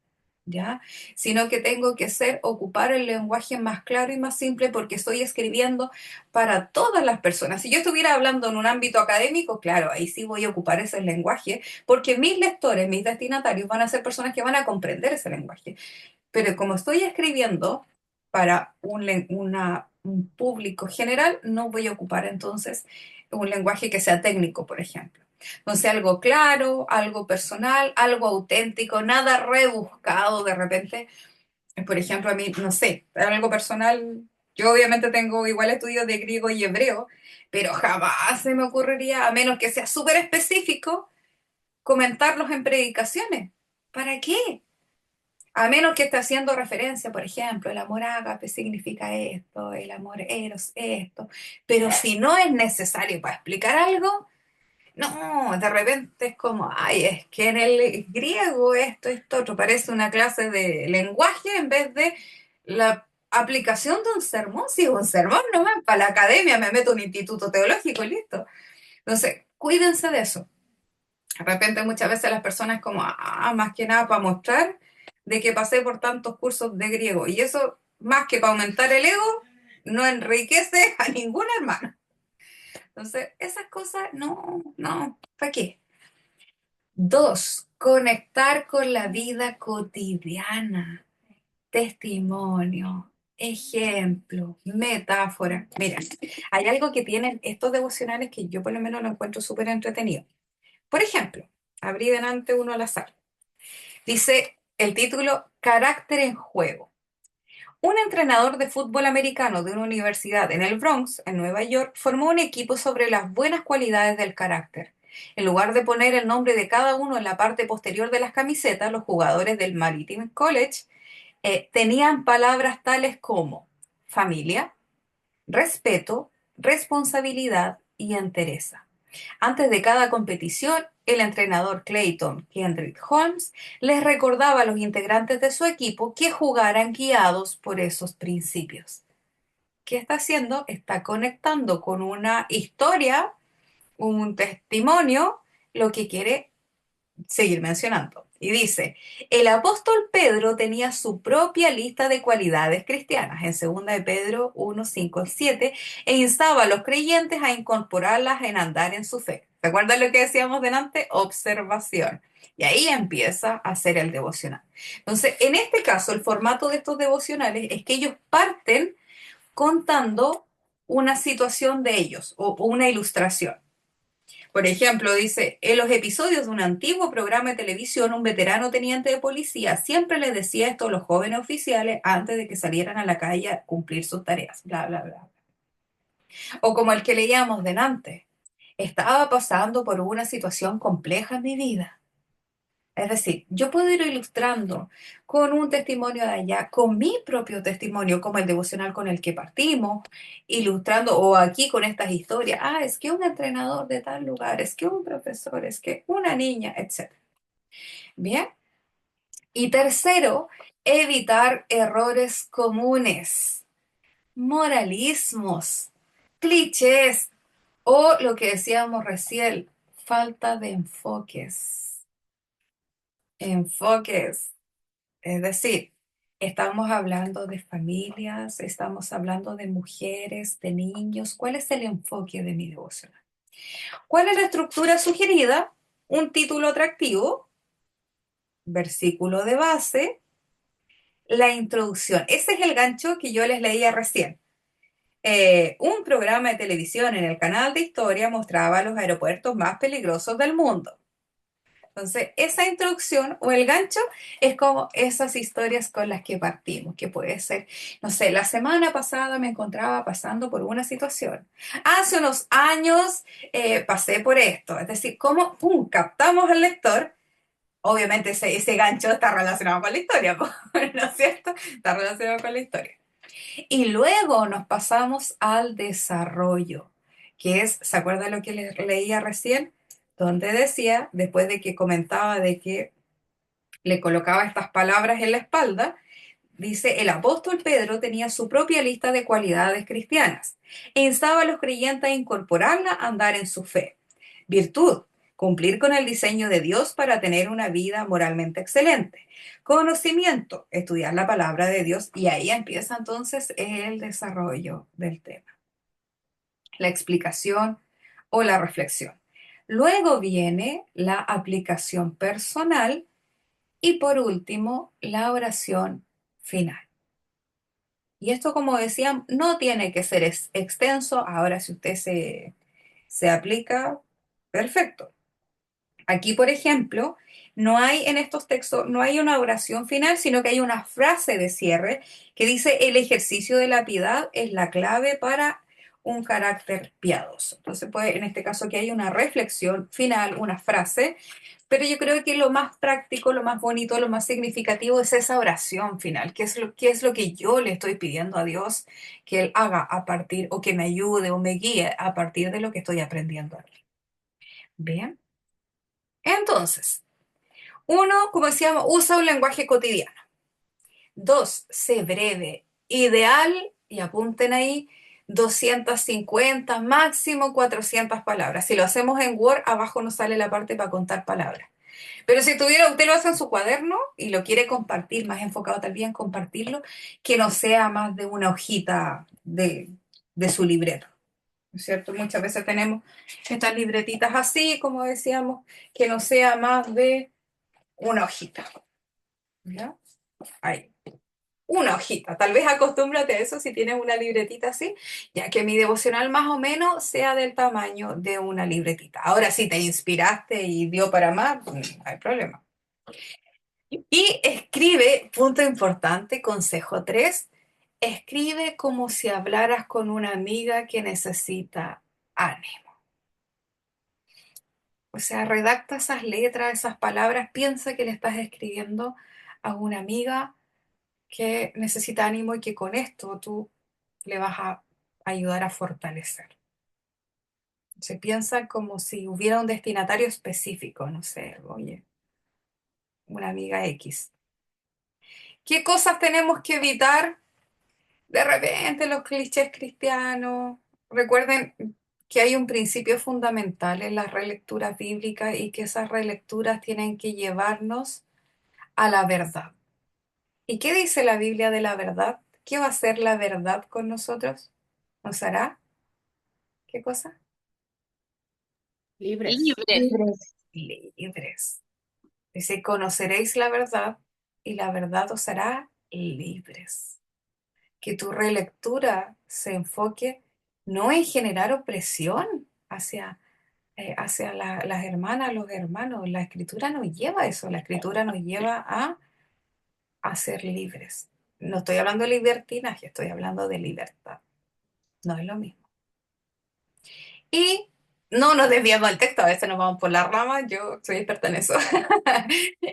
¿Ya? Sino que tengo que ocupar el lenguaje más claro y más simple porque estoy escribiendo para todas las personas. Si yo estuviera hablando en un ámbito académico, claro, ahí sí voy a ocupar ese lenguaje porque mis lectores, mis destinatarios van a ser personas que van a comprender ese lenguaje. Pero como estoy escribiendo para un público general, no voy a ocupar entonces un lenguaje que sea técnico, por ejemplo. Entonces, algo claro, algo personal, algo auténtico, nada rebuscado de repente. Por ejemplo, a mí, no sé, algo personal, yo obviamente tengo igual estudios de griego y hebreo, pero jamás se me ocurriría, a menos que sea súper específico, comentarlos en predicaciones. ¿Para qué? A menos que esté haciendo referencia, por ejemplo, el amor ágape significa esto, el amor eros esto, pero si no es necesario para explicar algo, no, de repente es como, ay, es que en el griego esto, otro, parece una clase de lenguaje en vez de la aplicación de un sermón. Si es un sermón nomás, para la academia me meto a un instituto teológico y listo. Entonces, cuídense de eso. De repente muchas veces las personas como, más que nada para mostrar de que pasé por tantos cursos de griego. Y eso, más que para aumentar el ego, no enriquece a ningún hermano. Entonces, esas cosas, no, ¿para qué? 2, conectar con la vida cotidiana, testimonio, ejemplo, metáfora. Mira, hay algo que tienen estos devocionales que yo por lo menos lo encuentro súper entretenido. Por ejemplo, abrí delante uno al azar. Dice el título, Carácter en juego. Un entrenador de fútbol americano de una universidad en el Bronx, en Nueva York, formó un equipo sobre las buenas cualidades del carácter. En lugar de poner el nombre de cada uno en la parte posterior de las camisetas, los jugadores del Maritime College tenían palabras tales como familia, respeto, responsabilidad y entereza. Antes de cada competición, el entrenador Clayton Kendrick Holmes les recordaba a los integrantes de su equipo que jugaran guiados por esos principios. ¿Qué está haciendo? Está conectando con una historia, un testimonio, lo que quiere seguir mencionando. Y dice, el apóstol Pedro tenía su propia lista de cualidades cristianas en 2 de Pedro 1, 5 al 7 e instaba a los creyentes a incorporarlas en andar en su fe. ¿Recuerdan lo que decíamos delante? Observación. Y ahí empieza a hacer el devocional. Entonces, en este caso, el formato de estos devocionales es que ellos parten contando una situación de ellos o una ilustración. Por ejemplo, dice, en los episodios de un antiguo programa de televisión, un veterano teniente de policía siempre les decía esto a los jóvenes oficiales antes de que salieran a la calle a cumplir sus tareas, bla, bla, bla. O como el que leíamos delante, estaba pasando por una situación compleja en mi vida. Es decir, yo puedo ir ilustrando con un testimonio de allá, con mi propio testimonio, como el devocional con el que partimos, ilustrando, o aquí con estas historias. Ah, es que un entrenador de tal lugar, es que un profesor, es que una niña, etc. Bien. Y tercero, evitar errores comunes, moralismos, clichés o lo que decíamos recién, falta de enfoques. Enfoques. Es decir, estamos hablando de familias, estamos hablando de mujeres, de niños. ¿Cuál es el enfoque de mi devocional? ¿Cuál es la estructura sugerida? Un título atractivo, versículo de base, la introducción. Ese es el gancho que yo les leía recién. Un programa de televisión en el canal de historia mostraba los aeropuertos más peligrosos del mundo. Entonces, esa introducción o el gancho es como esas historias con las que partimos, que puede ser, no sé, la semana pasada me encontraba pasando por una situación. Hace unos años pasé por esto. Es decir, cómo pum, captamos al lector. Obviamente ese gancho está relacionado con la historia, ¿no es cierto? Está relacionado con la historia. Y luego nos pasamos al desarrollo, que es, ¿se acuerdan lo que les leía recién? Donde decía, después de que comentaba de que le colocaba estas palabras en la espalda, dice, el apóstol Pedro tenía su propia lista de cualidades cristianas e instaba a los creyentes a incorporarla a andar en su fe. Virtud, cumplir con el diseño de Dios para tener una vida moralmente excelente. Conocimiento, estudiar la palabra de Dios y ahí empieza entonces el desarrollo del tema, la explicación o la reflexión. Luego viene la aplicación personal y por último la oración final. Y esto, como decía, no tiene que ser extenso. Ahora, si usted se aplica, perfecto. Aquí, por ejemplo, no hay en estos textos, no hay una oración final, sino que hay una frase de cierre que dice, el ejercicio de la piedad es la clave para un carácter piadoso. Entonces, pues, en este caso aquí hay una reflexión final, una frase, pero yo creo que lo más práctico, lo más bonito, lo más significativo es esa oración final, qué es lo que yo le estoy pidiendo a Dios que Él haga a partir, o que me ayude o me guíe a partir de lo que estoy aprendiendo aquí. Bien, entonces, uno, como decíamos, usa un lenguaje cotidiano. Dos, sé breve. Ideal, y apunten ahí, 250, máximo 400 palabras. Si lo hacemos en Word, abajo nos sale la parte para contar palabras. Pero si usted lo hace en su cuaderno y lo quiere compartir, más enfocado también en compartirlo, que no sea más de una hojita de su librero. ¿No es cierto? Muchas veces tenemos estas libretitas así, como decíamos, que no sea más de una hojita. ¿Ya? Ahí. Una hojita. Tal vez acostúmbrate a eso si tienes una libretita así, ya que mi devocional más o menos sea del tamaño de una libretita. Ahora, si te inspiraste y dio para más, no hay problema. Y escribe, punto importante, consejo 3, escribe como si hablaras con una amiga que necesita ánimo. O sea, redacta esas letras, esas palabras, piensa que le estás escribiendo a una amiga que necesita ánimo y que con esto tú le vas a ayudar a fortalecer. Se piensa como si hubiera un destinatario específico, no sé, oye, una amiga X. ¿Qué cosas tenemos que evitar? De repente los clichés cristianos. Recuerden, que hay un principio fundamental en las relecturas bíblicas y que esas relecturas tienen que llevarnos a la verdad. ¿Y qué dice la Biblia de la verdad? ¿Qué va a ser la verdad con nosotros? ¿Nos hará? ¿Qué cosa? Libres. Libres. Libres. Dice, conoceréis la verdad y la verdad os hará libres. Que tu relectura se enfoque no en generar opresión hacia las hermanas, los hermanos. La escritura nos lleva a eso, la escritura nos lleva a ser libres. No estoy hablando de libertinaje, estoy hablando de libertad. No es lo mismo. Y no nos desviamos del texto, a veces nos vamos por la rama, yo soy experta en eso.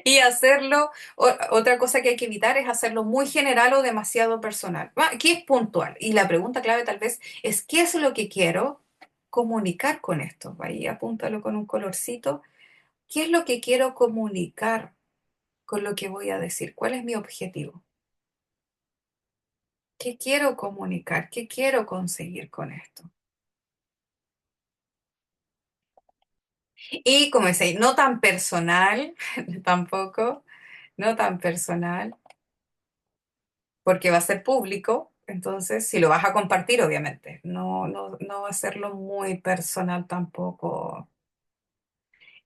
Y hacerlo, otra cosa que hay que evitar es hacerlo muy general o demasiado personal. Aquí es puntual. Y la pregunta clave tal vez es, ¿qué es lo que quiero comunicar con esto? Ahí apúntalo con un colorcito. ¿Qué es lo que quiero comunicar con lo que voy a decir? ¿Cuál es mi objetivo? ¿Qué quiero comunicar? ¿Qué quiero conseguir con esto? Y como decía, no tan personal, tampoco, no tan personal, porque va a ser público, entonces si lo vas a compartir, obviamente, no va a serlo muy personal tampoco.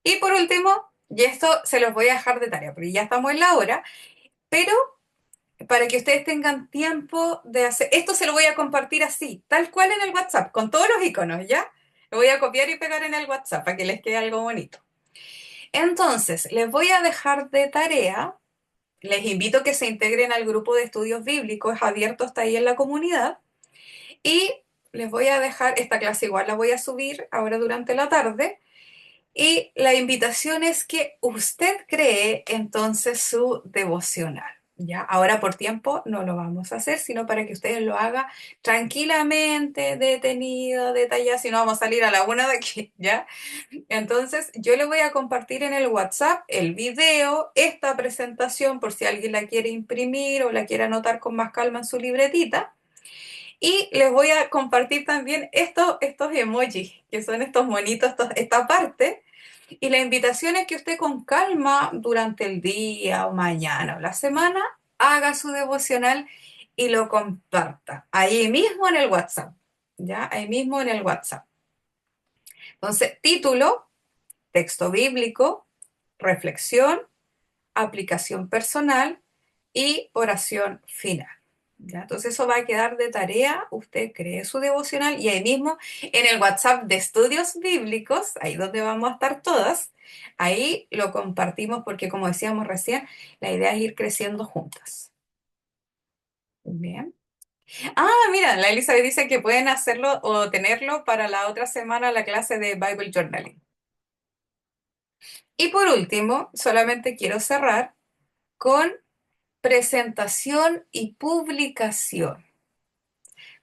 Y por último, y esto se los voy a dejar de tarea, porque ya estamos en la hora, pero para que ustedes tengan tiempo de hacer, esto se lo voy a compartir así, tal cual en el WhatsApp, con todos los iconos, ¿ya? Lo voy a copiar y pegar en el WhatsApp para que les quede algo bonito. Entonces, les voy a dejar de tarea, les invito a que se integren al grupo de estudios bíblicos, es abierto hasta ahí en la comunidad, y les voy a dejar, esta clase igual la voy a subir ahora durante la tarde, y la invitación es que usted cree entonces su devocional. ¿Ya? Ahora por tiempo no lo vamos a hacer, sino para que ustedes lo hagan tranquilamente, detenido, detallado, si no vamos a salir a la una de aquí, ¿ya? Entonces, yo le voy a compartir en el WhatsApp el video, esta presentación, por si alguien la quiere imprimir o la quiere anotar con más calma en su libretita. Y les voy a compartir también estos emojis, que son estos monitos, esta parte. Y la invitación es que usted con calma durante el día o mañana o la semana haga su devocional y lo comparta. Ahí mismo en el WhatsApp. ¿Ya? Ahí mismo en el WhatsApp. Entonces, título, texto bíblico, reflexión, aplicación personal y oración final. ¿Ya? Entonces eso va a quedar de tarea, usted cree su devocional y ahí mismo en el WhatsApp de estudios bíblicos, ahí donde vamos a estar todas, ahí lo compartimos porque como decíamos recién, la idea es ir creciendo juntas. Bien. Ah, mira, la Elizabeth dice que pueden hacerlo o tenerlo para la otra semana la clase de Bible Journaling. Y por último, solamente quiero cerrar con presentación y publicación.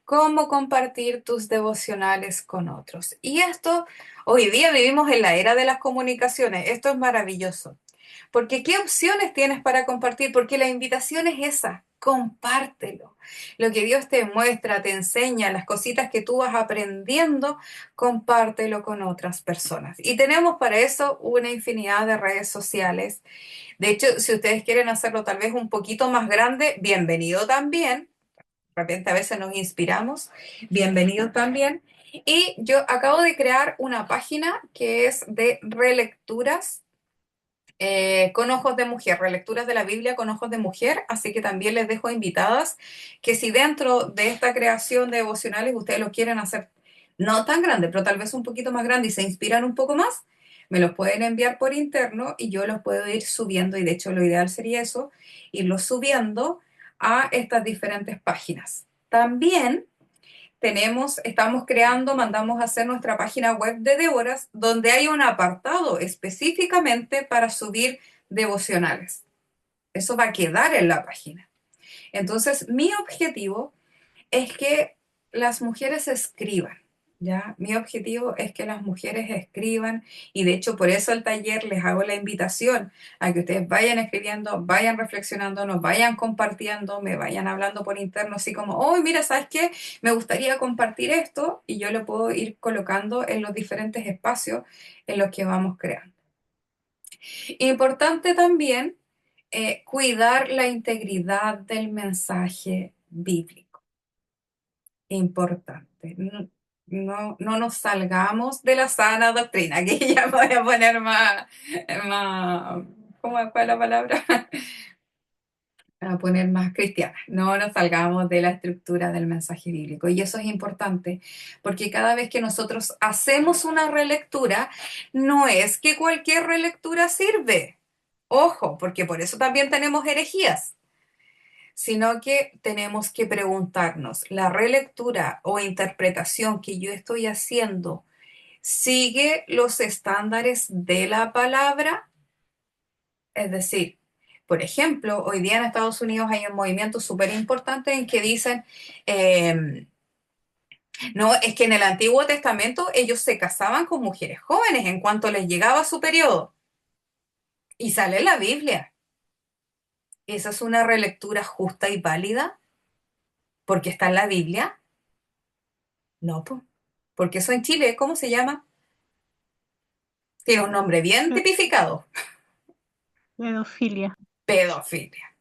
Cómo compartir tus devocionales con otros. Y esto, hoy día vivimos en la era de las comunicaciones. Esto es maravilloso. Porque ¿qué opciones tienes para compartir? Porque la invitación es esa. Compártelo. Lo que Dios te muestra, te enseña, las cositas que tú vas aprendiendo, compártelo con otras personas. Y tenemos para eso una infinidad de redes sociales. De hecho, si ustedes quieren hacerlo tal vez un poquito más grande, bienvenido también. De repente a veces nos inspiramos, bienvenidos también. Y yo acabo de crear una página que es de relecturas con ojos de mujer, relecturas de la Biblia con ojos de mujer, así que también les dejo invitadas que si dentro de esta creación de devocionales ustedes lo quieren hacer no tan grande, pero tal vez un poquito más grande y se inspiran un poco más, me los pueden enviar por interno y yo los puedo ir subiendo y de hecho lo ideal sería eso, irlos subiendo a estas diferentes páginas. También estamos creando, mandamos a hacer nuestra página web de Déboras, donde hay un apartado específicamente para subir devocionales. Eso va a quedar en la página. Entonces, mi objetivo es que las mujeres escriban, ¿ya? Mi objetivo es que las mujeres escriban y de hecho por eso el taller les hago la invitación a que ustedes vayan escribiendo, vayan reflexionando, nos vayan compartiendo, me vayan hablando por interno, así como, oh, mira, ¿sabes qué? Me gustaría compartir esto y yo lo puedo ir colocando en los diferentes espacios en los que vamos creando. Importante también cuidar la integridad del mensaje bíblico. Importante. No nos salgamos de la sana doctrina, que ya voy a poner más, ¿cómo fue la palabra? A poner más cristiana. No nos salgamos de la estructura del mensaje bíblico. Y eso es importante, porque cada vez que nosotros hacemos una relectura, no es que cualquier relectura sirve. Ojo, porque por eso también tenemos herejías, sino que tenemos que preguntarnos, ¿la relectura o interpretación que yo estoy haciendo sigue los estándares de la palabra? Es decir, por ejemplo, hoy día en Estados Unidos hay un movimiento súper importante en que dicen, no, es que en el Antiguo Testamento ellos se casaban con mujeres jóvenes en cuanto les llegaba su periodo. Y sale en la Biblia. ¿Esa es una relectura justa y válida? ¿Porque está en la Biblia? No, pues. Porque eso en Chile, ¿cómo se llama? Tiene un nombre bien tipificado. Pedofilia. Pedofilia.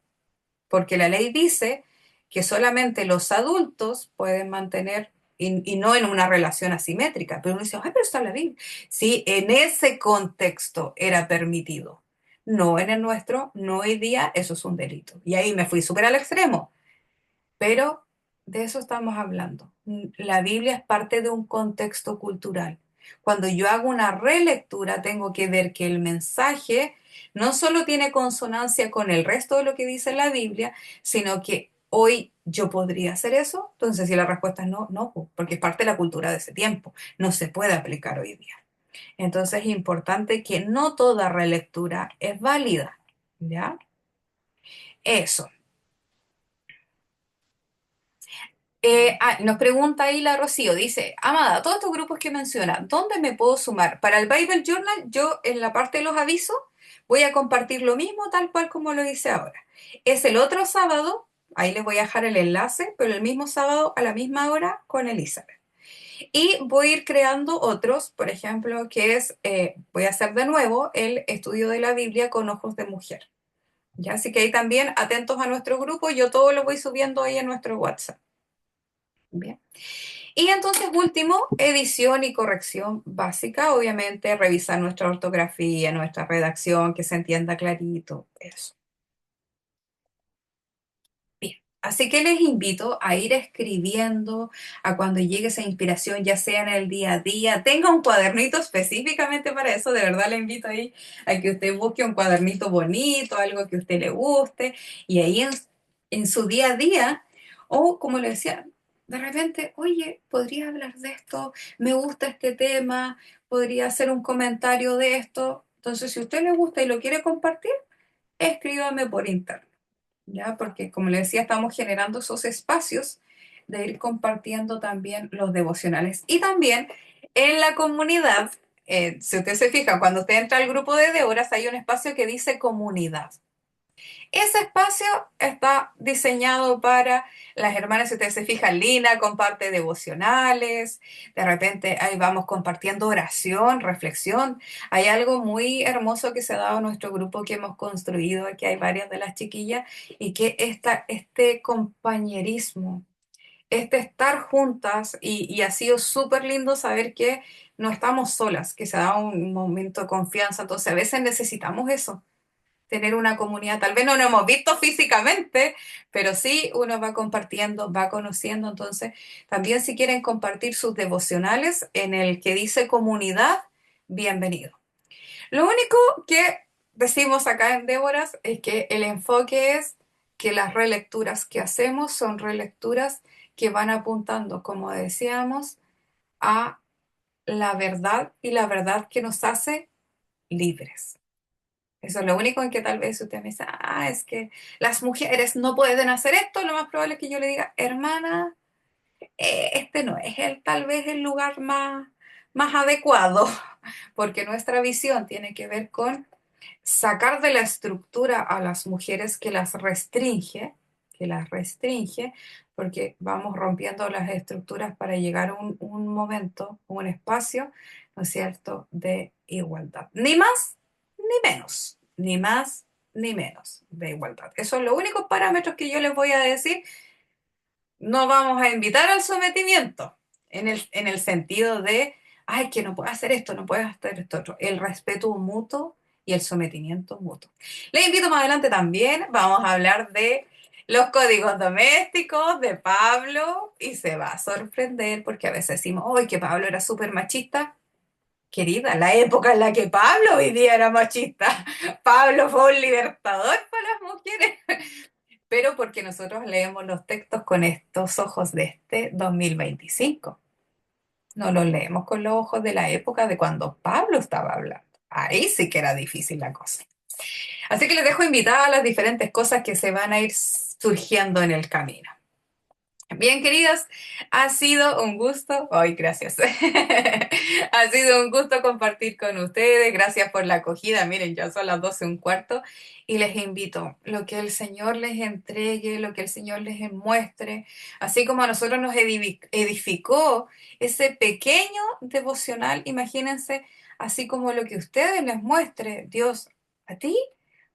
Porque la ley dice que solamente los adultos pueden mantener, y no en una relación asimétrica, pero uno dice, ay, pero está en la Biblia. Sí, en ese contexto era permitido. No en el nuestro, no hoy día, eso es un delito. Y ahí me fui súper al extremo. Pero de eso estamos hablando. La Biblia es parte de un contexto cultural. Cuando yo hago una relectura, tengo que ver que el mensaje no solo tiene consonancia con el resto de lo que dice la Biblia, sino que hoy yo podría hacer eso. Entonces, si la respuesta es no, no, porque es parte de la cultura de ese tiempo. No se puede aplicar hoy día. Entonces, es importante que no toda relectura es válida. ¿Ya? Eso. Nos pregunta ahí la Rocío, dice, Amada, todos estos grupos que menciona, ¿dónde me puedo sumar? Para el Bible Journal, yo en la parte de los avisos voy a compartir lo mismo tal cual como lo hice ahora. Es el otro sábado, ahí les voy a dejar el enlace, pero el mismo sábado a la misma hora con Elizabeth. Y voy a ir creando otros, por ejemplo, que es, voy a hacer de nuevo el estudio de la Biblia con ojos de mujer. ¿Ya? Así que ahí también atentos a nuestro grupo, yo todo lo voy subiendo ahí en nuestro WhatsApp. Bien. Y entonces, último, edición y corrección básica, obviamente, revisar nuestra ortografía, nuestra redacción, que se entienda clarito, eso. Bien, así que les invito a ir escribiendo a cuando llegue esa inspiración, ya sea en el día a día. Tenga un cuadernito específicamente para eso, de verdad le invito ahí a que usted busque un cuadernito bonito, algo que a usted le guste, y ahí en su día a día, o como le decía, de repente, oye, podría hablar de esto, me gusta este tema, podría hacer un comentario de esto. Entonces, si a usted le gusta y lo quiere compartir, escríbame por interno. ¿Ya? Porque como les decía, estamos generando esos espacios de ir compartiendo también los devocionales. Y también en la comunidad, si usted se fija, cuando usted entra al grupo de Devoras, hay un espacio que dice comunidad. Ese espacio está diseñado para las hermanas, si ustedes se fijan, Lina comparte devocionales, de repente ahí vamos compartiendo oración, reflexión. Hay algo muy hermoso que se ha dado en nuestro grupo que hemos construido, que hay varias de las chiquillas, y que este compañerismo, este estar juntas, y ha sido súper lindo saber que no estamos solas, que se da un momento de confianza, entonces a veces necesitamos eso, tener una comunidad. Tal vez no nos hemos visto físicamente, pero sí uno va compartiendo, va conociendo. Entonces, también si quieren compartir sus devocionales en el que dice comunidad, bienvenido. Lo único que decimos acá en Déboras es que el enfoque es que las relecturas que hacemos son relecturas que van apuntando, como decíamos, a la verdad, y la verdad que nos hace libres. Eso es lo único en que tal vez usted me dice, es que las mujeres no pueden hacer esto. Lo más probable es que yo le diga, hermana, este no es tal vez el lugar más adecuado, porque nuestra visión tiene que ver con sacar de la estructura a las mujeres que las restringe, porque vamos rompiendo las estructuras para llegar a un momento, un espacio, ¿no es cierto?, de igualdad. Ni más ni menos, ni más ni menos de igualdad. Esos son los únicos parámetros que yo les voy a decir. No vamos a invitar al sometimiento en el sentido de, ay, que no puede hacer esto, no puede hacer esto otro. El respeto mutuo y el sometimiento mutuo. Les invito más adelante también, vamos a hablar de los códigos domésticos de Pablo y se va a sorprender porque a veces decimos, ¡ay, que Pablo era súper machista! Querida, la época en la que Pablo hoy día era machista. Pablo fue un libertador para las mujeres, pero porque nosotros leemos los textos con estos ojos de este 2025. No los leemos con los ojos de la época de cuando Pablo estaba hablando. Ahí sí que era difícil la cosa. Así que les dejo invitadas a las diferentes cosas que se van a ir surgiendo en el camino. Bien, queridas, ha sido un gusto. Ay, gracias. Ha sido un gusto compartir con ustedes. Gracias por la acogida. Miren, ya son las 12:15 y les invito, lo que el Señor les entregue, lo que el Señor les muestre, así como a nosotros nos edificó ese pequeño devocional, imagínense, así como lo que ustedes les muestre Dios a ti,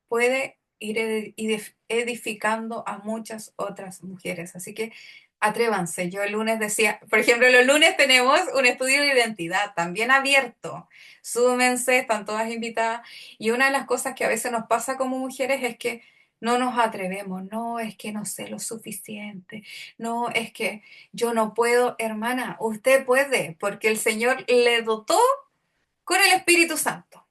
puede ir edificando a muchas otras mujeres. Así que atrévanse. Yo el lunes decía, por ejemplo, los lunes tenemos un estudio de identidad también abierto. Súmense, están todas invitadas. Y una de las cosas que a veces nos pasa como mujeres es que no nos atrevemos. No, es que no sé lo suficiente. No, es que yo no puedo. Hermana, usted puede, porque el Señor le dotó con el Espíritu Santo.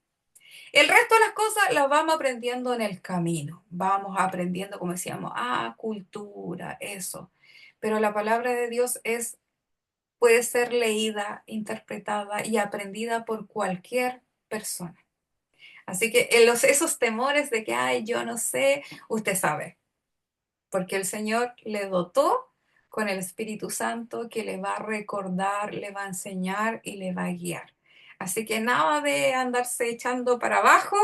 El resto de las cosas las vamos aprendiendo en el camino. Vamos aprendiendo, como decíamos, cultura, eso. Pero la palabra de Dios puede ser leída, interpretada y aprendida por cualquier persona. Así que esos temores de que, ay, yo no sé, usted sabe, porque el Señor le dotó con el Espíritu Santo que le va a recordar, le va a enseñar y le va a guiar. Así que nada de andarse echando para abajo.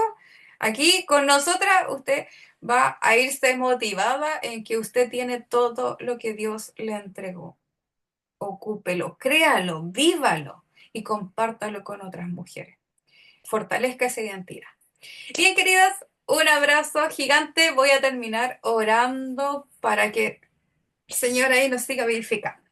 Aquí con nosotras usted va a irse motivada en que usted tiene todo lo que Dios le entregó. Ocúpelo, créalo, vívalo y compártalo con otras mujeres. Fortalezca esa identidad. Bien, queridas, un abrazo gigante. Voy a terminar orando para que el Señor ahí nos siga vivificando.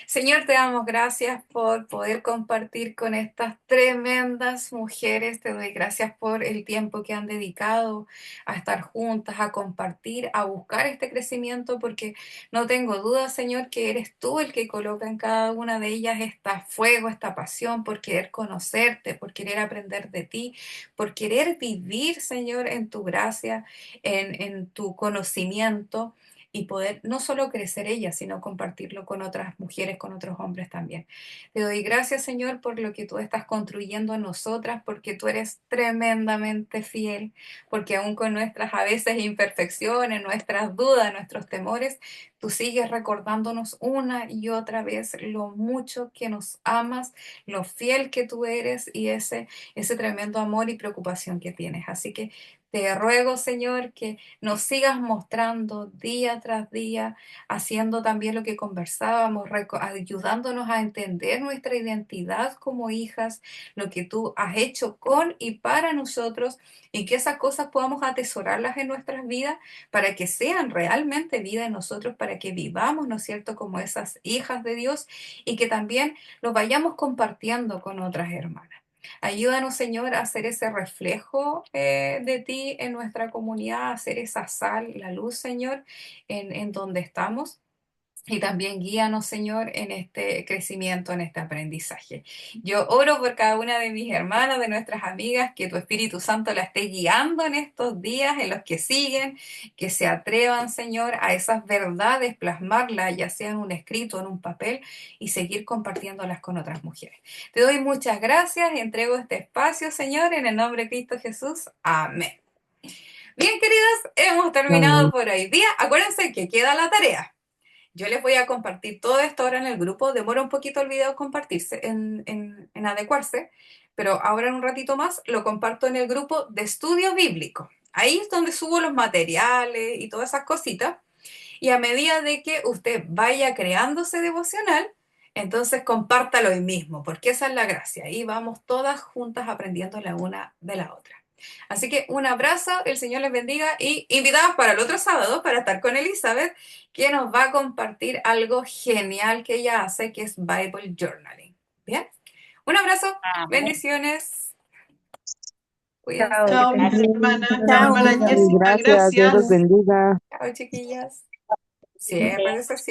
Señor, te damos gracias por poder compartir con estas tremendas mujeres. Te doy gracias por el tiempo que han dedicado a estar juntas, a compartir, a buscar este crecimiento, porque no tengo duda, Señor, que eres tú el que coloca en cada una de ellas este fuego, esta pasión por querer conocerte, por querer aprender de ti, por querer vivir, Señor, en tu gracia, en tu conocimiento y poder no solo crecer ellas, sino compartirlo con otras mujeres, con otros hombres también. Te doy gracias, Señor, por lo que tú estás construyendo en nosotras, porque tú eres tremendamente fiel, porque aún con nuestras a veces imperfecciones, nuestras dudas, nuestros temores, tú sigues recordándonos una y otra vez lo mucho que nos amas, lo fiel que tú eres y ese tremendo amor y preocupación que tienes. Así que te ruego, Señor, que nos sigas mostrando día tras día, haciendo también lo que conversábamos, ayudándonos a entender nuestra identidad como hijas, lo que tú has hecho con y para nosotros, y que esas cosas podamos atesorarlas en nuestras vidas para que sean realmente vida en nosotros, para que vivamos, ¿no es cierto?, como esas hijas de Dios y que también lo vayamos compartiendo con otras hermanas. Ayúdanos, Señor, a hacer ese reflejo de ti en nuestra comunidad, a hacer esa sal, la luz, Señor, en donde estamos. Y también guíanos, Señor, en este crecimiento, en este aprendizaje. Yo oro por cada una de mis hermanas, de nuestras amigas, que tu Espíritu Santo la esté guiando en estos días, en los que siguen, que se atrevan, Señor, a esas verdades, plasmarlas, ya sea en un escrito, en un papel, y seguir compartiéndolas con otras mujeres. Te doy muchas gracias y entrego este espacio, Señor, en el nombre de Cristo Jesús. Amén. Bien, queridas, hemos terminado Amén. por hoy día. Acuérdense que queda la tarea. Yo les voy a compartir todo esto ahora en el grupo. Demora un poquito el video compartirse, en adecuarse, pero ahora en un ratito más lo comparto en el grupo de estudio bíblico. Ahí es donde subo los materiales y todas esas cositas. Y a medida de que usted vaya creándose devocional, entonces compártalo hoy mismo, porque esa es la gracia. Ahí vamos todas juntas aprendiendo la una de la otra. Así que un abrazo, el Señor les bendiga y invitados para el otro sábado para estar con Elizabeth, que nos va a compartir algo genial que ella hace, que es Bible Journaling. ¿Bien? Un abrazo, bendiciones. Cuídense. Chao, mis Gracias. hermanas. Chao, Chao. hermana Jessica, Gracias, Dios los gracias. bendiga. Chao, chiquillas. Cierra esa